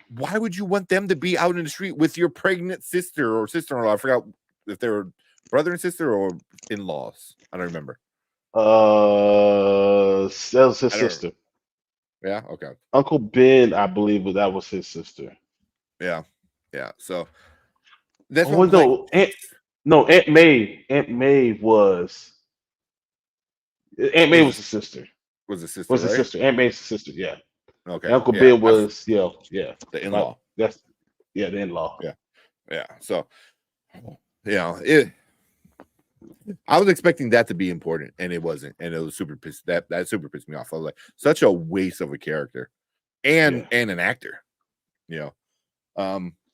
Why would you want them to be out in the street with your pregnant sister or sister-in-law? I forgot if they were brother and sister or in-laws. I don't remember. That was his I don't sister. Yeah. Okay. Uncle Ben, I believe, that was his sister. Yeah. Yeah. So that's Oh what I'm no, Aunt May. Aunt May was was his sister. was a sister, Was his right? sister. Aunt May's his sister. Yeah. And Okay. Uncle Yeah. Ben was yeah. The But in-law. that's the in-law. Yeah. Yeah. So I was expecting that to be important, and it wasn't, and it was super pissed. That super pissed me off. I was like, such a waste of a character, and an actor, you know.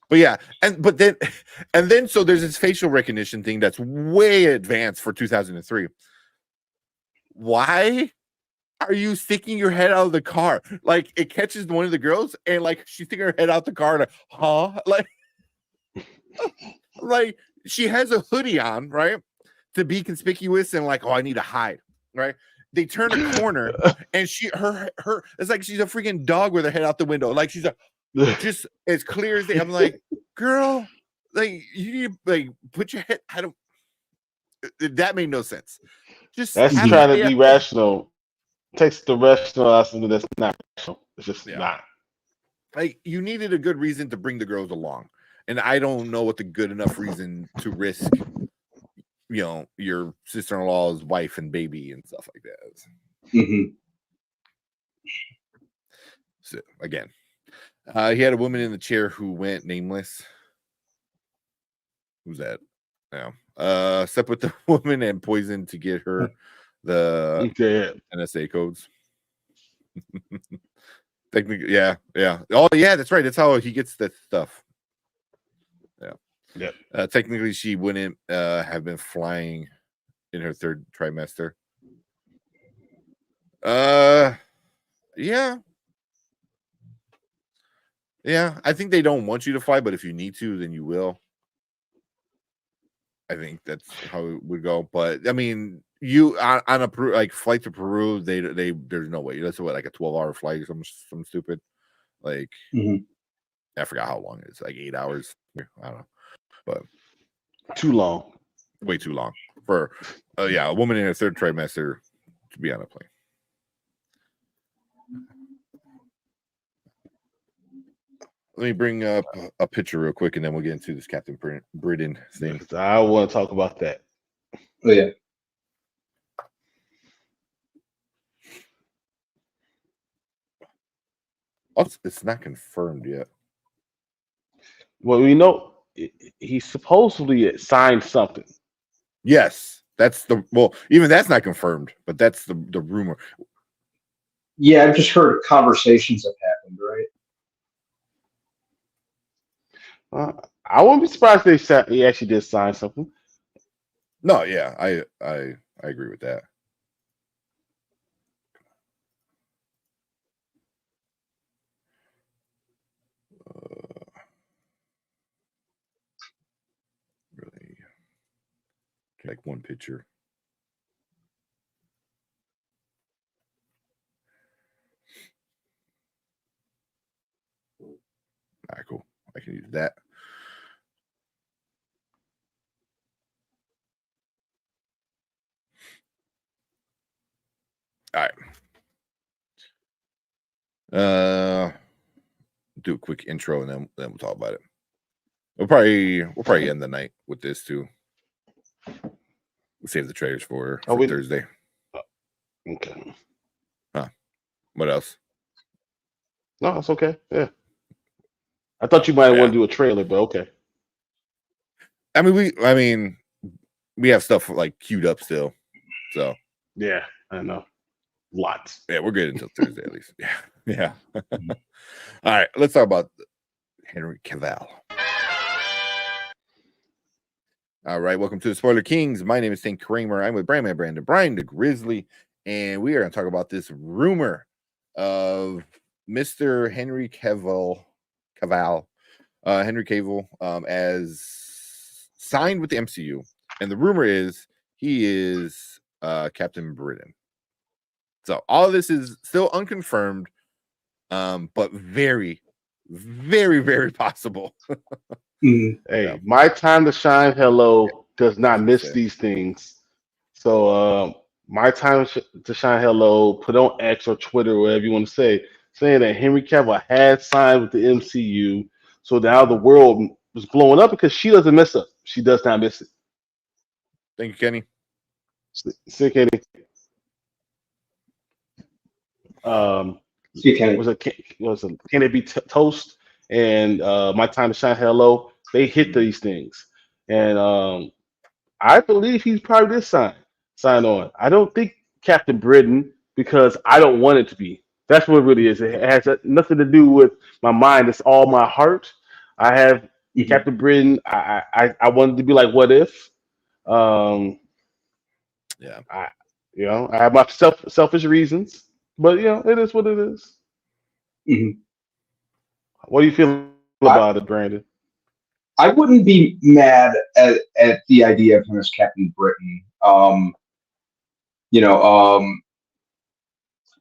But yeah, but then so there's this facial recognition thing that's way advanced for 2003. Why are you sticking your head out of the car? Like it catches one of the girls, and like she's sticking her head out the car, like, huh? Like she has a hoodie on, right? To be conspicuous and like, oh, I need to hide, right? They turn a corner and her it's like she's a freaking dog with her head out the window, like she's just as clear as day. I'm like, girl, like you need to like put your head. I don't. That made no sense. Just That's have trying a to be rational. Takes the rational out something that's not rational. It's just not. Like you needed a good reason to bring the girls along, and I don't know what the good enough reason to risk. Your sister-in-law's wife and baby and stuff like that. Mm-hmm. So again, he had a woman in the chair who went nameless. Who's that? Yeah. Slept with the woman and poisoned to get her the NSA codes. Technically, yeah. Oh, yeah, that's right. That's how he gets that stuff. Yeah. Technically, she wouldn't have been flying in her 3rd trimester. Yeah. Yeah, I think they don't want you to fly, but if you need to, then you will. I think that's how it would go. But I mean, you on a flight to Peru, they there's no way. That's what, like a 12-hour flight or some stupid. Like I forgot how long it is, like 8 hours. I don't know, but too long, way too long for a woman in her 3rd trimester to be on a plane. Let me bring up a picture real quick, and then we'll get into this Captain Britain thing. I want to talk about that. Oh yeah. It's not confirmed yet. Well, we know he supposedly signed something. Yes, even that's not confirmed, but that's the rumor. Yeah, I've just heard conversations have happened, right? I wouldn't be surprised if he actually did sign something. No, yeah, I agree with that. Really, like one picture. right, cool. I can use that. All right. Do a quick intro and then we'll talk about it. We'll probably end the night with this too. We'll save the trailers for Thursday. Okay. Huh. What else? No, it's okay. Yeah. I thought you might want to do a trailer, but okay. I mean, we have stuff like queued up still. So yeah, I know. Lots. Yeah, we're good until Thursday at least. Yeah. Yeah. All right, let's talk about Henry Cavil. All right, welcome to the Spoiler Kings. My name is St. Kramer. I'm with Brandon, Brian the Grizzly, and we are going to talk about this rumor of Mr. Henry Cavil, Henry Cavil, as signed with the MCU, and the rumor is he is Captain Britain. So all of this is still unconfirmed, but very, very, very possible. Hey, my time to shine hello does not miss these things. So my time to shine hello, put on X or Twitter, whatever you want to say, saying that Henry Cavill had signed with the MCU. So now the world was blowing up because she doesn't miss up. She does not miss it. Thank you, Kenny. Sick, Kenny. Can it be toast and my time to shine hello? They hit these things, and I believe he's probably this sign on. I don't think Captain Britain because I don't want it to be. That's what it really is. It has nothing to do with my mind. It's all my heart. I have Captain Britain. I wanted to be like, what if? I have my selfish reasons. But it is what it is. Mm-hmm. What do you feel about it, Brandon? I wouldn't be mad at the idea of him as Captain Britain.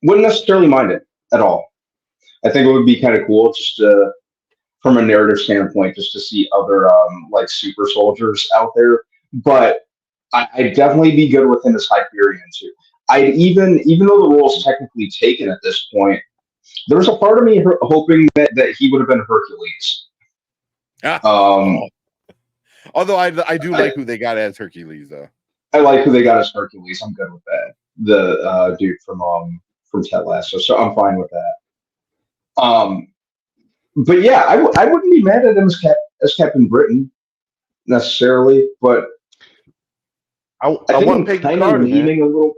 Wouldn't necessarily mind it at all. I think it would be kind of cool just from a narrative standpoint, just to see other like super soldiers out there. But I'd definitely be good with him as Hyperion too. I'd even though the role's technically taken at this point, there's a part of me hoping that he would have been Hercules. Although I do like who they got as Hercules though. I like who they got as Hercules. I'm good with that. The dude from Ted Lasso, so I'm fine with that. But yeah, I wouldn't be mad at him as Captain Britain necessarily, but I want Peggy Carter, leaning a little.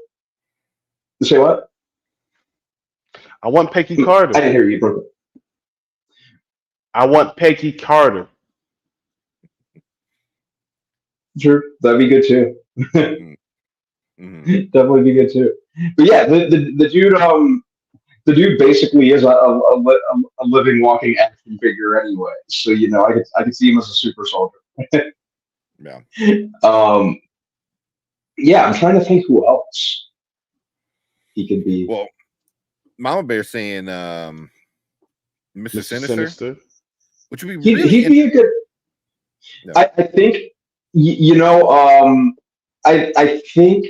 Say what? I want Peggy Carter. I didn't hear you, bro. I want Peggy Carter. Sure, that'd be good too. Definitely be good too. But yeah, the dude basically is a living, walking action figure anyway. So I could see him as a super soldier. Yeah. Yeah, I'm trying to think who else he could be. Well, Mama Bear saying Mr. Sinister, which would be he'd be a good. No. I think I think.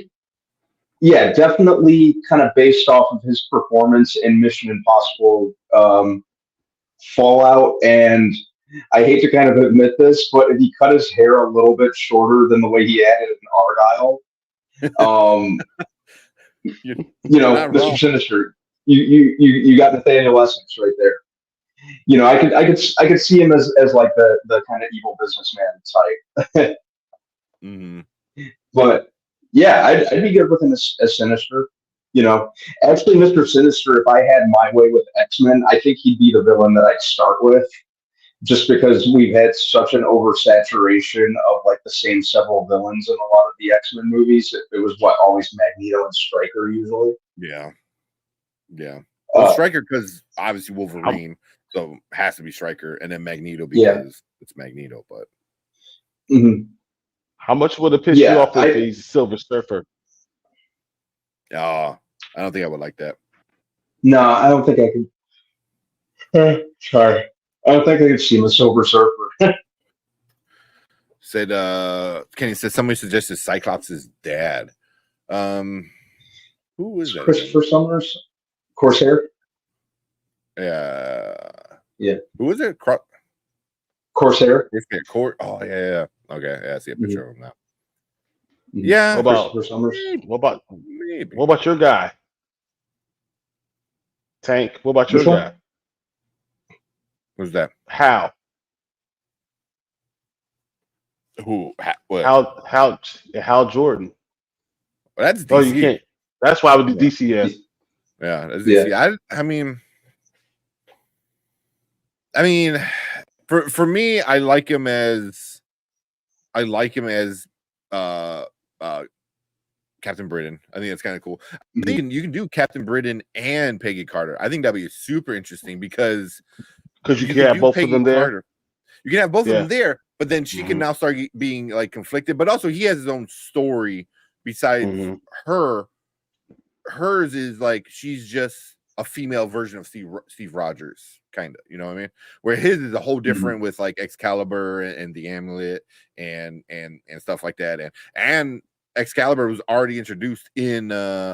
Yeah, definitely kind of based off of his performance in Mission Impossible Fallout. And I hate to kind of admit this, but if he cut his hair a little bit shorter than the way he had it in Argyle, Mr. Sinister, you got Nathaniel Essex right there. I could see him as like the kind of evil businessman type. But yeah, I'd be good with him as Sinister. Actually, Mr. Sinister, if I had my way with X-Men, I think he'd be the villain that I'd start with, just because we've had such an oversaturation of like the same several villains in a lot of the X-Men movies. It was always Magneto and Stryker usually. Yeah. Well, Stryker because obviously Wolverine, so it has to be Stryker, and then Magneto because it's Magneto. But how much would it piss you off if he's Silver Surfer? I don't think I would like that. No, I don't think I could. Sorry. I don't think I could see him as Silver Surfer. Said Kenny said somebody suggested Cyclops' dad. Who was that? Christopher Again? Summers, Corsair. Yeah. Yeah. Who was it? Corsair. Oh yeah. Okay. Yeah, I see a picture of him now. Mhm. Yeah. What about Christopher Summers. Maybe. what about your guy? Tank, what about your Which one? guy? Who's that? Hal. Who? What? Hal Jordan. Well, that's Oh, you DC. can't. That's why I would do Yeah. DC. Yeah. Yeah, that's Yeah. DC. I mean, for me, I like him as uh Captain Britain. I think that's kind of cool. I think you can do Captain Britain and Peggy Carter. I think that'd be super interesting because You can have both of them there. Carter. You can have both of Yeah. them there, but then she can now start being like conflicted. But also, he has his own story besides her. Hers is like she's just a female version of Steve Rogers, kind of. You know what I mean? Where his is a whole different with like Excalibur and the amulet and stuff like that. And Excalibur was already introduced in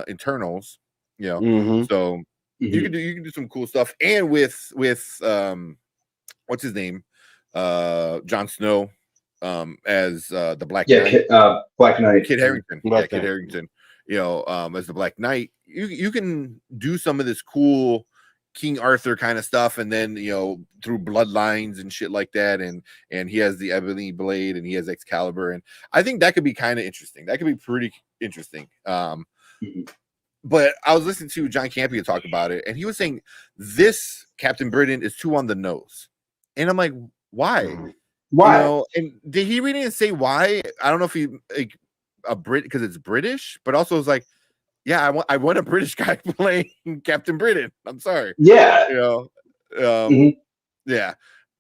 Eternals, you know. So you can do some cool stuff. And with what's his name? Jon Snow as the Black Knight. Black Knight. Kit Harington. Kit Harington. You know, as the Black Knight, you can do some of this cool King Arthur kind of stuff, and then through bloodlines and shit like that, and he has the ebony blade and he has Excalibur, and I think that could be kind of interesting. That could be pretty interesting. But I was listening to John Campion talk about it, and he was saying this Captain Britain is too on the nose, and I'm like, why? Why? And did he really say why? I don't know if he like a Brit because it's British, but also it's like, yeah, I want a British guy playing Captain Britain. I'm sorry. Yeah. Yeah.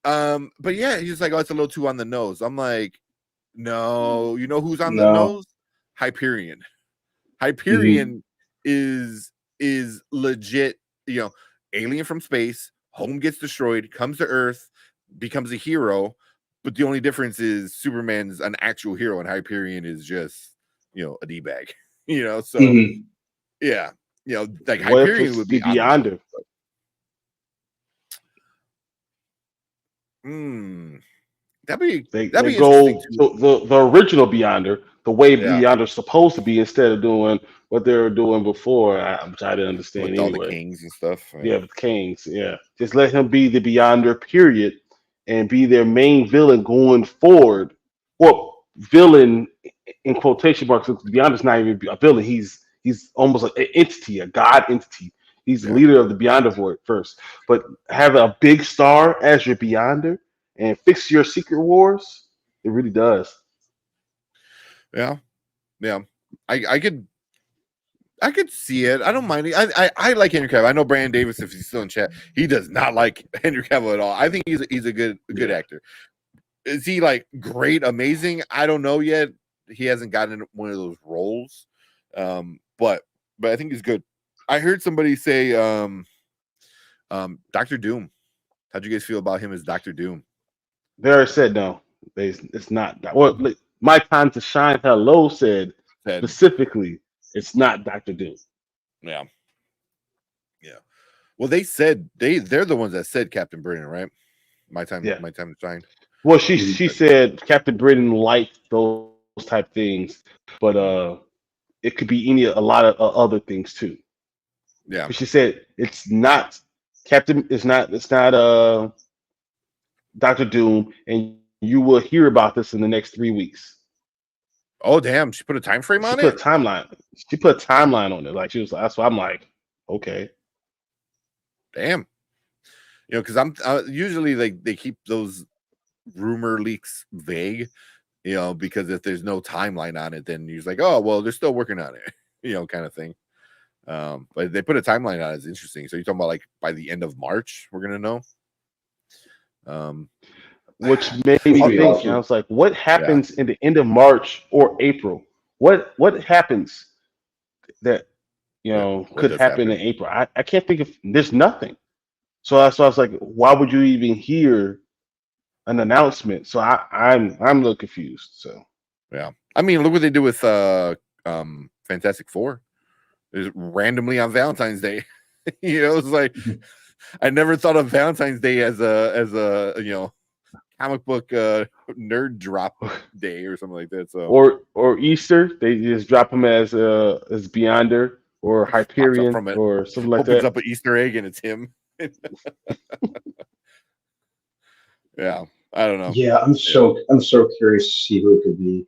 But yeah, he's like, oh, it's a little too on the nose. I'm like, no, you know who's on the nose? Hyperion. Hyperion is legit, alien from space, home gets destroyed, comes to Earth, becomes a hero. But the only difference is Superman's an actual hero and Hyperion is just, a D-bag, so yeah, like Hyperion would be Beyonder. That'd be go interesting the original Beyonder, the way Beyonder's supposed to be, instead of doing what they were doing before, which I didn't understand with anyway. All the kings and stuff. With kings, just let him be the Beyonder, period, and be their main villain going forward. Well, villain in quotation marks, because Beyonder's not even a villain. He's almost like an entity, a god entity. He's the leader of the Beyonder first. But have a big star as your Beyonder and fix your Secret Wars, it really does. Yeah. I could see it. I don't mind it. I like Henry Cavill. I know Brandon Davis, if he's still in chat, he does not like Henry Cavill at all. I think he's a good actor. Is he like great, amazing? I don't know yet. He hasn't gotten one of those roles. But I think he's good. I heard somebody say Dr. Doom. How'd you guys feel about him as Dr. Doom? They already said no. It's not. Well, My Time to Shine Hello said specifically it's not Dr. Doom. Yeah. Well, they said they're the ones that said Captain Britain, right? My time to shine. Well, she said Captain Britain liked those type things, but it could be a lot of other things too. Yeah. But she said it's not Captain. It's not Dr. Doom, and you will hear about this in the next 3 weeks. Oh damn! She put a time frame on it. She put a timeline. She put a timeline on it. Like she was. That's why I'm like, okay. Damn. Because I'm usually like they keep those rumor leaks vague, because if there's no timeline on it, then you're like, oh well, they're still working on it, kind of thing. But they put a timeline on it. It's interesting. So you're talking about like by the end of March, we're gonna know. Which made me think. I was like, what happens in the end of March or April? What happens that could happen in April? I can't think of. There's nothing. So I was like, why would you even hear an announcement? So I'm a little confused. So Yeah, I mean, look what they do with Fantastic Four. It's randomly on Valentine's Day. It's like I never thought of Valentine's Day as a comic book nerd drop day or something like that. So or Easter, they just drop him as Beyonder or pops up Hyperion from it, or something like opens that. up an Easter egg, and it's him. Yeah, I don't know. Yeah, I'm so curious to see who it could be.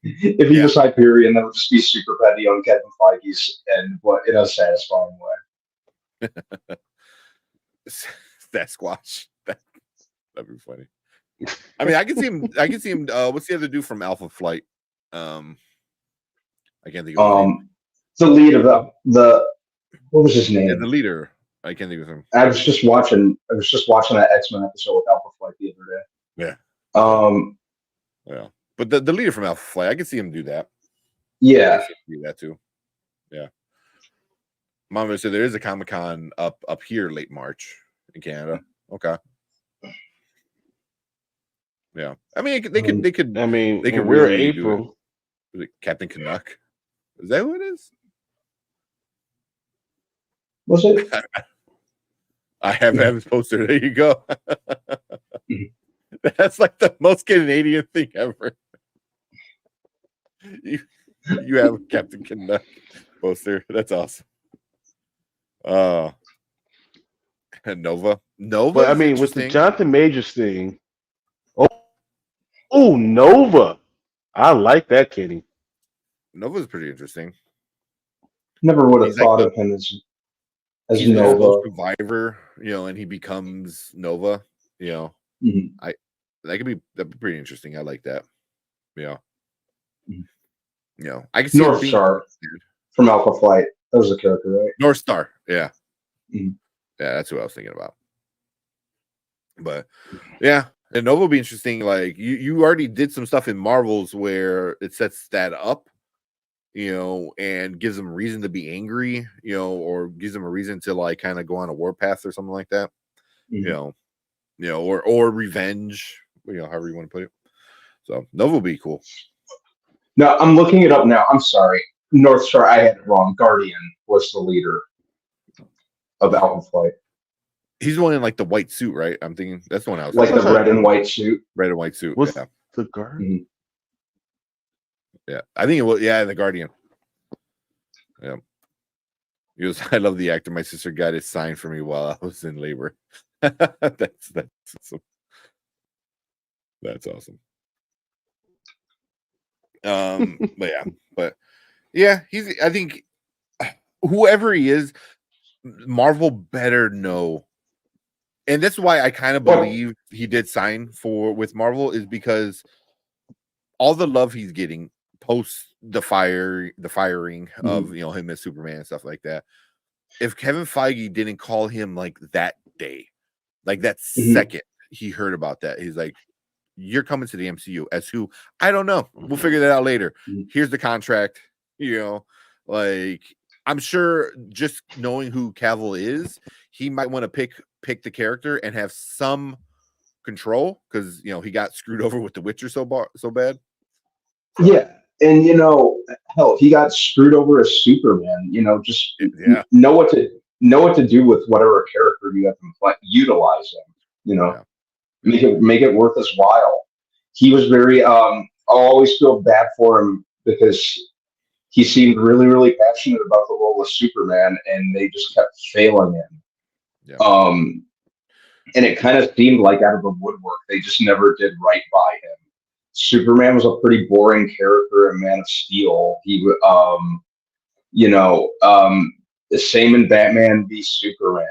If he Yeah. was Hyperion, that would just be super petty on Kevin Feige's end, but in a satisfying way. Sasquatch. That'd be funny. I mean, I can see him. I can see him. What's the other dude from Alpha Flight? I can't think of his name. The lead of the what was his name? Yeah, the leader. I can't think of him. I was just watching that X-Men episode with Alpha Flight the other day. Yeah. Yeah. But the leader from Alpha Flight, I can see him do that. Yeah. I can see him do that too. Yeah. Mama said there is a Comic-Con up here late March in Canada. Okay. Yeah. I mean, they could. I mean, they could we're really April. do it. Was it Captain Canuck? Is that who it is? Was it? I have his poster. There you go. That's like the most Canadian thing ever. You have Captain Canuck poster. That's awesome. And Nova. But I mean, with the Jonathan Majors thing. Oh, Nova. I like that, Kenny. Nova's pretty interesting. Never would have thought of him as Nova. Survivor, and he becomes Nova. Mm-hmm. That'd be pretty interesting. I like that. Yeah. Mm-hmm. I can see North Star from Alpha Flight. That was the character, right? North Star. Yeah. Mm-hmm. Yeah, that's what I was thinking about. But yeah, and Nova will be interesting. Like you already did some stuff in Marvels where it sets that up, and gives them reason to be angry, or gives them a reason to like kind of go on a warpath or something like that. Mm-hmm. Or revenge, however you want to put it. So Nova will be cool. No, I'm looking it up now. I'm sorry. North Star, I had it wrong. Guardian was the leader of Alpha Flight. He's the one in like the white suit, right? I'm thinking that's the one I was like the red and white suit. Red and white suit. What's yeah. The Guardian? Mm-hmm. Yeah, I think it was. Yeah, the Guardian. Yeah. He goes, I love the actor. My sister got it signed for me while I was in labor. That's awesome. That's awesome. But yeah, I think whoever he is, Marvel better know. And that's why I kind of believe he did sign with Marvel, is because all the love he's getting post the firing mm-hmm. of him as Superman and stuff like that. If Kevin Feige didn't call him like that day, like that mm-hmm. second he heard about that, he's like, "You're coming to the MCU as who? I don't know. We'll figure that out later. Mm-hmm. Here's the contract." Like I'm sure just knowing who Cavill is, he might want to pick the character and have some control because he got screwed over with The Witcher so bad. Yeah, and hell, he got screwed over as Superman. Just know what to do with whatever character you have to utilize him. Make it worth his while. He was very. I always feel bad for him because he seemed really, really passionate about the role of Superman, and they just kept failing him. Yeah. And it kind of seemed like out of the woodwork, they just never did right by him. Superman was a pretty boring character in Man of Steel. He, the same in Batman v Superman.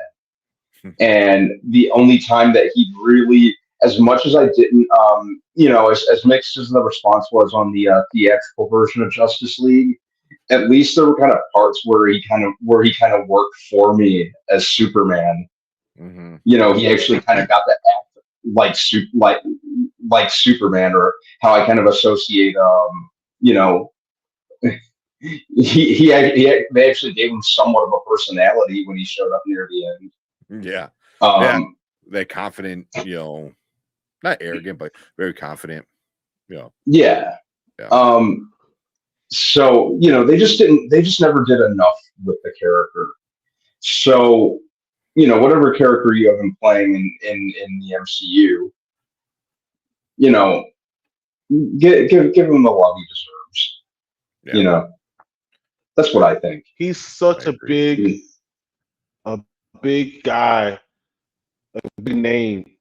And the only time that he really, as much as I didn't, as mixed as the response was on the theatrical version of Justice League, at least there were kind of parts where he kind of worked for me as Superman. Mm-hmm. He actually kind of got that act like Superman, or how I kind of associate. They actually gave him somewhat of a personality when he showed up near the end. Yeah, That confident, not arrogant, but very confident. Yeah. Yeah. So they just never did enough with the character. So whatever character you have him playing in the MCU, give him the love he deserves. Yeah. That's what I think. He's such I a agree. big guy, a big name.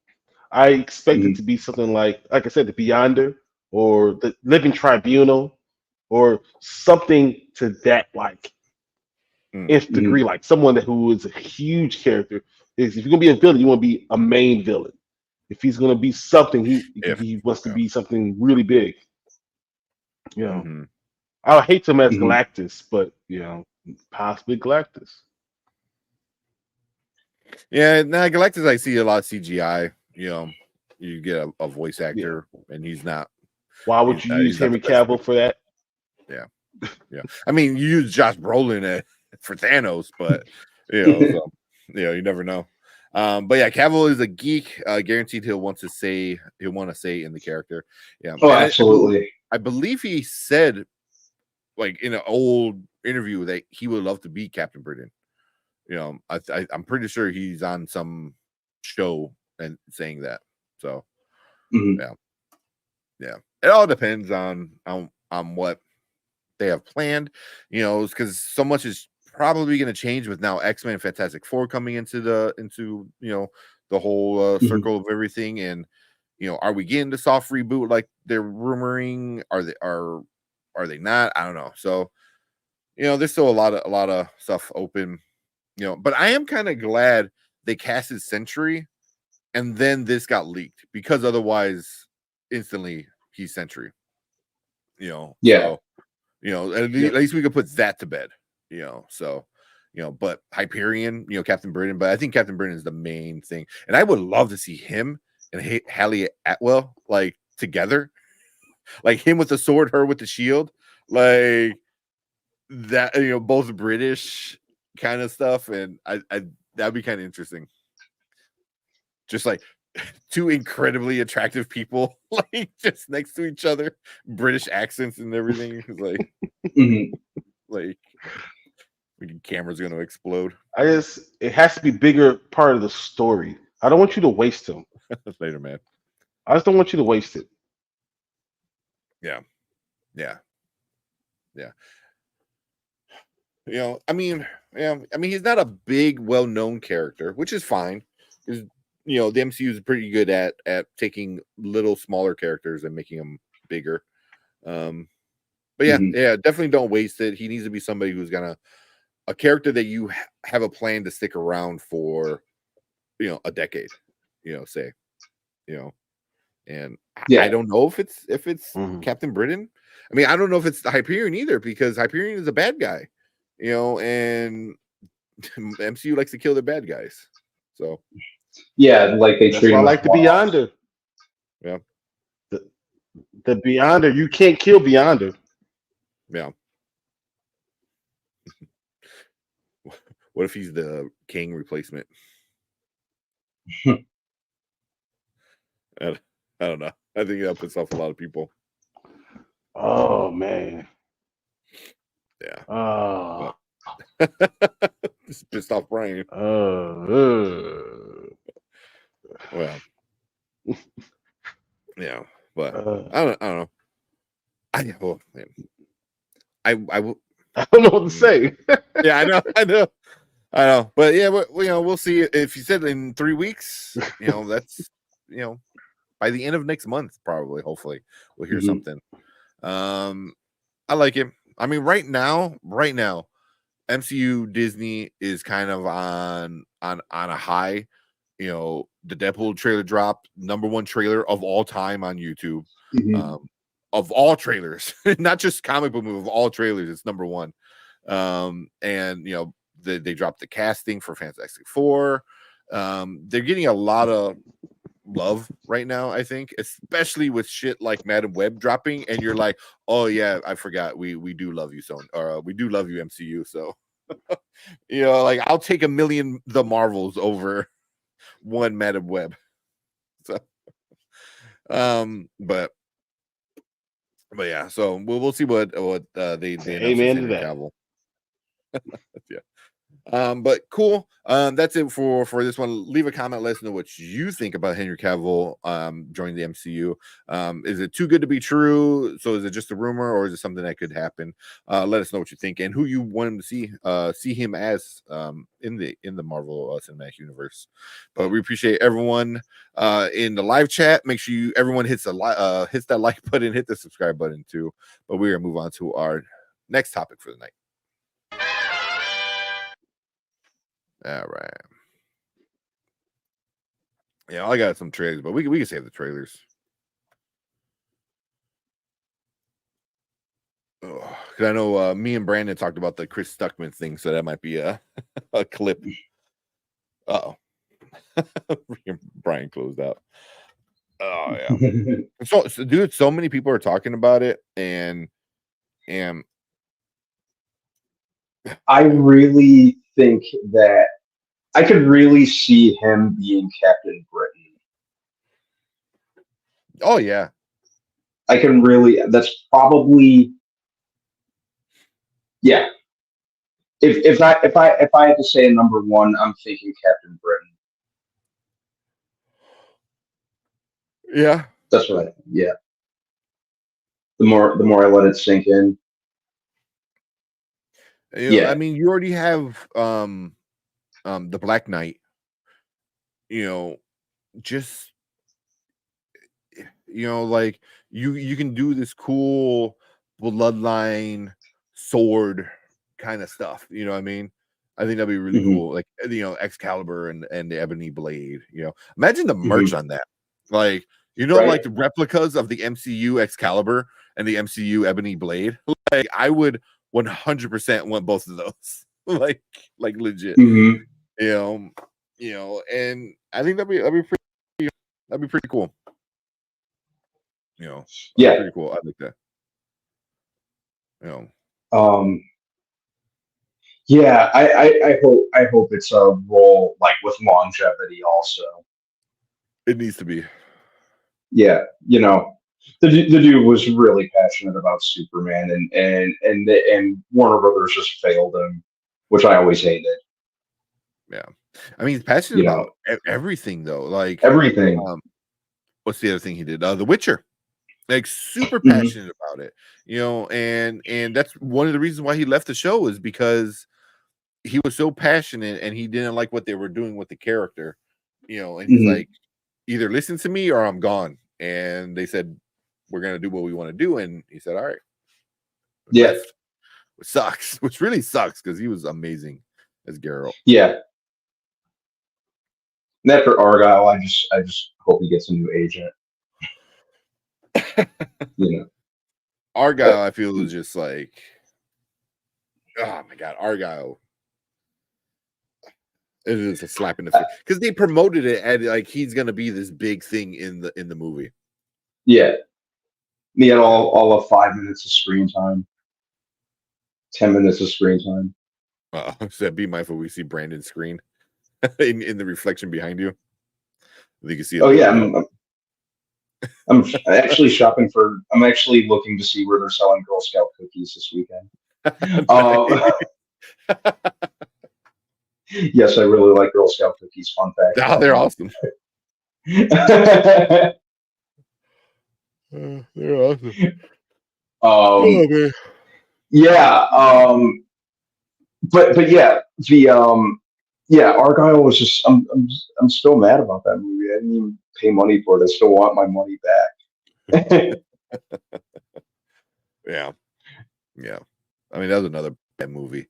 I expect it to be something like I said, the Beyonder or the Living Tribunal or something to that nth degree, like someone who is a huge character. If you're gonna be a villain, you want to be a main villain. If he's gonna be something, he wants to be something really big. I would hate him as Galactus, but possibly Galactus. Yeah, now Galactus, I see a lot of CGI. You get a voice actor, and he's not. Why would you use Henry Cavil for that? Yeah. I mean, you use Josh Brolin for Thanos, but so, you never know. But yeah, Cavill is a geek. Guaranteed he'll want to say in the character. Yeah. Oh, absolutely. I believe he said, like in an old interview, that he would love to be Captain Britain. I'm pretty sure he's on some show and saying that. So yeah. It all depends on what they have planned, because so much is probably going to change with now X-Men and Fantastic Four coming into the whole circle of everything. And are we getting the soft reboot like they're rumoring? Are they not? I don't know. So there's still a lot of stuff open. But I am kind of glad they casted Sentry and then this got leaked, because otherwise instantly he's Sentry. Yeah. So, at least we could put that to bed. So but Hyperion, Captain Britain, but I think Captain Britain is the main thing. And I would love to see him and Hallie Atwell like together. Like him with the sword, her with the shield. Like that, both British kind of stuff, and I that'd be kind of interesting. Just like two incredibly attractive people, like just next to each other, British accents and everything. Like, like the camera's gonna explode. It has to be bigger part of the story. I don't want you to waste them. Later, man. I just don't want you to waste it. Yeah. I mean, he's not a big, well-known character, which is fine. Because the MCU is pretty good at taking little, smaller characters and making them bigger. But yeah, definitely don't waste it. He needs to be somebody who's a character that you have a plan to stick around for, a decade. Say, and I don't know if it's Captain Britain. I mean, I don't know if it's the Hyperion either, because Hyperion is a bad guy. And MCU likes to kill their bad guys. So yeah, like they treat him. I like the Beyonder. Yeah, the Beyonder. You can't kill Beyonder. Yeah. What if he's the King replacement? I don't know. I think that puts off a lot of people. Oh man. Yeah. Oh. Just pissed off Brian. Well. Yeah, but I don't know. I don't know what to say. Yeah, I know. But yeah, we'll see. If you said in 3 weeks, that's by the end of next month, probably, hopefully, we'll hear something. I like it. I mean, right now, MCU Disney is kind of on a high. The Deadpool trailer dropped, #1 trailer of all time on YouTube. Of all trailers, not just comic book movie, of all trailers, it's #1. And they dropped the casting for Fantastic Four. They're getting a lot of love right now, I think, especially with shit like Madam Web dropping, and you're like, oh yeah, I forgot, we do love you, Sony, or we do love you, MCU. So like, I'll take a million the Marvels over one Madam Web. So, but yeah, so we'll see what they announce Amen to Henry that. Cavill. Yeah. But cool. That's it for this one. Leave a comment. Let us know what you think about Henry Cavill joining the MCU. Is it too good to be true? So is it just a rumor, or is it something that could happen? Let us know what you think and who you want him to see him as in the Marvel Cinematic Universe. But we appreciate everyone in the live chat. Make sure everyone hits that like button, hit the subscribe button too. But we're gonna move on to our next topic for the night. All right. Yeah, I got some trailers, but we can save the trailers. Because I know me and Brandon talked about the Chris Stuckman thing, so that might be a clip. Uh-oh. Brian closed out. Oh yeah. so dude, so many people are talking about it, and I really think that I could really see him being Captain Britain. Oh yeah. I can really. That's probably. Yeah. If I had to say a number one, I'm thinking Captain Britain. Yeah. That's what I. Yeah. The more I let it sink in. I mean, you already have the Black Knight. Just like you can do this cool bloodline sword kind of stuff. You know what I mean? I think that'd be really cool. Like Excalibur and the Ebony Blade. Imagine the merch on that. Like Right. like the replicas of the MCU Excalibur and the MCU Ebony Blade. Like I would 100% want both of those. like legit. And I think that'd be pretty cool. Yeah, pretty cool. I like that. Yeah, I hope it's a role like with longevity also. It needs to be. Yeah, the dude was really passionate about Superman, and Warner Brothers just failed him, which I always hated. Yeah, I mean, he's passionate about everything though. Like everything. What's the other thing he did? The Witcher. Like super passionate about it, and that's one of the reasons why he left the show is because he was so passionate and he didn't like what they were doing with the character, and he's like, either listen to me or I'm gone. And they said, we're going to do what we want to do. And he said, all right. Yeah. Left, which sucks, which really sucks because he was amazing as Geralt. Yeah. And after Argyle, I just hope he gets a new agent. Argyle, I feel is just like, oh my God, Argyle. It is a slap in the face because they promoted it and like he's gonna be this big thing in the movie. Yeah, he had all of 5 minutes of screen time, 10 minutes of screen time. So be mindful. We see Brandon's screen in the reflection behind you. You can see. Oh yeah, I'm actually shopping for. I'm actually looking to see where they're selling Girl Scout cookies this weekend. Yes, I really like Girl Scout cookies. Fun fact. Oh, they're awesome. They're awesome. Yeah. But yeah, Argyle was just. I'm still mad about that movie. I didn't even pay money for it. I still want my money back. Yeah. I mean, that was another bad movie.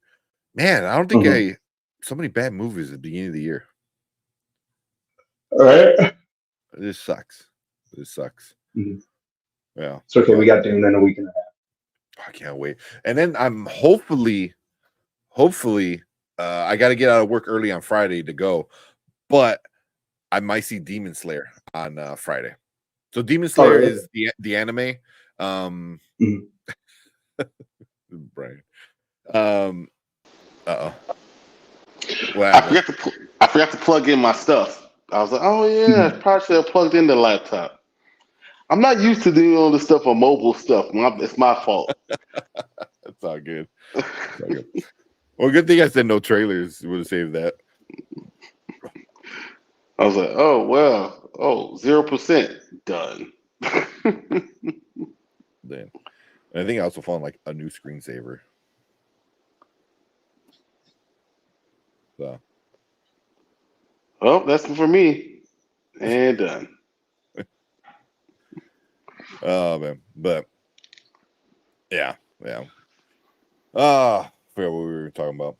Man, I don't think so many bad movies at the beginning of the year. All right. This sucks. Yeah. It's okay. We got Dune in a week and a half. I can't wait. And then I'm hopefully, I got to get out of work early on Friday to go, but I might see Demon Slayer on Friday. So Demon Slayer is the anime. Brian. I forgot to plug in my stuff. I was like, oh yeah, I probably should have plugged in the laptop. I'm not used to doing all this stuff on mobile stuff. It's my fault. That's all good. It's all good. Well, good thing I said no trailers. Would have saved that. I was like, oh well, 0% done. Then, and I think I also found like a new screensaver. So, Well, that's for me. And done. oh man, but yeah. Forgot what we were talking about.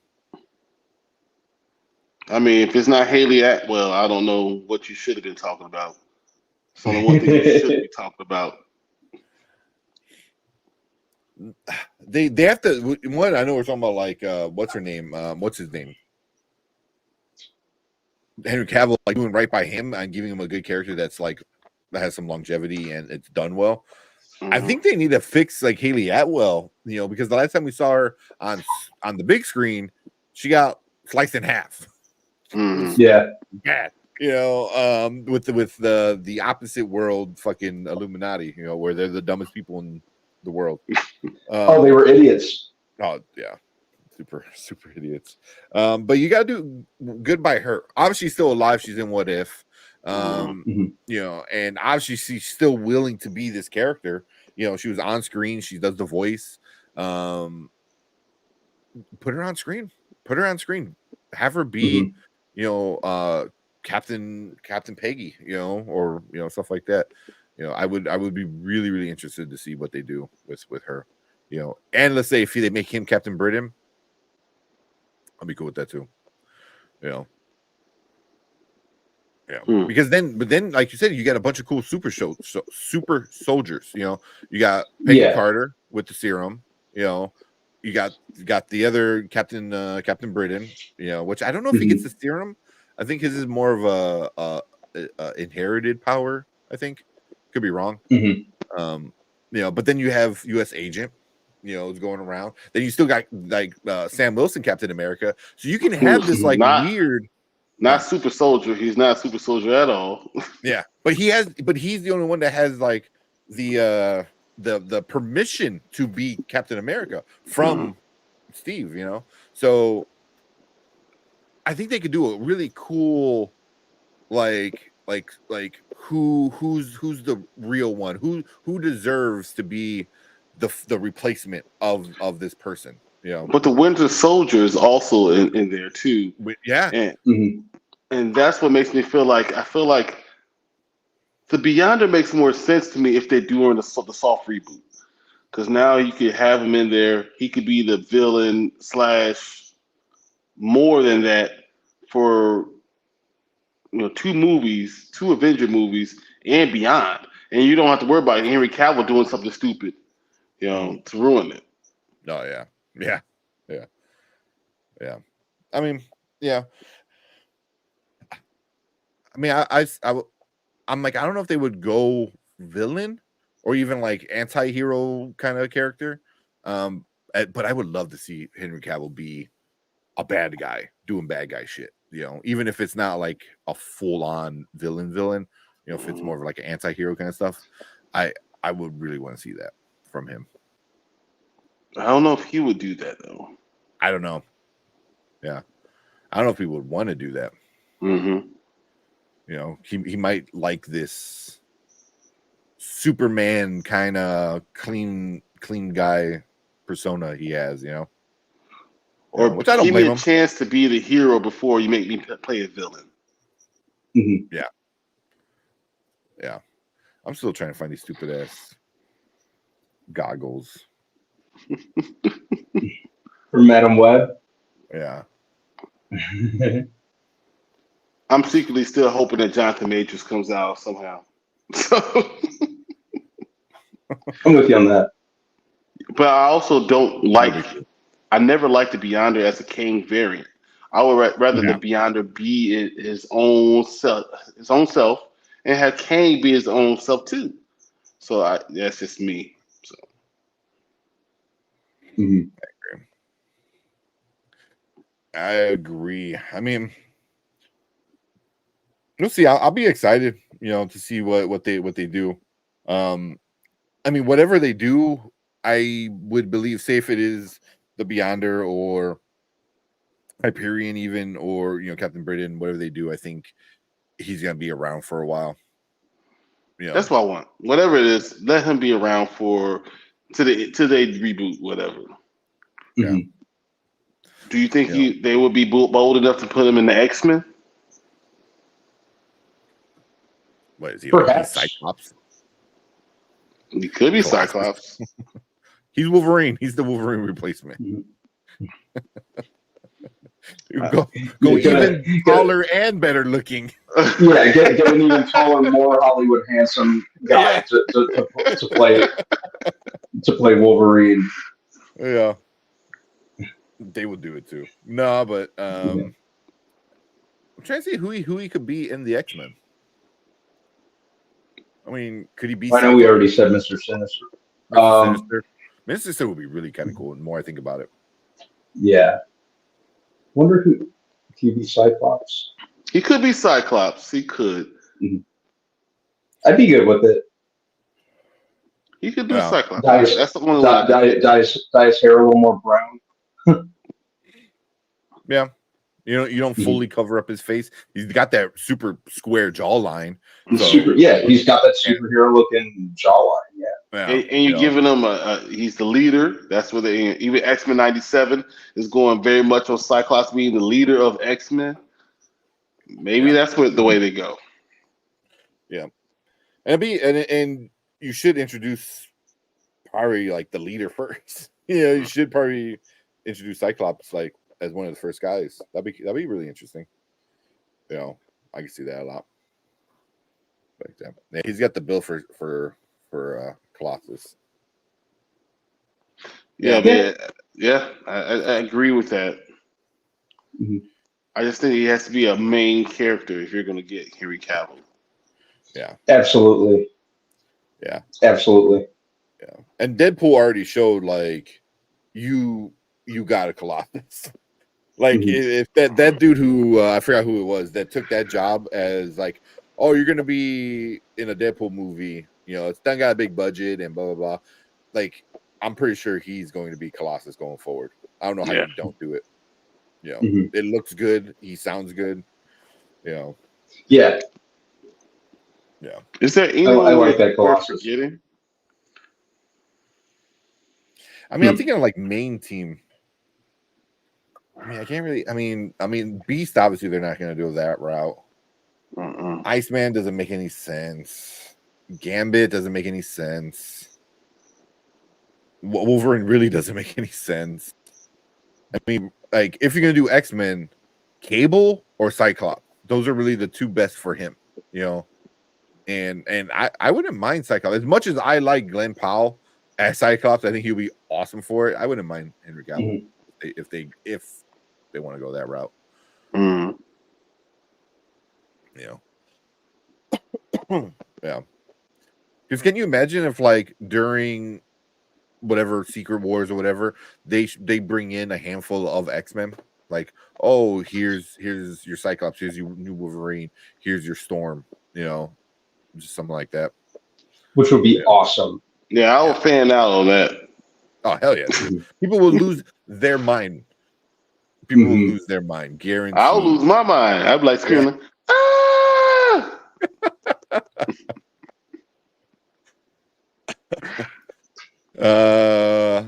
I mean, if it's not Haley Atwell, I don't know what you should have been talking about. It's only one thing you should be talking about. They have to. One, I know we're talking about like what's her name? What's his name? Henry Cavill, like doing right by him and giving him a good character that's like that has some longevity and it's done well. I think they need to fix like Haley Atwell, because the last time we saw her on the big screen, she got sliced in half. Yeah, Bad, with the opposite world, fucking Illuminati, where they're the dumbest people in the world. they were idiots. Oh yeah, super idiots. But you gotta do good by her. Obviously, she's still alive. She's in What If. And obviously she's still willing to be this character. She was on screen. She does the voice. Put her on screen. Have her be, Captain Peggy, or stuff like that. I would be really, really interested to see what they do with her. And let's say if they make him Captain Britain, I'll be cool with that too. Because then, like you said, you got a bunch of cool super soldiers. You got Peggy Carter with the serum. You got the other Captain Britain. Which I don't know if he gets the serum. I think his is more of a inherited power. I think could be wrong. But then you have U.S. Agent. Is going around. Then you still got like Sam Wilson, Captain America. So you can have this like weird. Not super soldier. He's not super soldier at all. Yeah, but he's the only one that has like the permission to be Captain America from Steve. So I think they could do a really cool like who's the real one, who deserves to be the replacement of this person. But the Winter Soldier is also in there too. Yeah. And that's what makes me feel like the Beyonder makes more sense to me if they do the soft reboot, because now you could have him in there. He could be the villain / more than that for 2 Avenger movies and beyond, and you don't have to worry about Henry Cavill doing something stupid, to ruin it. Oh yeah. I mean, yeah. I mean, I'm like, I don't know if they would go villain or even like anti-hero kind of character. But I would love to see Henry Cavill be a bad guy doing bad guy shit. Even if it's not like a full-on villain. If it's more of like an anti-hero kind of stuff, I would really want to see that from him. I don't know if he would do that though. I don't know. Yeah, I don't know if he would want to do that. He might like this Superman kind of clean guy persona he has, or which I don't give blame me a him. chance to be the hero before you make me play a villain. Yeah. I'm still trying to find these stupid ass goggles for Madam Web. Yeah. I'm secretly still hoping that Jonathan Majors comes out somehow. I'm with you on that. But I also don't like. I never liked the Beyonder as a Kang variant. I would rather the Beyonder be his own self, and have Kang be his own self too. So that's just me. So. I agree. I mean, we'll see. I'll be excited, to see what they do. I mean, whatever they do, I would believe. Say if it is the Beyonder or Hyperion, even, or Captain Britain, whatever they do, I think he's gonna be around for a while. That's what I want. Whatever it is, let him be around for till they reboot whatever. Yeah. Mhm. Do you think they would be bold enough to put him in the X-Men? What is he? Perhaps. Like, he's Cyclops. He could be Colossus. Cyclops. He's Wolverine. He's the Wolverine replacement. Mhm. Go even taller and better looking. Yeah, get an even taller, more Hollywood handsome guy to play Wolverine. Yeah, they would do it too. No, but I'm trying to see who he could be in the X-Men. I mean, could he be? I know we already said Mr. Sinister. Mr. Sinister. Mr. Sinister would be really kind of cool. The more I think about it. Yeah. Wonder who could he be? Cyclops. He could be Cyclops. He could. Mm-hmm. I'd be good with it. He could do Cyclops. That's the only one. Dye his hair a little more brown. Yeah. You don't fully cover up his face. He's got that super square jawline. So, he's got that superhero looking jawline. Yeah. And you're giving him he's the leader. That's where even X-Men 97 is going very much on Cyclops being the leader of X-Men. Maybe that's the way they go. Yeah. And you should introduce probably like the leader first. You should probably introduce Cyclops like as one of the first guys. That'd be really interesting. I can see that a lot. But yeah, he's got the bill for Colossus. Yeah, I agree with that. Mm-hmm. I just think he has to be a main character if you're going to get Henry Cavil. Yeah, absolutely. Yeah, absolutely. Yeah, and Deadpool already showed like you got a Colossus. Like if that dude who I forgot who it was that took that job as like, oh, you're gonna be in a Deadpool movie, it's done got a big budget and blah blah blah. Like I'm pretty sure he's going to be Colossus going forward. I don't know how you don't do it. It looks good. He sounds good. Yeah. Yeah. Is there anyone I like that Colossus? Forgetting? I mean, I'm thinking of like main team. I mean, I can't really. I mean, Beast. Obviously, they're not going to do that route. Iceman doesn't make any sense. Gambit doesn't make any sense. Wolverine really doesn't make any sense. I mean, like if you're going to do X-Men, Cable or Cyclops, those are really the two best for him. And I wouldn't mind Cyclops as much as I like Glenn Powell as Cyclops. I think he'll be awesome for it. I wouldn't mind Henry Cavil if they want to go that route. Yeah. Because can you imagine if like during whatever Secret Wars or whatever they bring in a handful of X-Men, like, oh, here's your Cyclops, here's your new Wolverine, here's your Storm, just something like that, which would be awesome. Yeah, I would fan out on that. Oh hell yeah! People will lose their mind. People will lose their mind. Guaranteed. I'll lose my mind. I'd be like screaming, ah!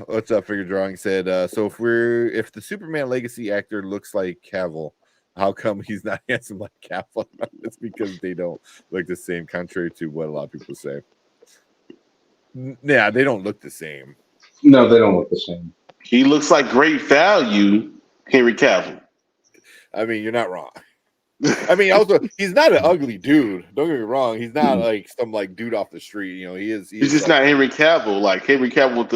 What's up? Figure Drawing said, so if the Superman legacy actor looks like Cavill, how come he's not handsome like Cavill? It's because they don't look the same, contrary to what a lot of people say. Yeah, they don't look the same. No, they don't look the same. He looks like great value, Henry Cavill. I mean, you're not wrong. I mean, also, he's not an ugly dude. Don't get me wrong. He's not like some like dude off the street. He's just like, not Henry Cavill. Like Henry Cavill with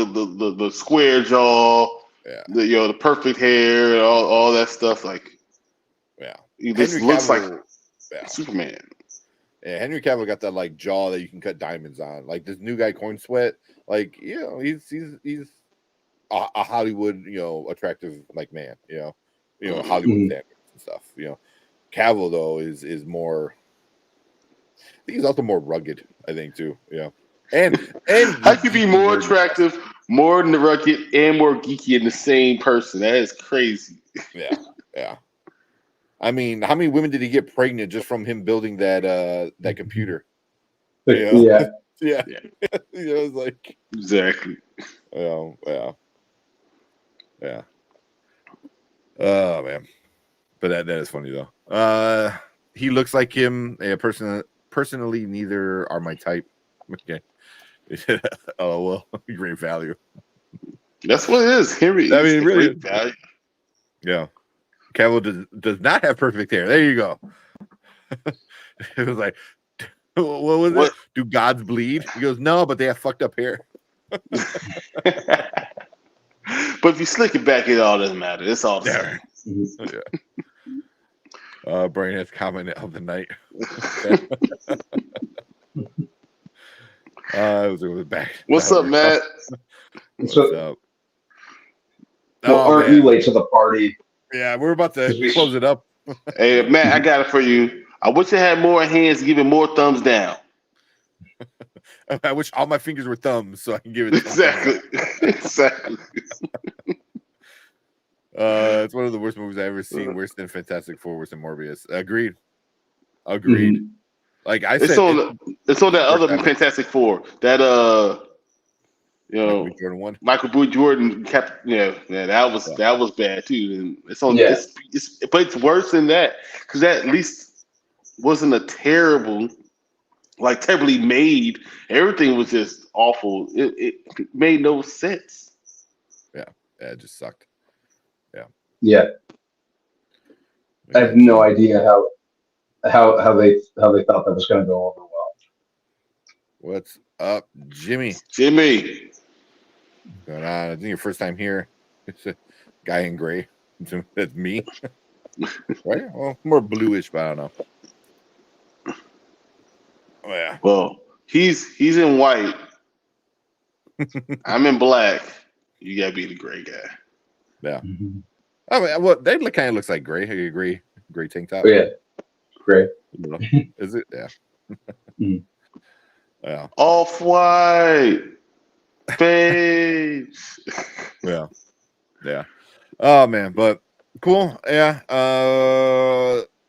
the square jaw, the perfect hair, and all that stuff. Like, he just looks like Superman. Yeah, Henry Cavill got that like jaw that you can cut diamonds on. Like this new guy, Corn Sweat. Like, he's a Hollywood, attractive like man. Hollywood standards and stuff. Cavill though is more think he's also more rugged. I think too. Yeah, and How can you be more nerd. attractive, more rugged, and more geeky in the same person? That is crazy. Yeah, yeah. I mean, how many women did he get pregnant just from him building that computer? You know? Yeah. Yeah. Yeah. You know, it's like, Exactly. yeah. Oh man, but that is funny though. He looks like him. Personally, neither are my type. Okay. Oh well, great value. That's what it is. Henry I is mean, a really, great value. yeah. Cavill does not have perfect hair. There you go. It was like, what was it? What? Do gods bleed? He goes, no, but they have fucked up hair. But if you slick it back, it all doesn't matter. It's all the Yeah. same. Yeah. Brian has commented of the night. It was back. What's up, Matt? What's So, up? well, Oh, aren't man. you late to the party? Yeah, we're about to 'Cause we- close it up. Hey, Matt, I got it for you. I wish I had more hands giving more thumbs down. I wish all my fingers were thumbs so I can give it. Exactly. Exactly. It's one of the worst movies I've ever seen. Worse than Fantastic Four, worse than Morbius. Agreed. Like I It's said, on that other ever. Fantastic Four. That Michael B. Jordan one. Michael B. Jordan kept that was bad too. And it's on Yeah. but it's worse than that because that at least wasn't a terribly made. Everything was just awful. It made no sense. Yeah, it just sucked. Yeah. I have no idea how they thought that was going to go over well. What's up, Jimmy? Jimmy. What's going on? I think your first time here. It's a guy in gray. That's me. Right? Well, more bluish, but I don't know. Oh yeah. Well, he's in white. I'm in black. You gotta be the gray guy. Yeah. I mean, well, they kind of looks like gray. I agree. Gray tank top. Oh, yeah. Great. Is it? Yeah. Yeah. Off white. Face. Yeah. Yeah. Oh man, but cool. Yeah.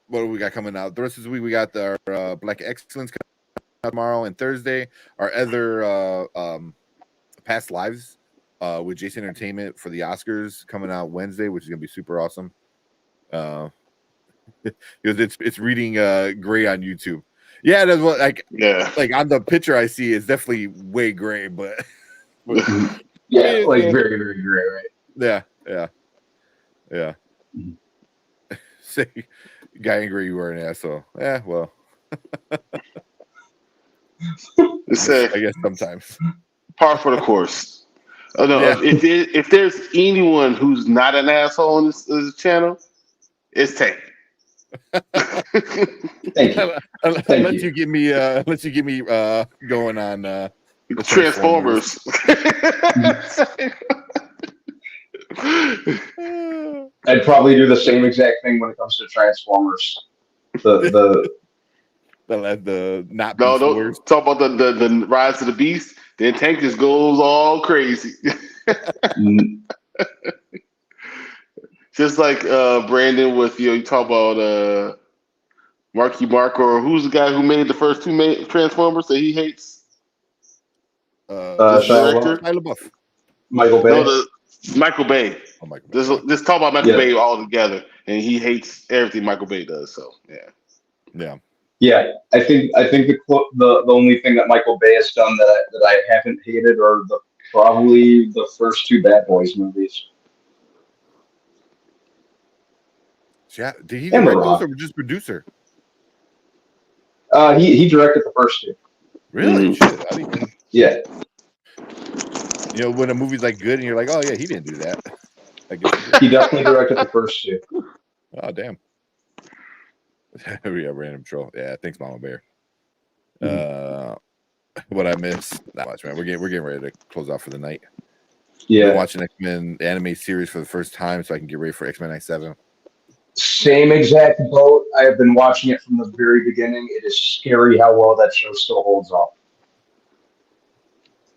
What do we got coming out? The rest of the week we got our Black Excellence coming out tomorrow and Thursday. Our other past lives with Jason Entertainment for the Oscars coming out Wednesday, which is gonna be super awesome. Because it's reading gray on YouTube. Yeah, that's what like on the picture I see is definitely way gray, but yeah, like very, very gray, right? Yeah. Say, guy in gray, you were an asshole. Yeah, well, I guess sometimes. Par for the course. Oh no! Yeah. If there's anyone who's not an asshole on this channel, it's Tank. Thank you. Unless you get me going on Transformers. I'd probably do the same exact thing when it comes to Transformers. The not no, Beast don't Wars. talk about the Rise of the Beast. Then Tank just goes all crazy. Just like Brandon with you talk about Marky Mark, or who's the guy who made the first two Transformers that he hates? Shia LaBeouf. Michael Bay. No, Michael Bay. Oh, Michael Bay. Just talk about Michael Bay all together, and he hates everything Michael Bay does. So yeah. I think the only thing that Michael Bay has done that I haven't hated are probably the first two Bad Boys movies. Yeah, did he direct those or just producer? He directed the first two. Really? Shit, I didn't even... Yeah. You know, when a movie's like good and you're like, oh yeah, he didn't do that. I guess he definitely directed the first two. Oh damn. Yeah, random troll. Yeah, thanks, Mama Bear. What I missed? Not much, man. We're getting ready to close out for the night. Yeah. I'm watching X-Men anime series for the first time, so I can get ready for X-Men 97. Same exact boat. I have been watching it from the very beginning. It is scary how well that show still holds up.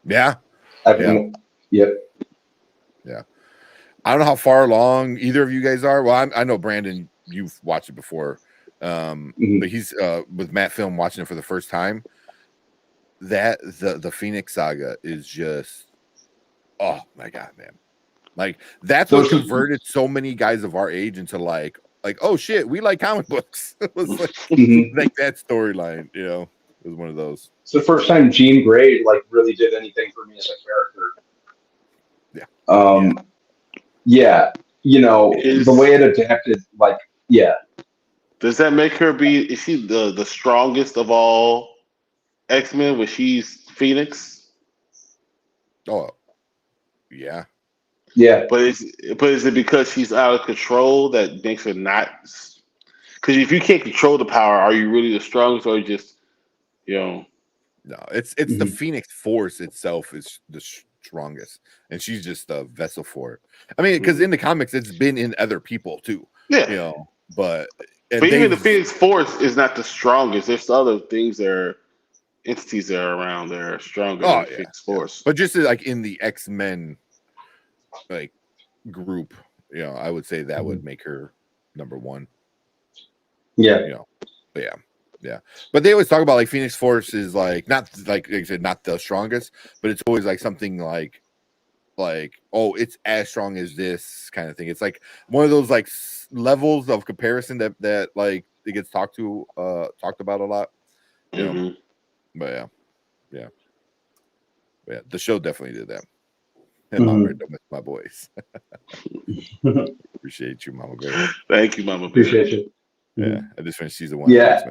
Yeah. I've Yeah. been, yep. Yeah. I don't know how far along either of you guys are. Well, I know Brandon, you've watched it before. But he's with Matt Film watching it for the first time. That the Phoenix Saga is just, oh my god, man. Like that's what converted so many guys of our age into like, oh shit, we like comic books. It was like, like that storyline, you know, it was one of those. It's the first time Jean Grey like really did anything for me as a character. Yeah. Yeah, you know, the way it adapted, like, yeah. Does that make her be? Is she the strongest of all X-Men? When she's Phoenix? Oh, yeah. Yeah. But is it because she's out of control that makes her not? Because if you can't control the power, are you really the strongest, or just, you know? No, it's the Phoenix Force itself is the strongest, and she's just a vessel for it. I mean, because in the comics, it's been in other people too. Yeah, you know, but even the Phoenix Force is not the strongest. There's other things that are entities that are around that are stronger than Phoenix Force. But just like in the X-Men like group, you know, I would say that would make her number one. Yeah. You know, but yeah. But they always talk about like Phoenix Force is like not like I said, not the strongest, but it's always like something like oh, it's as strong as this kind of thing. It's like one of those like levels of comparison that like it gets talked about a lot. You know, but yeah. The show definitely did that. And Mama Bear, don't miss my boys. Appreciate you, Mama Bear. Thank you, Mama Bear. Appreciate you. Yeah, I just finished season 1. Yeah,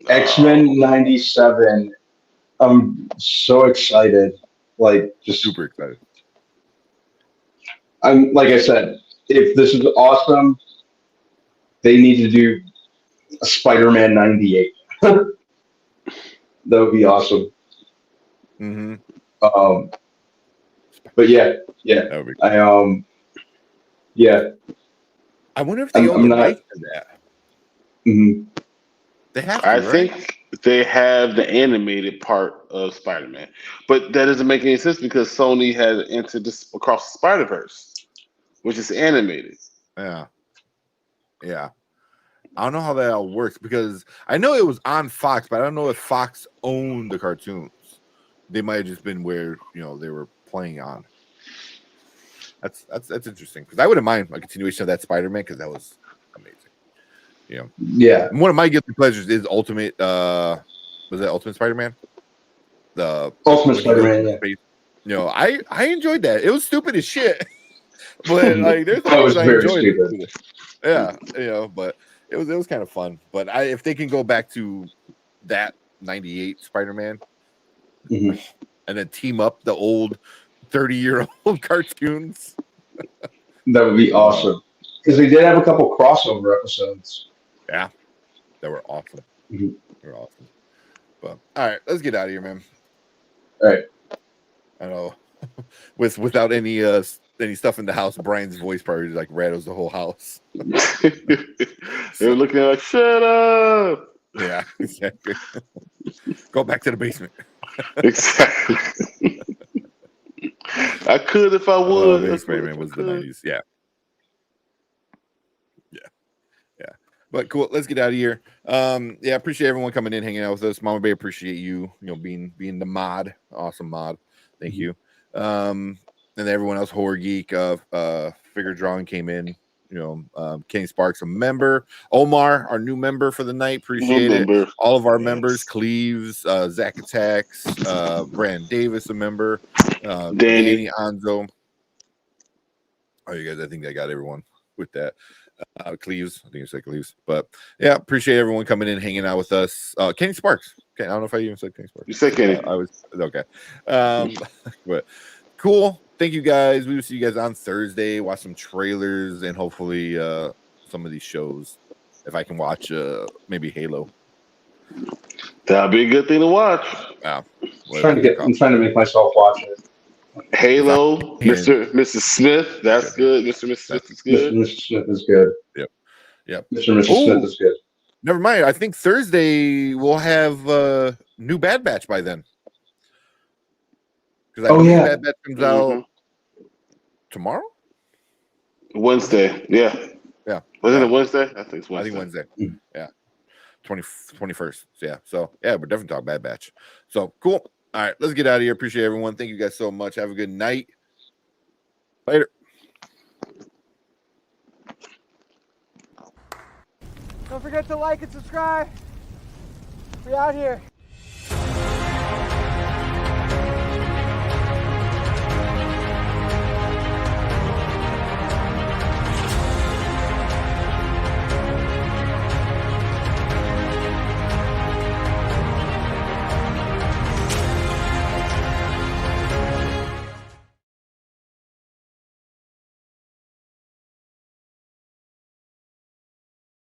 X-Men 97. I'm so excited. Like, just super excited. I'm like I said, if this is awesome, they need to do a Spider-Man 98. That would be awesome. But yeah. That would be cool. I wonder if they own the rights to that. They have to, I think they have the animated part of Spider-Man, but that doesn't make any sense because Sony had entered this Across the Spider-Verse, which is animated. Yeah. I don't know how that all works because I know it was on Fox, but I don't know if Fox owned the cartoons. They might have just been where, you know, they were playing on. That's interesting because I wouldn't mind a continuation of that Spider-Man because that was amazing. You know, yeah. And one of my guilty pleasures is Ultimate. Was that Ultimate Spider-Man? The Ultimate Spider-Man. Yeah. You know, I enjoyed that. It was stupid as shit, but like there's that was very stupid. Stupid. Yeah, you know, but it was kind of fun. But if they can go back to that 98 Spider-Man and then team up the old 30-year-old cartoons, that would be awesome. Because they did have a couple crossover episodes. Yeah, that were awesome. They were awesome. But all right, let's get out of here, man. All right. I know, without any stuff in the house, Brian's voice probably like rattles the whole house. They're looking at like, shut up. Yeah, exactly. Go back to the basement. Exactly. I could if I would. Spider-Man was the 90s. Yeah. But cool. Let's get out of here. Yeah, appreciate everyone coming in, hanging out with us. Mama Bay, appreciate you. You know, being the mod. Awesome mod. Thank you. And everyone else, Horror Geek, Figure Drawing came in. You know, Kenny Sparks, a member. Omar, our new member for the night. Appreciate it. All of our members, Cleves, Zach Attacks, Brand Davis, a member. Danny Anzo. Oh, you guys, I think I got everyone with that. Cleves, I think you said Cleves, but yeah, appreciate everyone coming in, hanging out with us. Kenny Sparks. Okay, I don't know if I even said Kenny Sparks. You said Kenny. I was okay. But cool. Thank you guys. We will see you guys on Thursday. Watch some trailers and hopefully some of these shows. If I can watch maybe Halo. That'd be a good thing to watch. Yeah. I'm trying to make myself watch it. Halo, Mr. Smith, that's good. Mr. Smith is good. Mr. Smith is good. Yep. Yep. Mr. Smith is good. Never mind. I think Thursday we'll have new Bad Batch by then. Because I believe Bad Batch comes out tomorrow. Wednesday. Yeah. Yeah. Wasn't it Wednesday? I think it's Wednesday. I think Wednesday. Yeah. 21st. Yeah. So yeah, we're definitely talking Bad Batch. So cool. All right, let's get out of here. Appreciate everyone. Thank you guys so much. Have a good night. Later. Don't forget to like and subscribe. We out here.